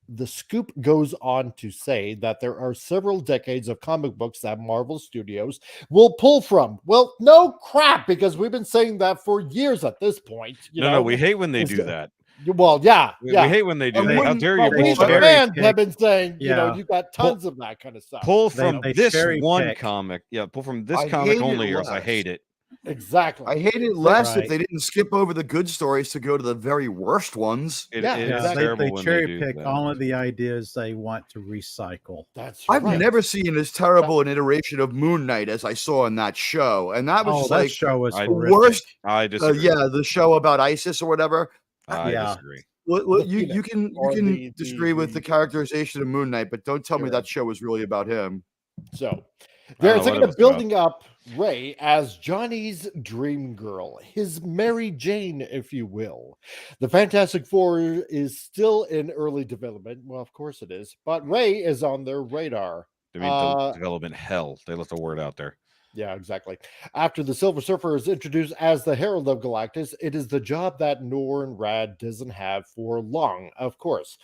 the scoop goes on to say that there are several decades of comic books that Marvel Studios will pull from. Well, no crap, because we've been saying that for years at this point. No, we hate when they do that. Well, yeah. We hate when they do that. How dare you? We pull the from- fans have been saying, you know, you got tons of that kind of stuff. Pull from They this cherry one pick. comic. Yeah, pull from this I comic hate it only, or else I less. hate it. Exactly. I hate it less Right. if they didn't skip over the good stories to go to the very worst ones. It is terrible They when cherry they do pick that. all of the ideas they want to recycle. That's I've never seen as terrible an iteration of Moon Knight as I saw in that show, and that was just that like show was the horrific. worst. I disagree. Yeah, the show about ISIS or whatever. I Yeah. disagree. Well, you can or disagree with the characterization of Moon Knight, but don't tell me that show was really about him. So they're know what thinking it of was building up Ray as Johnny's dream girl, his Mary Jane, if you will. The Fantastic Four is still in early development. Well, of course it is, but Ray is on their radar. I mean, development hell. They left the word out there. Yeah, exactly. After the Silver Surfer is introduced as the Herald of Galactus, it is the job that Norrin Rad doesn't have for long, of course.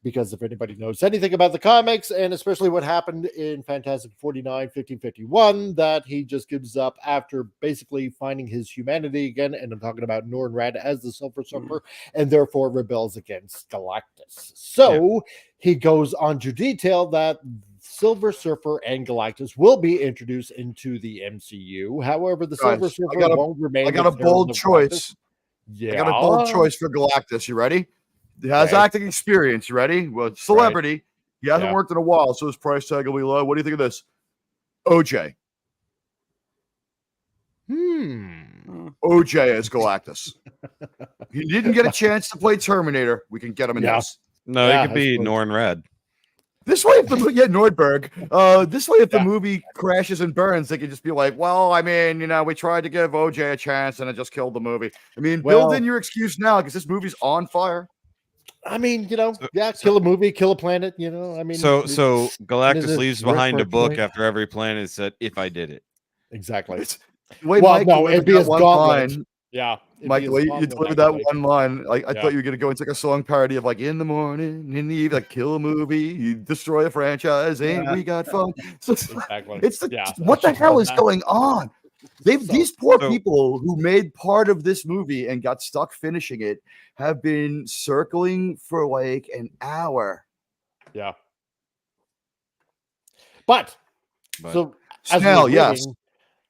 Because if anybody knows anything about the comics, and especially what happened in Fantastic 49, 1551, that he just gives up after basically finding his humanity again, and I'm talking about Norrin Rad as the Silver Surfer, and therefore rebels against Galactus. So he goes on to detail that Silver Surfer and Galactus will be introduced into the MCU. However, the Silver Surfer won't remain. I got a bold choice. Yeah. I got a bold choice for Galactus. You ready? He has acting experience. You ready? Well, celebrity. He hasn't worked in a while, so his price tag will be low. What do you think of this? OJ. OJ as Galactus. He didn't get a chance to play Terminator. We can get him in this. No, it could be Norrin Rad. This way, if the Nordberg. This way, if the movie crashes and burns, they could just be like, "Well, I mean, you know, we tried to give OJ a chance, and it just killed the movie." I mean, build in your excuse now because this movie's on fire. I mean, you know, kill a movie, kill a planet. You know, I mean, So Galactus it leaves work behind for a book point? after every planet said, "If I did it." Exactly. Wait, well, Mike, no, it'd be his one gauntlet. line. Yeah, it'd Mike, be the his way you gauntlet, delivered that actually. one line, like I Yeah. thought you were gonna go into like a song parody of like in the morning, in the evening, like kill a movie, you destroy a franchise, ain't we got fun? So Exactly. it's what the hell is going on? These poor people who made part of this movie and got stuck finishing it have been circling for like an hour. Yeah. But so as Snell, we're yes. reading-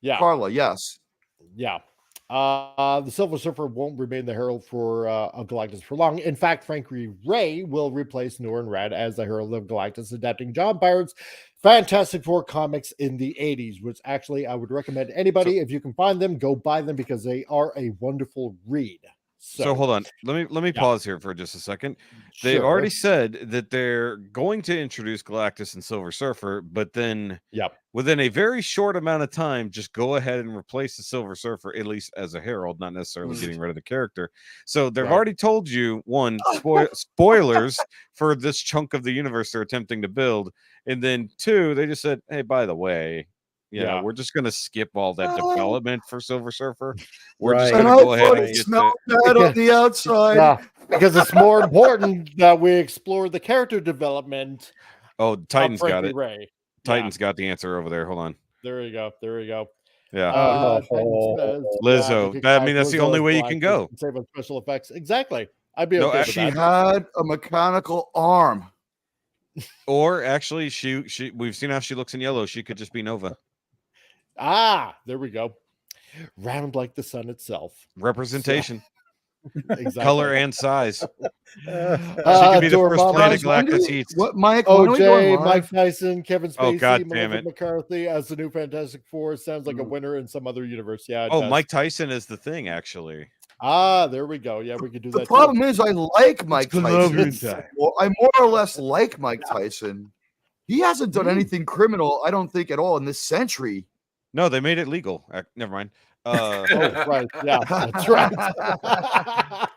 yeah. Carla, yes. Yeah. The Silver Surfer won't remain the Herald of Galactus for long. In fact, Frankie Ray will replace Norrin Rad as the Herald of Galactus, adapting John Byron's Fantastic Four comics in the 80s, which actually I would recommend anybody, if you can find them, go buy them because they are a wonderful read. So hold on. Let me pause here for just a second. They've Sure. already said that they're going to introduce Galactus and Silver Surfer, but then within a very short amount of time, just go ahead and replace the Silver Surfer, at least as a herald, not necessarily getting rid of the character. So they've already told you, one, spoilers for this chunk of the universe they're attempting to build, and then two, they just said, hey, by the way, we're just going to skip all that development for Silver Surfer. We're just going to go ahead and get bad on the outside. Yeah, because it's more important that we explore the character development. Oh, Titan's got Frankie it. Ray. Titan's got the answer over there. Hold on. There you go. There you go. Yeah. Titan says, Lizzo. I mean, that's the only way you can go. Save on special effects. Exactly. I'd be No, okay with she that. had a mechanical arm. Or actually, she we've seen how she looks in yellow. She could just be Nova. Ah, there we go. Round like the sun itself. Representation. Exactly. Color and size. She could be the first planet Galactus eats. What, Mike? OJ, Mike Tyson, Kevin Spacey, Oh, God damn Melissa it. McCarthy as the new Fantastic Four. Sounds like a winner in some other universe. Yeah. Oh, Mike Tyson is the thing, actually. Ah, there we go. Yeah, we could do that. The problem is, I like Mike Tyson. time. Well, I more or less like Mike Tyson. He hasn't done anything criminal, I don't think, at all in this century. No, they made it legal. Never mind. Oh, right. Yeah, that's right.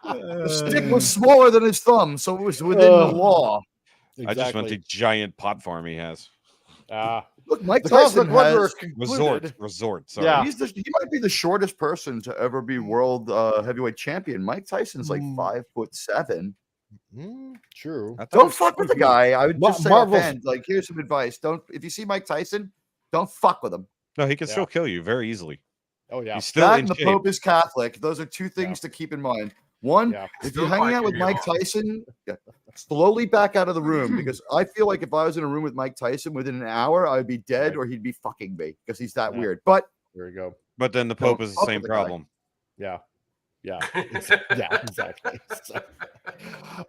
The stick was smaller than his thumb, so it was within the law. Exactly. I just meant the giant pot farm he has. Look, Mike the Tyson has resort. Sorry. Yeah. He might be the shortest person to ever be world heavyweight champion. Mike Tyson's like 5'7". True. Don't fuck with the guy. I would just say Marvel's- offhand, like, here's some advice. If you see Mike Tyson, don't fuck with him. No, he can still kill you very easily. Oh yeah. He's still That in and the shape. Pope is Catholic. Those are two things to keep in mind. One, if Still you're hanging out fighting with you Mike on. Tyson, slowly back out of the room, because I feel like if I was in a room with Mike Tyson within an hour, I would be dead or he'd be fucking me because he's that weird. But there we go. But then the Pope is the same problem. Yeah. Yeah. Yeah, exactly. So,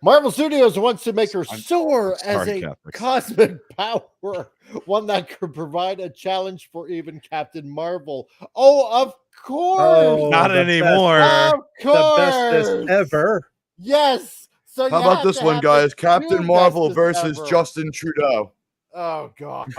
Marvel Studios wants to make her soar as sorry, a Catholics. cosmic power, one that could provide a challenge for even Captain Marvel. Oh, of course. Not anymore. Of course. The bestest ever. Yes. So how you about have this to one, have guys? the Captain two Marvel bestest versus ever. Justin Trudeau. Oh God.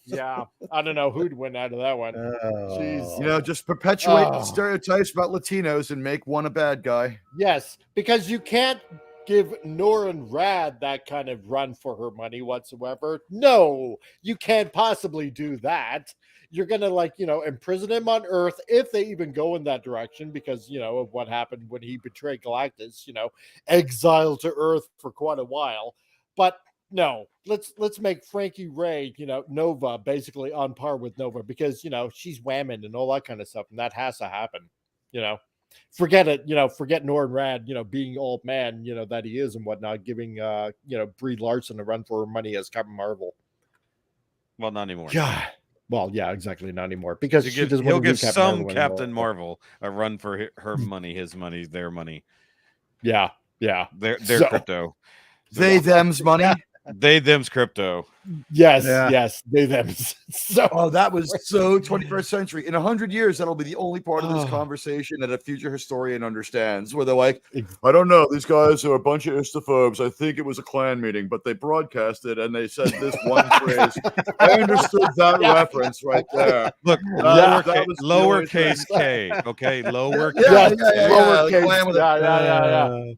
Yeah. I don't know who'd win out of that one. Jeez. You know, just perpetuate Oh. stereotypes about Latinos and make one a bad guy. Yes, because you can't give Norrin Rad that kind of run for her money whatsoever. No, you can't possibly do that. You're gonna imprison him on Earth if they even go in that direction, because of what happened when he betrayed Galactus. Exiled to Earth for quite a while. But no, let's make Frankie Ray, Nova, basically on par with Nova, because she's whamming and all that kind of stuff, and that has to happen. Forget it, forget Norrin Rad, being old man, that he is and whatnot, giving Brie Larson a run for her money as Captain Marvel. Well, not anymore. Yeah. Well, yeah, exactly, not anymore, because He'll she give, doesn't he'll want to do give Captain some Marvel Captain anymore. Marvel a run for her money, his money, their money. Yeah. Their So- crypto. They them's money. They them's crypto. Yes, Yeah. yes, they them. So Oh, that was so 21st century. In 100 years, that'll be the only part of this conversation that a future historian understands, where they're like, I don't know, these guys are a bunch of istophobes. I think it was a Klan meeting, but they broadcasted and they said this one phrase. I understood that reference right there. Look, That was the only lowercase k, okay? Lowercase. lowercase. Klan with it. Yeah.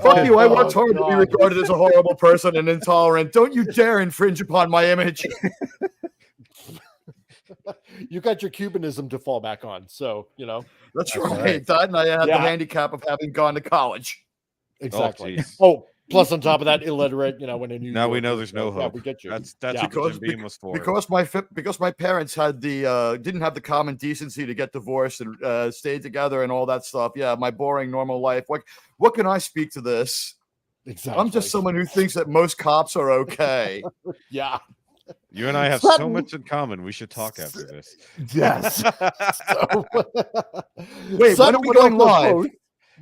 Fuck you, I worked hard to be God. regarded as a horrible person and intolerant. Don't you dare infringe upon my image. You got your Cubanism to fall back on, so That's right. That, and I had the handicap of having gone to college. exactly. geez. Plus on top of that, illiterate. When in New Now we York, know there's no yeah, hope. we get you. That's Yeah. what Jim Beam was for. Because my parents had didn't have the common decency to get divorced and stay together and all that stuff. Yeah, my boring normal life. What can I speak to this? Exactly. I'm just someone who thinks that most cops are okay. Yeah. You and I have Sutton- so much in common. We should talk after this. Yes. Wait, when are we going live?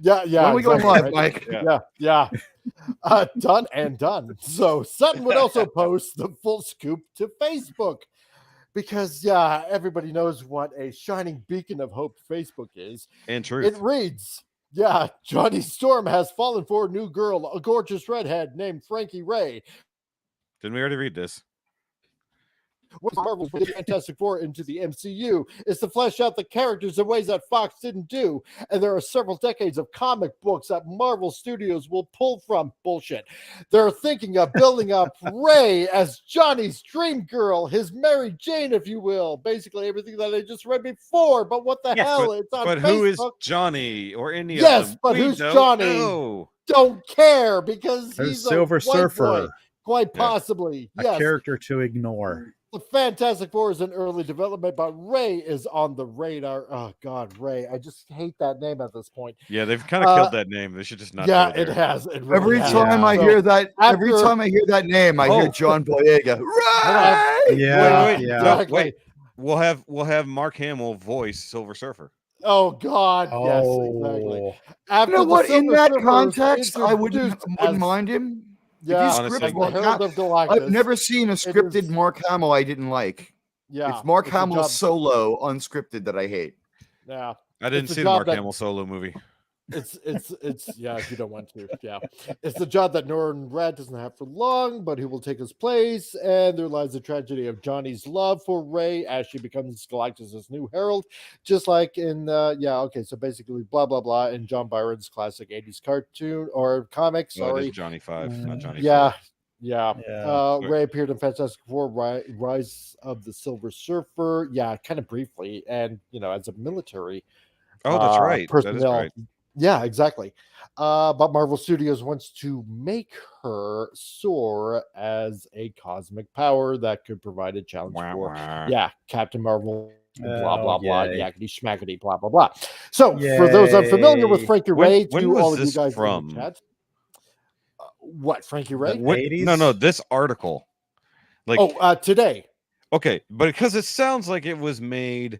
Yeah. When are we going exactly, live, right? Mike? Yeah. Done and done. So Sutton would also post the full scoop to Facebook, because everybody knows what a shining beacon of hope Facebook is. And truth. It reads, Johnny Storm has fallen for a new girl, a gorgeous redhead named Frankie Ray. Didn't we already read this? What Marvel's put Fantastic Four into the MCU is to flesh out the characters in ways that Fox didn't do. And there are several decades of comic books that Marvel Studios will pull from. Bullshit. They're thinking of building up Ray as Johnny's dream girl, his Mary Jane, if you will. Basically everything that I just read before. But what the hell? It's on But Facebook. who is Johnny or any of Yes, them? but We who's don't Johnny? know. Don't care, because There's he's Silver a white Surfer. boy. Quite possibly. A Yes. character to ignore. the Fantastic Four is in early development, but Ray is on the radar. Oh God, Ray! I just hate that name at this point. Yeah, they've kind of killed that name. They should just not. Yeah, go there. it has. It really Every has. time I So, hear that, every after- time I hear that name, I hear John Boyega. Right? Wait, exactly. wait. We'll have Mark Hamill voice Silver Surfer. Oh God, yes, exactly. After You know the what? In Silver that Surfer is context, I wouldn't introduced as- mind him. Yeah, If he Honestly, scripts the Mark Herald of Galactus. I've never seen a scripted Mark Hamill I didn't like. Yeah, it's Mark it's a Hamill job- solo unscripted that I hate. Yeah, I didn't It's a see the job Mark that- Hamill solo movie. It's yeah, if you don't want to, yeah. It's the job that Norman Rad doesn't have for long, but who will take his place, and there lies the tragedy of Johnny's love for Ray as she becomes Galactus' new herald, just like in so basically blah blah blah in John Byron's classic 80s cartoon or comic, Oh, it sorry. is Johnny 5, not Johnny Yeah. 4. Yeah. Ray appeared in Fantastic Four Rise of the Silver Surfer. Yeah, kind of briefly, and as a military Oh, that's right. That is personnel. right. Yeah, exactly. But Marvel Studios wants to make her soar as a cosmic power that could provide a challenge for Captain Marvel. Blah blah blah, yakety schmackety, blah blah blah. So, for those unfamiliar with Frankie Ray, when to was all of you this guys from? in the chat, what Frankie Ray? No, this article. Like today. Okay, but because it sounds like it was made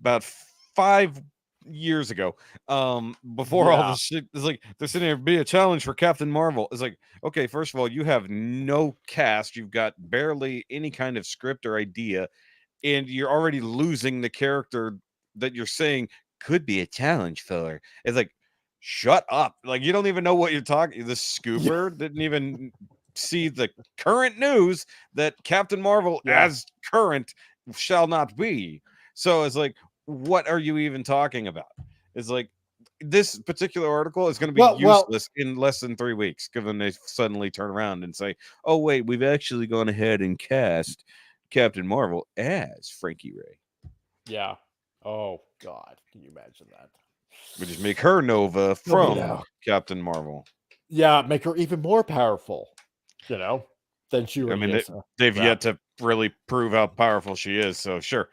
about 5 years ago, before all this shit. It's like they're sitting there, be a challenge for Captain Marvel. It's like, okay, first of all, you have no cast, you've got barely any kind of script or idea, and you're already losing the character that you're saying could be a challenge filler. It's like, shut up. Like, you don't even know what you're talking. The scooper didn't even see the current news that Captain Marvel as current shall not be. So it's like, what are you even talking about? It's like, this particular article is going to be useless in less than 3 weeks, given they suddenly turn around and say, oh wait, we've actually gone ahead and cast Captain Marvel as Frankie Ray. Yeah. Oh God, can you imagine that? We just make her Nova from Captain Marvel. Yeah, make her even more powerful, than she really I mean, is. they've yet to really prove how powerful she is, so sure.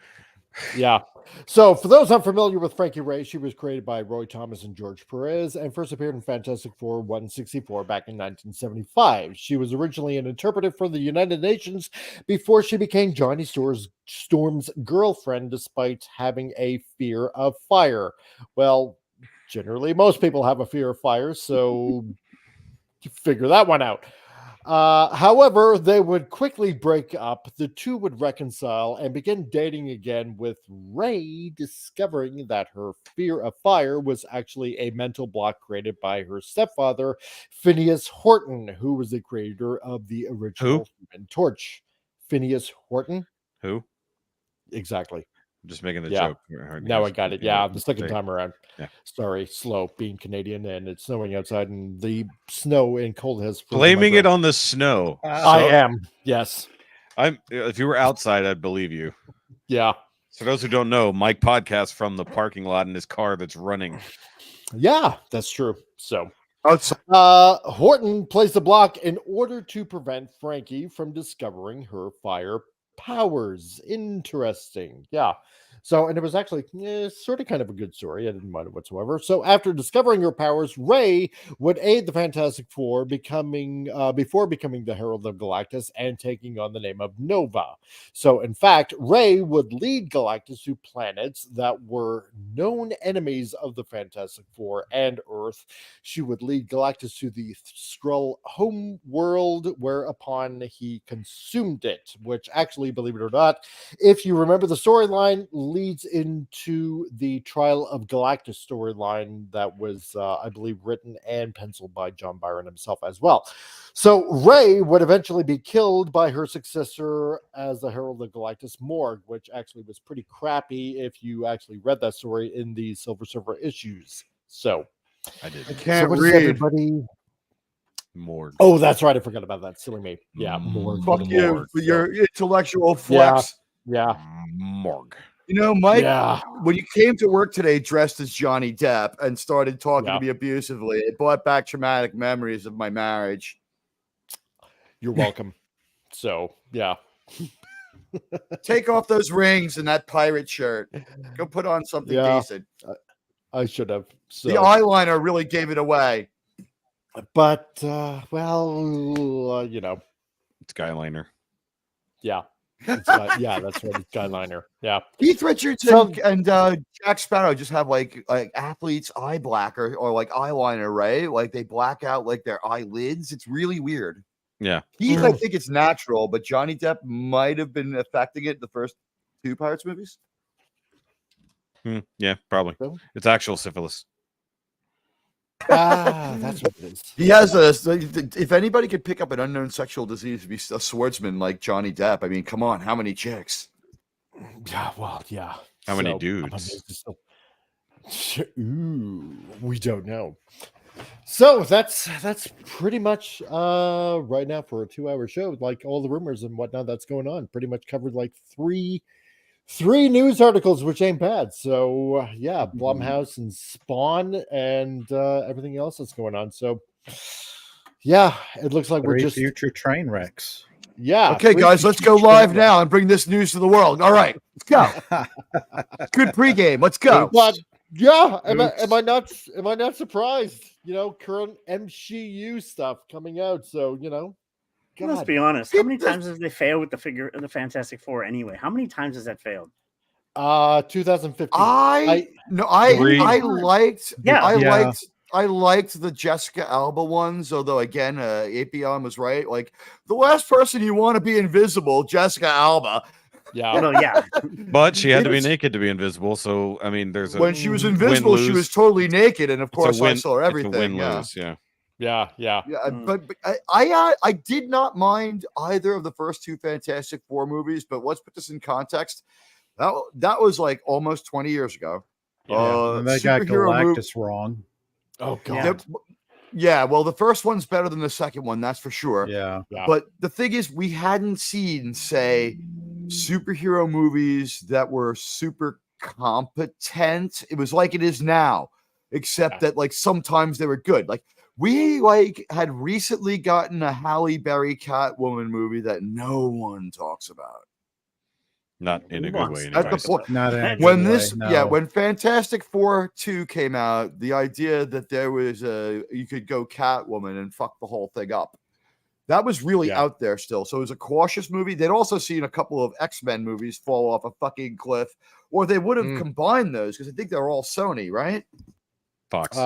Yeah. So, for those unfamiliar with Frankie Ray, she was created by Roy Thomas and George Perez and first appeared in Fantastic Four 164 back in 1975. She was originally an interpreter for the United Nations before she became Johnny Storm's girlfriend, despite having a fear of fire. Well, generally, most people have a fear of fire, so figure that one out. However, they would quickly break up. The two would reconcile and begin dating again, with Ray discovering that her fear of fire was actually a mental block created by her stepfather, Phineas Horton, who was the creator of the original Human Torch. Phineas Horton? Who? Exactly. I'm just making the joke. Now I got it. Yeah, the second time around. Yeah. Sorry, slow being Canadian, and it's snowing outside, and the snow and cold has blaming it on the snow. I am. Yes. If you were outside, I'd believe you. Yeah. So those who don't know, Mike podcasts from the parking lot in his car that's running. Yeah, that's true. So Horton placed the block in order to prevent Frankie from discovering her fire powers. Interesting. Yeah. So, and it was actually sort of kind of a good story. I didn't mind it whatsoever. So, after discovering her powers, Ray would aid the Fantastic Four before becoming the Herald of Galactus and taking on the name of Nova. So, in fact, Ray would lead Galactus to planets that were known enemies of the Fantastic Four and Earth. She would lead Galactus to the Skrull home world, whereupon he consumed it, which actually, believe it or not, if you remember the storyline, leads into the Trial of Galactus storyline that was, I believe, written and penciled by John Byron himself as well. So Ray would eventually be killed by her successor as the Herald of Galactus, Morg, which actually was pretty crappy if you actually read that story in the Silver Surfer issues. So I did. I can't so read. Everybody... Morg. Oh, that's right. I forgot about that. Silly me. Yeah, Morg. Fuck you for your intellectual flex. Yeah. Morg. You know, Mike, when you came to work today dressed as Johnny Depp and started talking to me abusively, it brought back traumatic memories of my marriage. You're welcome. So, yeah. Take off those rings and that pirate shirt. Go put on something decent. I should have. So. The eyeliner really gave it away. But well, you know, Skyliner. Yeah. That's right, it's Skyliner. Yeah. Keith Richards and Jack Sparrow just have like athletes eye blacker or like eyeliner, right? Like they black out like their eyelids. It's really weird. Yeah. Keith, I think it's natural, but Johnny Depp might have been affecting it in the first 2 Pirates movies. Yeah, probably. It's actual syphilis. That's what it is. He has if anybody could pick up an unknown sexual disease to be a swordsman like Johnny Depp, I mean, come on, how many chicks? Yeah, well, yeah. How many dudes? Ooh, we don't know. So that's pretty much right now for a 2-hour show, like all the rumors and whatnot that's going on. Pretty much covered like three news articles, which ain't bad. So yeah, Blumhouse and Spawn and everything else that's going on. So yeah, it looks like we're just future train wrecks. Yeah. Okay, guys, let's go live now and bring this news to the world. All right, let's go. Good pregame. Let's go. But yeah, am I not surprised? You know, current MCU stuff coming out. So you know. God. Let's be honest. How many times has they failed with the Fantastic Four anyway? How many times has that failed? 2015. I liked the Jessica Alba ones, although again, Apion was right. Like the last person you want to be invisible, Jessica Alba. Yeah. Well, yeah. But she had to be naked to be invisible. So I mean, there's when she was invisible, she was totally naked, and of course I saw everything. Win-lose, yeah. Yeah. But I did not mind either of the first 2 Fantastic Four movies. But let's put this in context. That was like almost 20 years ago. And they got Galactus wrong. Oh God. Yeah. Well, the first one's better than the second one, that's for sure. Yeah. But the thing is, we hadn't seen, say, superhero movies that were super competent. It was like it is now, except that like sometimes they were good. Like. We had recently gotten a Halle Berry Catwoman movie that no one talks about. Not in a good way. At the point, not in a when good this, way, no. when Fantastic Four 2 came out, the idea that there was you could go Catwoman and fuck the whole thing up. That was really out there still. So it was a cautious movie. They'd also seen a couple of X-Men movies fall off a fucking cliff, or they would have combined those because I think they're all Sony, right? Fox.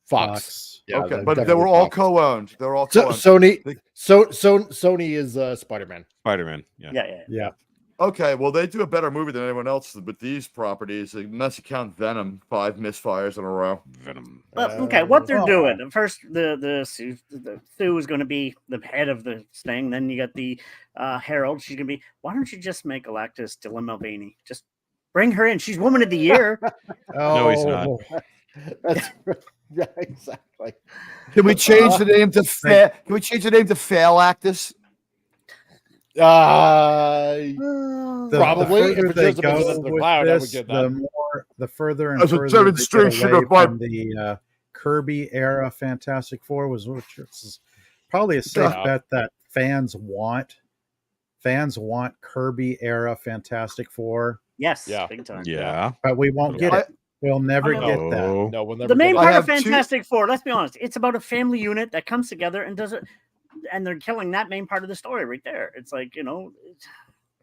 Fox. Yeah, okay, but they were all co-owned. They're all co-owned. Sony is Spider-Man. Spider-Man. Yeah. Okay, well, they do a better movie than anyone else with these properties, unless you count Venom, 5 misfires in a row. Venom. Well, okay, what they're doing. First, the Sue is going to be the head of the thing. Then you got the Herald. She's going to be, why don't you just make Galactus Dylan Mulvaney? Just bring her in. She's Woman of the Year. No, he's not. That's yeah, exactly. Can we change the name to Failactus? Probably. The further they go with this, the further and further demonstration of the Kirby era Fantastic Four which is probably a safe bet that fans want Kirby era Fantastic Four. Yes, big time. Yeah, but we won't get it. We'll never get that. No, we'll never. The main part of Fantastic Four, let's be honest, it's about a family unit that comes together and does it, and they're killing that main part of the story right there. It's like, you know.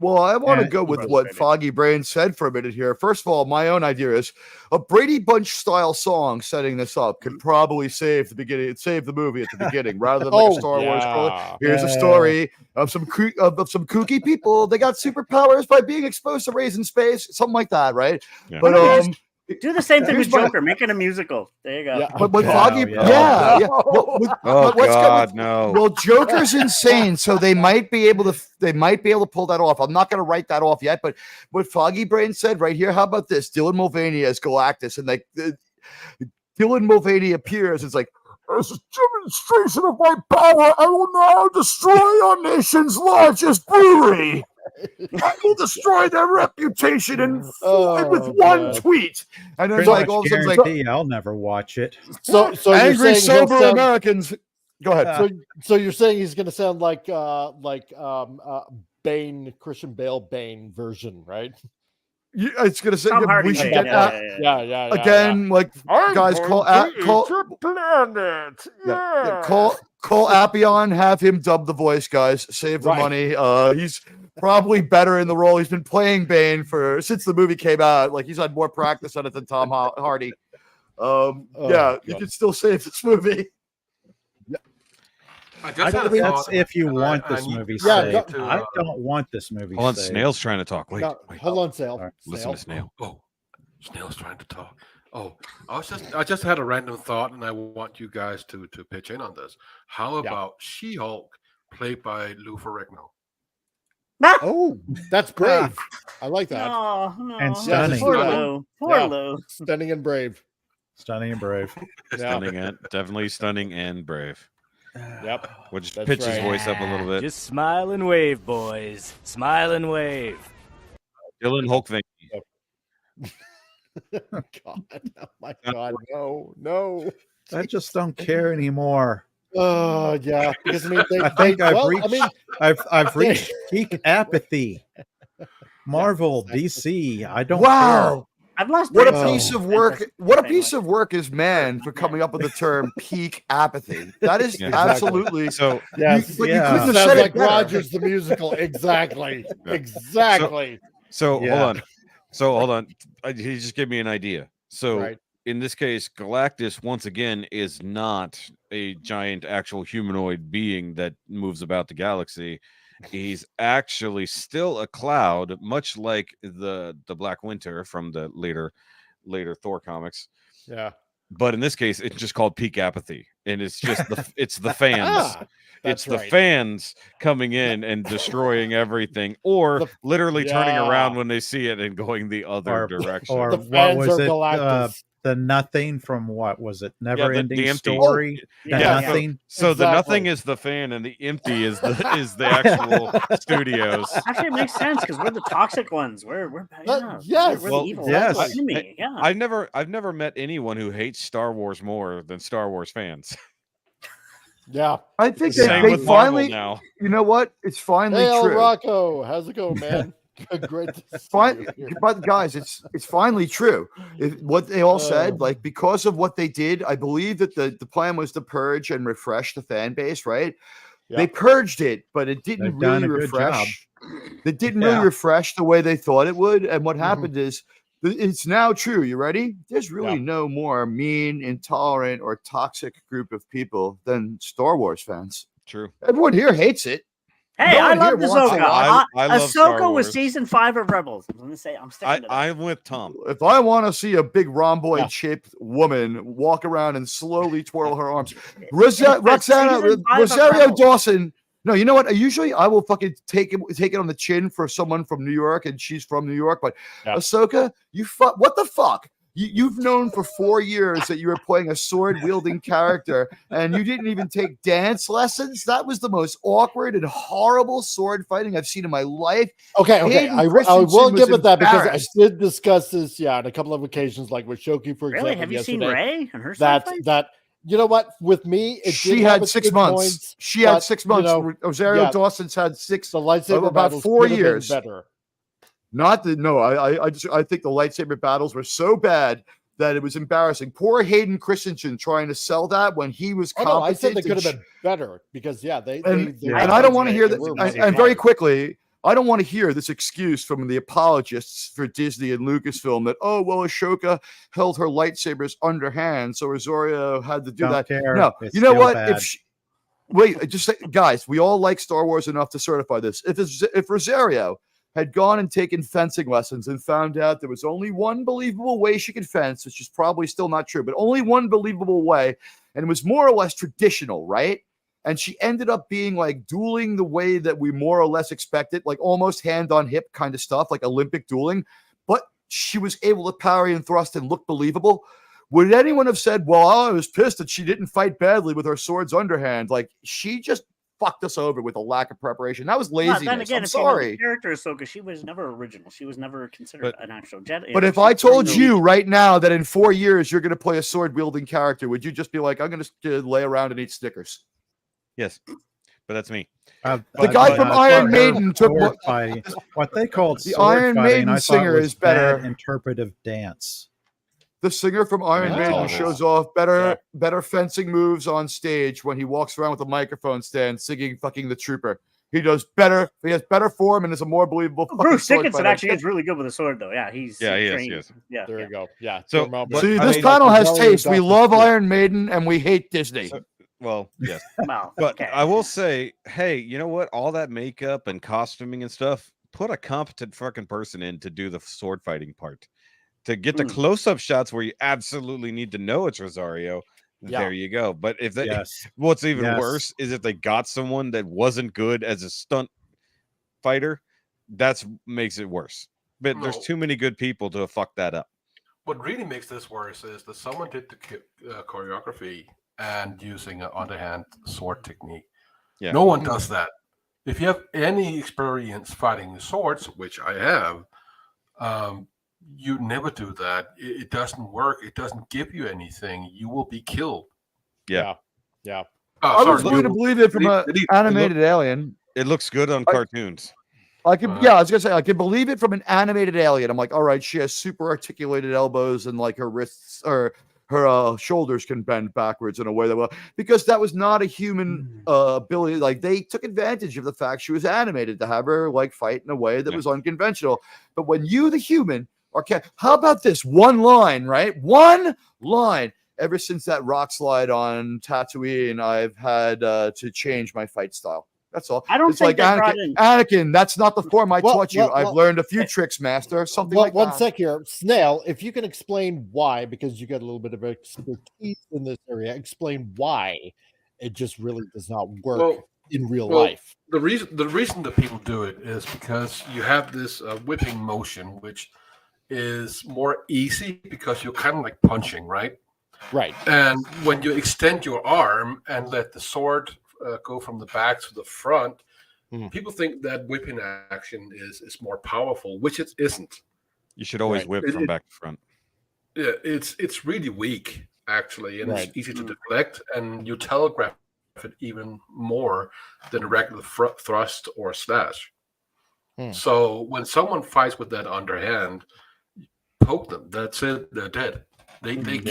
Well, I want to go with what Foggy Brain said for a minute here. First of all, my own idea is a Brady Bunch style song setting this up could probably save the movie at the beginning, rather than like a Star Wars story. Here's a story of some kooky people. They got superpowers by being exposed to rays in space, something like that, right? Yeah. But do the same thing with Joker, make it a musical. There you go. Yeah. But Foggy, No. Well, Joker's insane, so they might be able to pull that off. I'm not going to write that off yet, but what Foggy Brain said right here. How about this? Dylan Mulvaney as Galactus, and like Dylan Mulvaney appears. It's like, as a demonstration of my power, I will now destroy our nation's largest brewery. I will destroy their reputation with one tweet. And then like all of a sudden, like, I'll never watch it. So angry sober Americans. Go ahead. So you're saying he's going to sound like Bane, Christian Bale Bane version, right? It's gonna say Tom Hardy we should Bane, get Yeah. again. Like guys, call planet. call Appion, have him dub the voice, guys. Save the money. He's probably better in the role. He's been playing Bane since the movie came out. Like he's had more practice on it than Tom Hardy. You can still save this movie. That's if you want this movie saved. I don't want this movie Hold on, saved. Snail's trying to talk. Wait. Hold on, Snail. Right, listen to Snail. Oh, Snail's trying to talk. Oh, I just had a random thought, and I want you guys to pitch in on this. How about She-Hulk, played by Lou Ferrigno? Oh, that's brave. I like that. No. And stunning. Poor Lou. Poor Lou. Stunning and brave. Stunning and brave. Definitely stunning and brave. Yep. We'll just pitch his voice up a little bit. Just smile and wave, boys. Smile and wave. Dylan Hulkving. God, oh my God, no. I just don't care anymore. Oh yeah, because I mean, I've reached peak apathy. Marvel, DC, I don't care. I've lost what a piece of work! What a piece of work is man for coming up with the term peak apathy. That is absolutely so. Yes, you couldn't have said sounds like it better. Rogers the musical. Exactly. So hold on. He just gave me an idea. So in this case, Galactus once again is not a giant actual humanoid being that moves about the galaxy. He's actually still a cloud, much like the Black Winter from the later Thor comics. Yeah. But in this case, it's just called peak apathy, and it's just it's the fans. It's the right. fans coming in and destroying everything, or literally turning around when they see it and going the other direction. Or the what fans was are it? Galactus. The nothing from what was it? Never ending the empty story. Nothing. So the nothing is the fan, and the empty is the actual studios. Actually, it makes sense because we're the toxic ones. We're we're the evil. Enemy. Yeah. I've never met anyone who hates Star Wars more than Star Wars fans. Yeah, I think they finally. Now. You know what? It's finally true. Rocco, how's it going, man? Great. But guys, it's finally true. What they all said, like because of what they did, I believe that the plan was to purge and refresh the fan base, right? Yeah. They purged it, but it didn't really refresh. It didn't really refresh the way they thought it would. And what happened is, it's now true. You ready? There's really no more mean, intolerant, or toxic group of people than Star Wars fans. True. Everyone here hates it. Hey, I love Ahsoka. I love Ahsoka was season 5 of Rebels. I'm gonna say I'm sticking to that. I'm with Tom. If I want to see a big rhomboid-shaped woman walk around and slowly twirl her arms, Rosario Dawson. No, you know what? Usually I will fucking take it on the chin for someone from New York, and she's from New York. But Ahsoka, what the fuck? You've known for 4 years that you were playing a sword-wielding character, and you didn't even take dance lessons. That was the most awkward and horrible sword fighting I've seen in my life. Okay. I will give it that because I did discuss this, on a couple of occasions, like with Shoki, for example. Really? Have you seen Rey and her that you know what? With me, she had 6 months. She had 6 months. Rosario Dawson's had 6. The lightsaber about 4 years. Better. I think the lightsaber battles were so bad that it was embarrassing. Poor Hayden Christensen trying to sell that when he was competent. I said they could have been better because they and I don't want to hear that. And very quickly, I don't want to hear this excuse from the apologists for Disney and Lucasfilm that Ashoka held her lightsabers underhand, so Rosario had to do that. No, you know what? Guys, we all like Star Wars enough to certify this. If Rosario had gone and taken fencing lessons and found out there was only one believable way she could fence, which is probably still not true, but only one believable way, and it was more or less traditional, right? And she ended up being like dueling the way that we more or less expected, like almost hand on hip kind of stuff, like Olympic dueling, but she was able to parry and thrust and look believable. Would anyone have said, well, I was pissed that she didn't fight badly with her sword's underhand? Like, she just fucked us over with a lack of preparation. That was laziness. Then again, I'm if sorry. You know the character Ahsoka, she was never original. She was never considered an actual Jedi. But if I told you right now that in 4 years you're going to play a sword-wielding character, would you just be like, I'm going to lay around and eat Snickers? Yes. but that's me. The guy from Iron Maiden took sword fighting. What they called the sword Iron fighting, Maiden I thought singer was is better. bad interpretive dance. The singer from Iron that's all Maiden it is. shows off better fencing moves on stage when he walks around with a microphone stand singing fucking The Trooper. He does better. He has better form and is a more believable. Bruce sword Dickinson fighter. actually is really good with a sword, though. Yeah, he's He trained. is. Yeah, there you go. Yeah. So, but, see, I this mean, panel has Valerie taste. We Dawson love Smith. Iron Maiden and we hate Disney. Well, yes. Well, But okay. I will say, hey, you know what? All that makeup and costuming and stuff, put a competent fucking person in to do the sword fighting part. To get the close-up shots where you absolutely need to know it's Rosario, there you go. But if they, what's even worse is if they got someone that wasn't good as a stunt fighter, that's makes it worse. But there's too many good people to have fucked that up. What really makes this worse is that someone did the choreography and using an underhand sword technique. Yeah. No one does that. If you have any experience fighting swords, which I have, you never do that. It doesn't work. It doesn't give you anything. You will be killed. Yeah. I was going to believe it from an animated alien. It looks good on cartoons. I was gonna say I can believe it from an animated alien. I'm like, all right, she has super articulated elbows and like her wrists or her shoulders can bend backwards in a way that will, because that was not a human ability. Like they took advantage of the fact she was animated to have her like fight in a way that was unconventional. But when you, the human, how about this one line, right? One line. Ever since that rock slide on Tatooine, I've had to change my fight style. That's all. I don't it's think like Anakin, that's not the form I taught you. I've learned a few tricks, Master. Something like that. One sec here. Snail, if you can explain why, because you got a little bit of expertise in this area, explain why it just really does not work in real life. The reason that people do it is because you have this whipping motion, which is more easy because you're kind of like punching, right? Right. And when you extend your arm and let the sword go from the back to the front, people think that whipping action is more powerful, which it isn't. You should always whip from back to front. Yeah, it's really weak actually, and it's easy to deflect, and you telegraph it even more than a regular thrust or slash. So when someone fights with that underhand, poke them. That's it. They're dead. They can't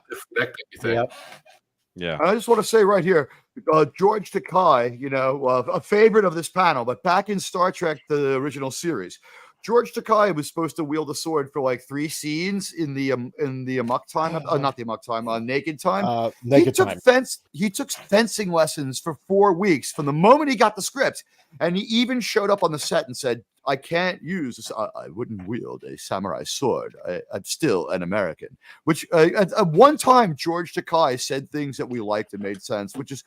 deflect anything. Yeah. And I just want to say right here, George Takei, a favorite of this panel, but back in Star Trek, the original series, George Takei was supposed to wield a sword for like 3 scenes in the amok time, not the amok time, naked time. He took fencing lessons for 4 weeks from the moment he got the script, and he even showed up on the set and said, I can't use this. I wouldn't wield a samurai sword. I'm still an American. Which at one time, George Takei said things that we liked and made sense, which is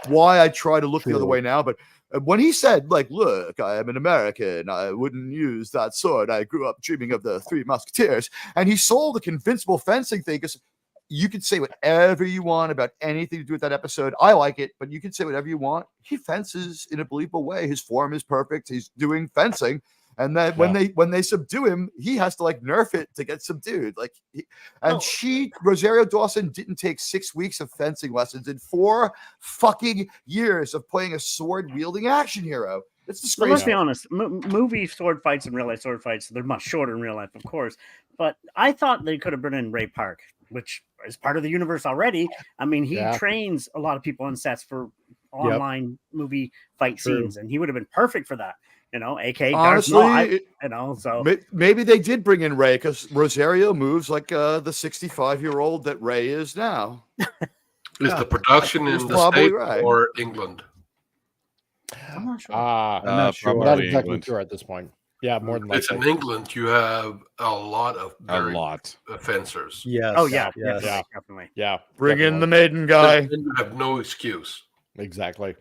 why I try to look the other way now. But when he said, like, look, I am an American, I wouldn't use that sword. I grew up dreaming of the Three Musketeers. And he sold a convincible fencing thing because you can say whatever you want about anything to do with that episode. I like it, but you can say whatever you want. He fences in a believable way. His form is perfect. He's doing fencing. And then when they subdue him, he has to like nerf it to get subdued. Rosario Dawson didn't take 6 weeks of fencing lessons in 4 fucking years of playing a sword wielding action hero. It's disgraceful. Let's be honest. Movie sword fights and real life sword fights, they're much shorter in real life, of course. But I thought they could have brought in Ray Park, which is part of the universe already. I mean, he trains a lot of people on sets for online movie fight scenes, and he would have been perfect for that. AK honestly, so maybe they did bring in Ray because Rosario moves like the 65-year-old that Ray is now. Is the production in the States or England? I'm not sure. I'm not sure. Not exactly sure at this point. Yeah, more than likely. It's in England. You have a lot of fencers. Yes. Oh yeah, definitely. Yeah. Bring in the maiden guy. And you have no excuse. Exactly.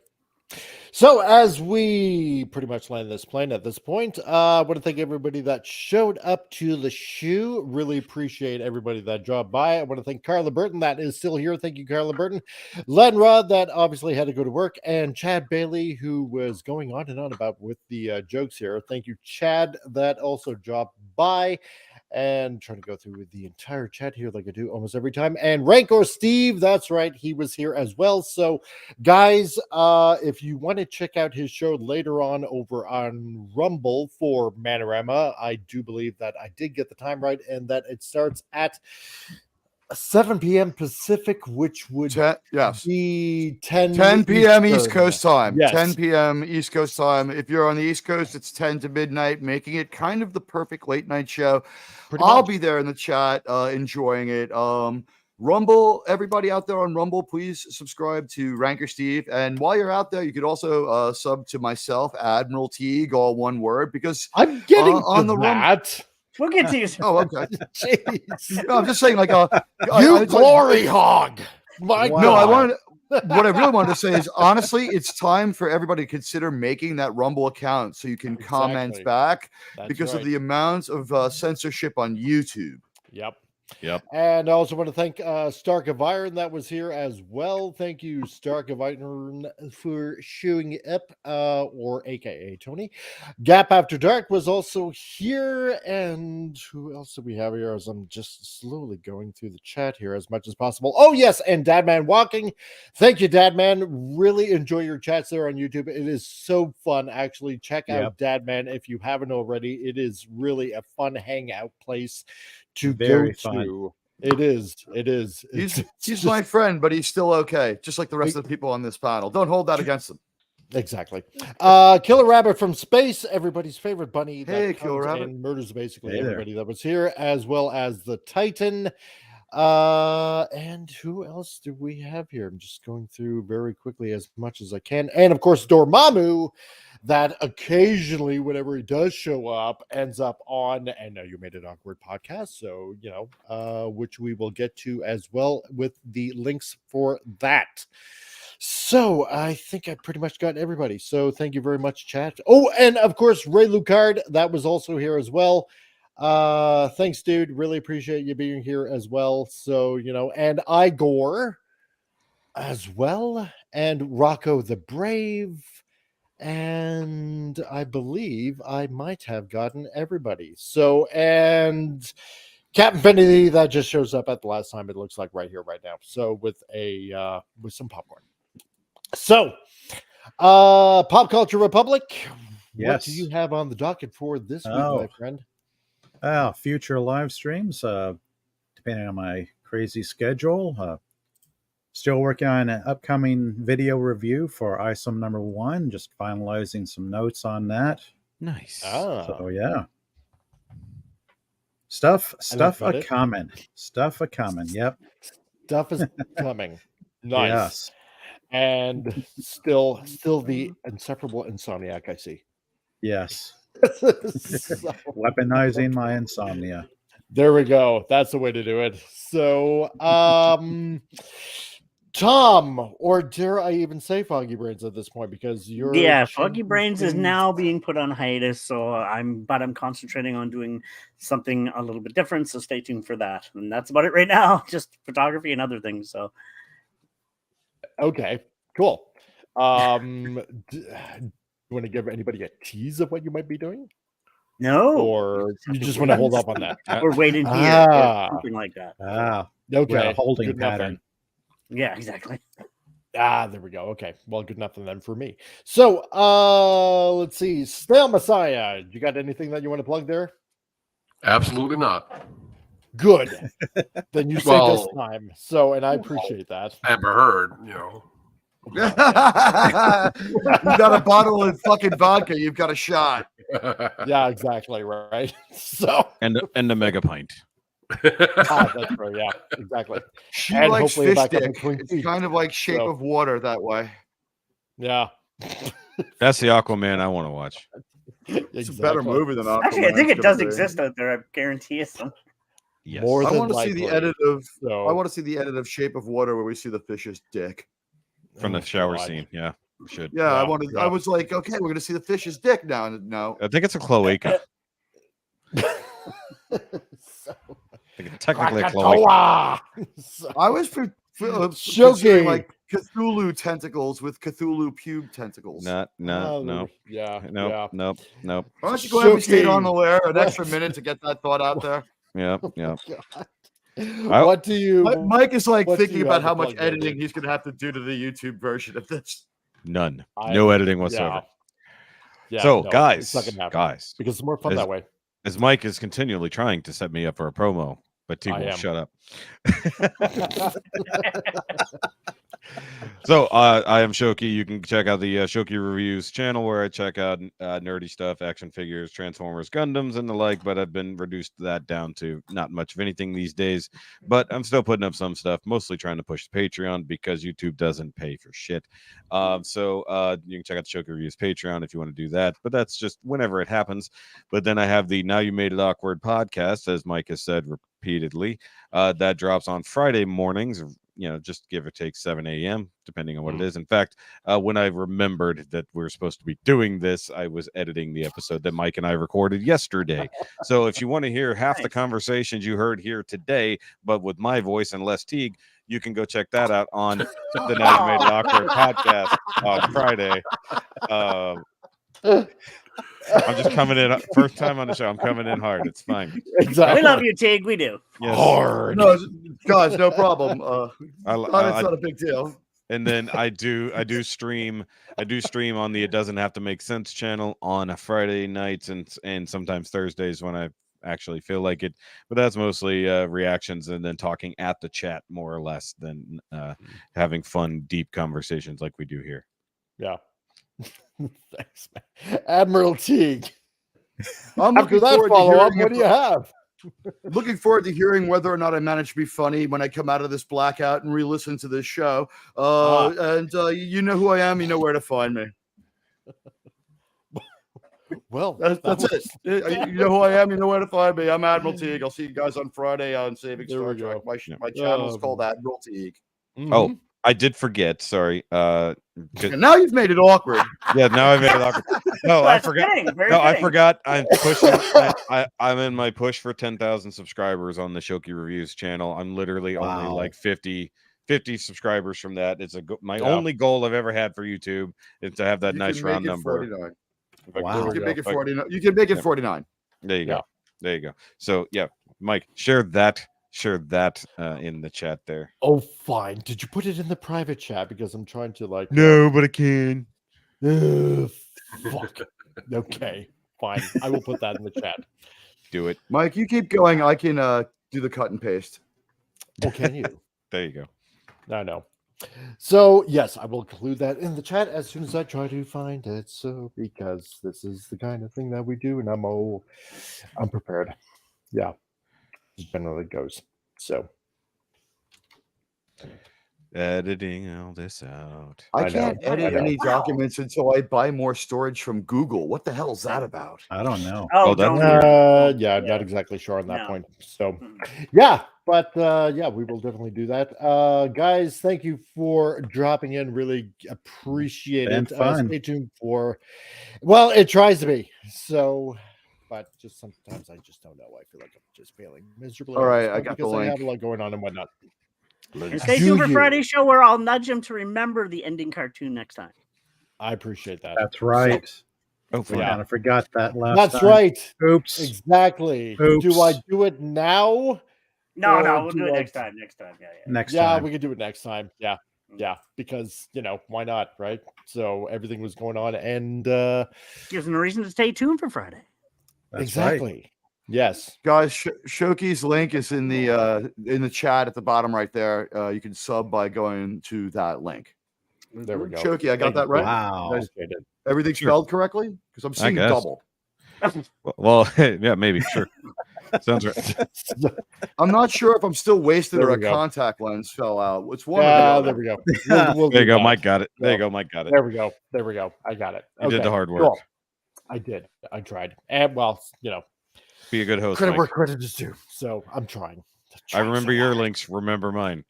So as we pretty much land this plane at this point, I want to thank everybody that showed up to the shoe. Really appreciate everybody that dropped by. I want to thank Carla Burton that is still here. Thank you, Carla Burton. Len Rod that obviously had to go to work, and Chad Bailey who was going on and on about with the jokes here. Thank you, Chad, that also dropped by. and trying to go through the entire chat here like I do almost every time. And Rancor Steve, that's right, he was here as well. So guys, if you want to check out his show later on over on Rumble for Manorama, I do believe that I did get the time right, and that it starts at 7 p.m. Pacific, which would be 10 p.m. Eastern. East Coast time. Yes. 10 p.m. East Coast time. If you're on the East Coast, it's 10 to midnight, making it kind of the perfect late night show. I'll be there in the chat, enjoying it. Rumble, everybody out there on Rumble, please subscribe to Ranker Steve. And while you're out there, you could also sub to myself, Admiral Teague, all one word, because I'm getting on the that. We'll get to you. Oh, okay. Jeez. No, I'm just saying, like, you glory hog. My No, God. I wanted. What I really wanted to say is, honestly, it's time for everybody to consider making that Rumble account so you can comment back, because of the amount of censorship on YouTube. Yep. Yep. And I also want to thank Stark of Iron that was here as well. Thank you, Stark of Iron, for showing up, or AKA Tony. Gap After Dark was also here. And who else do we have here? As I'm just slowly going through the chat here as much as possible. Oh, yes. And Dadman Walking. Thank you, Dadman. Really enjoy your chats there on YouTube. It is so fun. Actually, check out Dadman if you haven't already. It is really a fun hangout place to Very go fun. to. It is. He's my friend, but he's still okay, just like the rest of the people on this panel. Don't hold that against him. Exactly. Killer Rabbit from Space, everybody's favorite bunny. Hey, Killer Rabbit. And murders basically Hey there. everybody that was here, as well as the Titan. And who else do we have here? I'm just going through very quickly as much as I can. And of course, Dormammu, that occasionally, whenever he does show up, ends up on And Now You Made It Awkward podcast. So, which we will get to as well with the links for that. So I think I pretty much got everybody. So thank you very much, chat. Oh, and of course, Ray Lucard, that was also here as well. Thanks, dude. Really appreciate you being here as well. So, and Igor as well, and Rocco the Brave. And I believe I might have gotten everybody. So, and Captain Kennedy, that just shows up at the last time, it looks like right here, right now. So with some popcorn. So, Pop Culture Republic. Yes. What do you have on the docket for this week, my friend? Future live streams, depending on my crazy schedule. Still working on an upcoming video review for ISOM number 1. Just finalizing some notes on that. Nice. So yeah. Stuff a coming. Stuff a coming. Yep. Stuff is coming. Nice. Yes. And still the insufferable Insomniac, I see. Yes. So, Weaponizing my insomnia. There we go. That's the way to do it. So, Tom, or dare I even say Foggy Brains at this point, because you're Foggy Brains is now being put on hiatus, so I'm concentrating on doing something a little bit different, so stay tuned for that. And that's about it right now, just photography and other things. So okay, cool. Do you want to give anybody a tease of what you might be doing? No. Or you just want to hold up on that? We're waiting here or something like that. Okay. A holding Good pattern. Enough. Yeah, exactly. There we go. Okay. Well, good enough then for me. So, let's see. Snail Messiah, you got anything that you want to plug there? Absolutely not. Good. Then you say this time. So, and I appreciate that. Amber Heard, You got a bottle of fucking vodka, you've got a shot. Yeah, exactly. Right. So, and a mega pint. That's right. Yeah, exactly. She and likes hopefully fish dick. It's kind of like Shape of Water that way. Yeah. That's the Aquaman I want to watch. It's a better movie than Aquaman. Actually, I think it does exist out there. I guarantee you some. Yes. More I than want to see the edit of. So. I want to see the edit of Shape of Water where we see the fish's dick from the shower scene. Yeah, we should. Yeah, I wanted. I was like, okay, we're gonna see the fish's dick now. No, I think it's a cloaca. Technically a cloaca. I was joking, like Cthulhu tentacles with Cthulhu pube tentacles. No. Yeah. Nope. Why don't you go ahead and stay on the air an extra minute to get that thought out there? Yep. Yep. What do you? Mike is like what do thinking you about have to how much plug in? editing he's going to have to do to the YouTube version of this. None. No editing whatsoever. Yeah. So, no, guys, it's not gonna happen, because it's more fun that way. As Mike is continually trying to set me up for a promo, but T will shut up. So I am Shoki. You can check out the Shoki Reviews channel, where I check out nerdy stuff, action figures, Transformers, Gundams, and the like. But I've been reduced that down to not much of anything these days. But I'm still putting up some stuff, mostly trying to push the Patreon, because YouTube doesn't pay for shit. So you can check out the Shoki Reviews Patreon if you want to do that. But that's just whenever it happens. But then I have the Now You Made It Awkward podcast, as Mike has said repeatedly. That drops on Friday mornings, just give or take 7 a.m., depending on what it is. In fact, when I remembered that we were supposed to be doing this, I was editing the episode that Mike and I recorded yesterday. So if you want to hear half the conversations you heard here today, but with my voice and less Teague, you can go check that out on the Now You Made It Awkward podcast on Friday. I'm just coming in first time on the show. I'm coming in hard. It's fine. Exactly. We love you, Tig. We do. Yes. Hard. No, guys, no problem. It's not a big deal. And then I do stream on the It Doesn't Have to Make Sense channel on a Friday nights and sometimes Thursdays when I actually feel like it. But that's mostly reactions and then talking at the chat, more or less, than having fun, deep conversations like we do here. Yeah. Thanks, man. Admiral Teague. After that follow-up, what do you have? Looking forward to hearing whether or not I manage to be funny when I come out of this blackout and re-listen to this show. And you know who I am. You know where to find me. Well, that's it. You know who I am. You know where to find me. I'm Admiral Teague. I'll see you guys on Friday on Saving Star Trek. My channel is called Admiral Teague. Oh, I did forget. Sorry. Now you've made it awkward. Yeah, now I made it awkward. No, I forgot. I forgot. I'm pushing. I'm in my push for 10,000 subscribers on the Shoki Reviews channel. I'm literally only like 50 subscribers from that. It's my only goal I've ever had for YouTube is to have that nice round number. 49. Wow. You can make it 49. You can make it 49. There you go. There you go. So yeah, Mike, share that in the chat there. Oh, fine. Did you put it in the private chat? Because I'm trying to like. No, but I can. Fuck. Okay, fine. I will put that in the chat. Do it, Mike. You keep going. I can do the cut and paste. Oh, can you? There you go. I know. So yes, I will include that in the chat as soon as I try to find it. So because this is the kind of thing that we do, and I'm prepared. Yeah. Generally goes. So editing all this out. I can't edit any documents until I buy more storage from Google. What the hell is that about? I don't know. Yeah, I'm not exactly sure on that point. So yeah, but yeah, we will definitely do that. Guys, thank you for dropping in. Really appreciate it. Stay tuned for it tries to be. So but just sometimes I just don't know. I feel like I'm just failing miserably. All right, I got the link. I have a lot going on and whatnot. And stay tuned for Friday's show, where I'll nudge him to remember the ending cartoon next time. I appreciate that. That's right. So, I kind of forgot that last That's time. right. Oops. Exactly. Oops. Do I do it now? No, we'll do it next time. Next time. Yeah. Next time. We can do it next time. Yeah. Yeah, because why not, right? So everything was going on, and gives them a reason to stay tuned for Friday. That's exactly. Right. Yes, guys. Shoki's link is in the chat at the bottom right there. You can sub by going to that link. There we go. Shoki, I got that right. Wow. Everything spelled correctly? Because I'm seeing double. Well, yeah, maybe. Sure. Sounds right. I'm not sure if I'm still wasted or a contact lens fell out. Which one? There we go. There you go. Mike got it. There you go. Mike got it. There we go. There we go. I got it. You did the hard work. Cool. I did. I tried. And be a good host. Credit where credit is due. So I'm trying. I remember your links. Remember mine.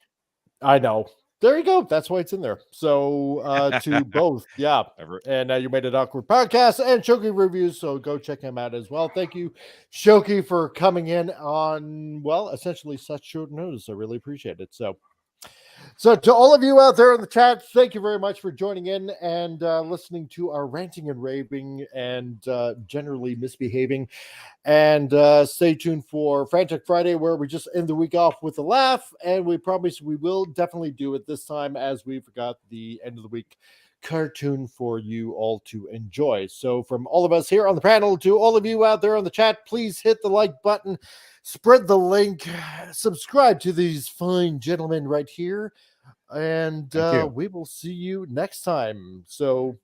I know. There you go. That's why it's in there. So to both, yeah. And you made it awkward podcast and Shoki reviews. So go check him out as well. Thank you, Shoki, for coming in on essentially such short notice. I really appreciate it. So So to all of you out there in the chat, thank you very much for joining in and listening to our ranting and raving and generally misbehaving. And stay tuned for Frantic Friday, where we just end the week off with a laugh. And we promise we will definitely do it this time, as we've got the end of the week cartoon for you all to enjoy. So from all of us here on the panel to all of you out there on the chat, please hit the like button, spread the link, subscribe to these fine gentlemen right here, and we will see you next time. So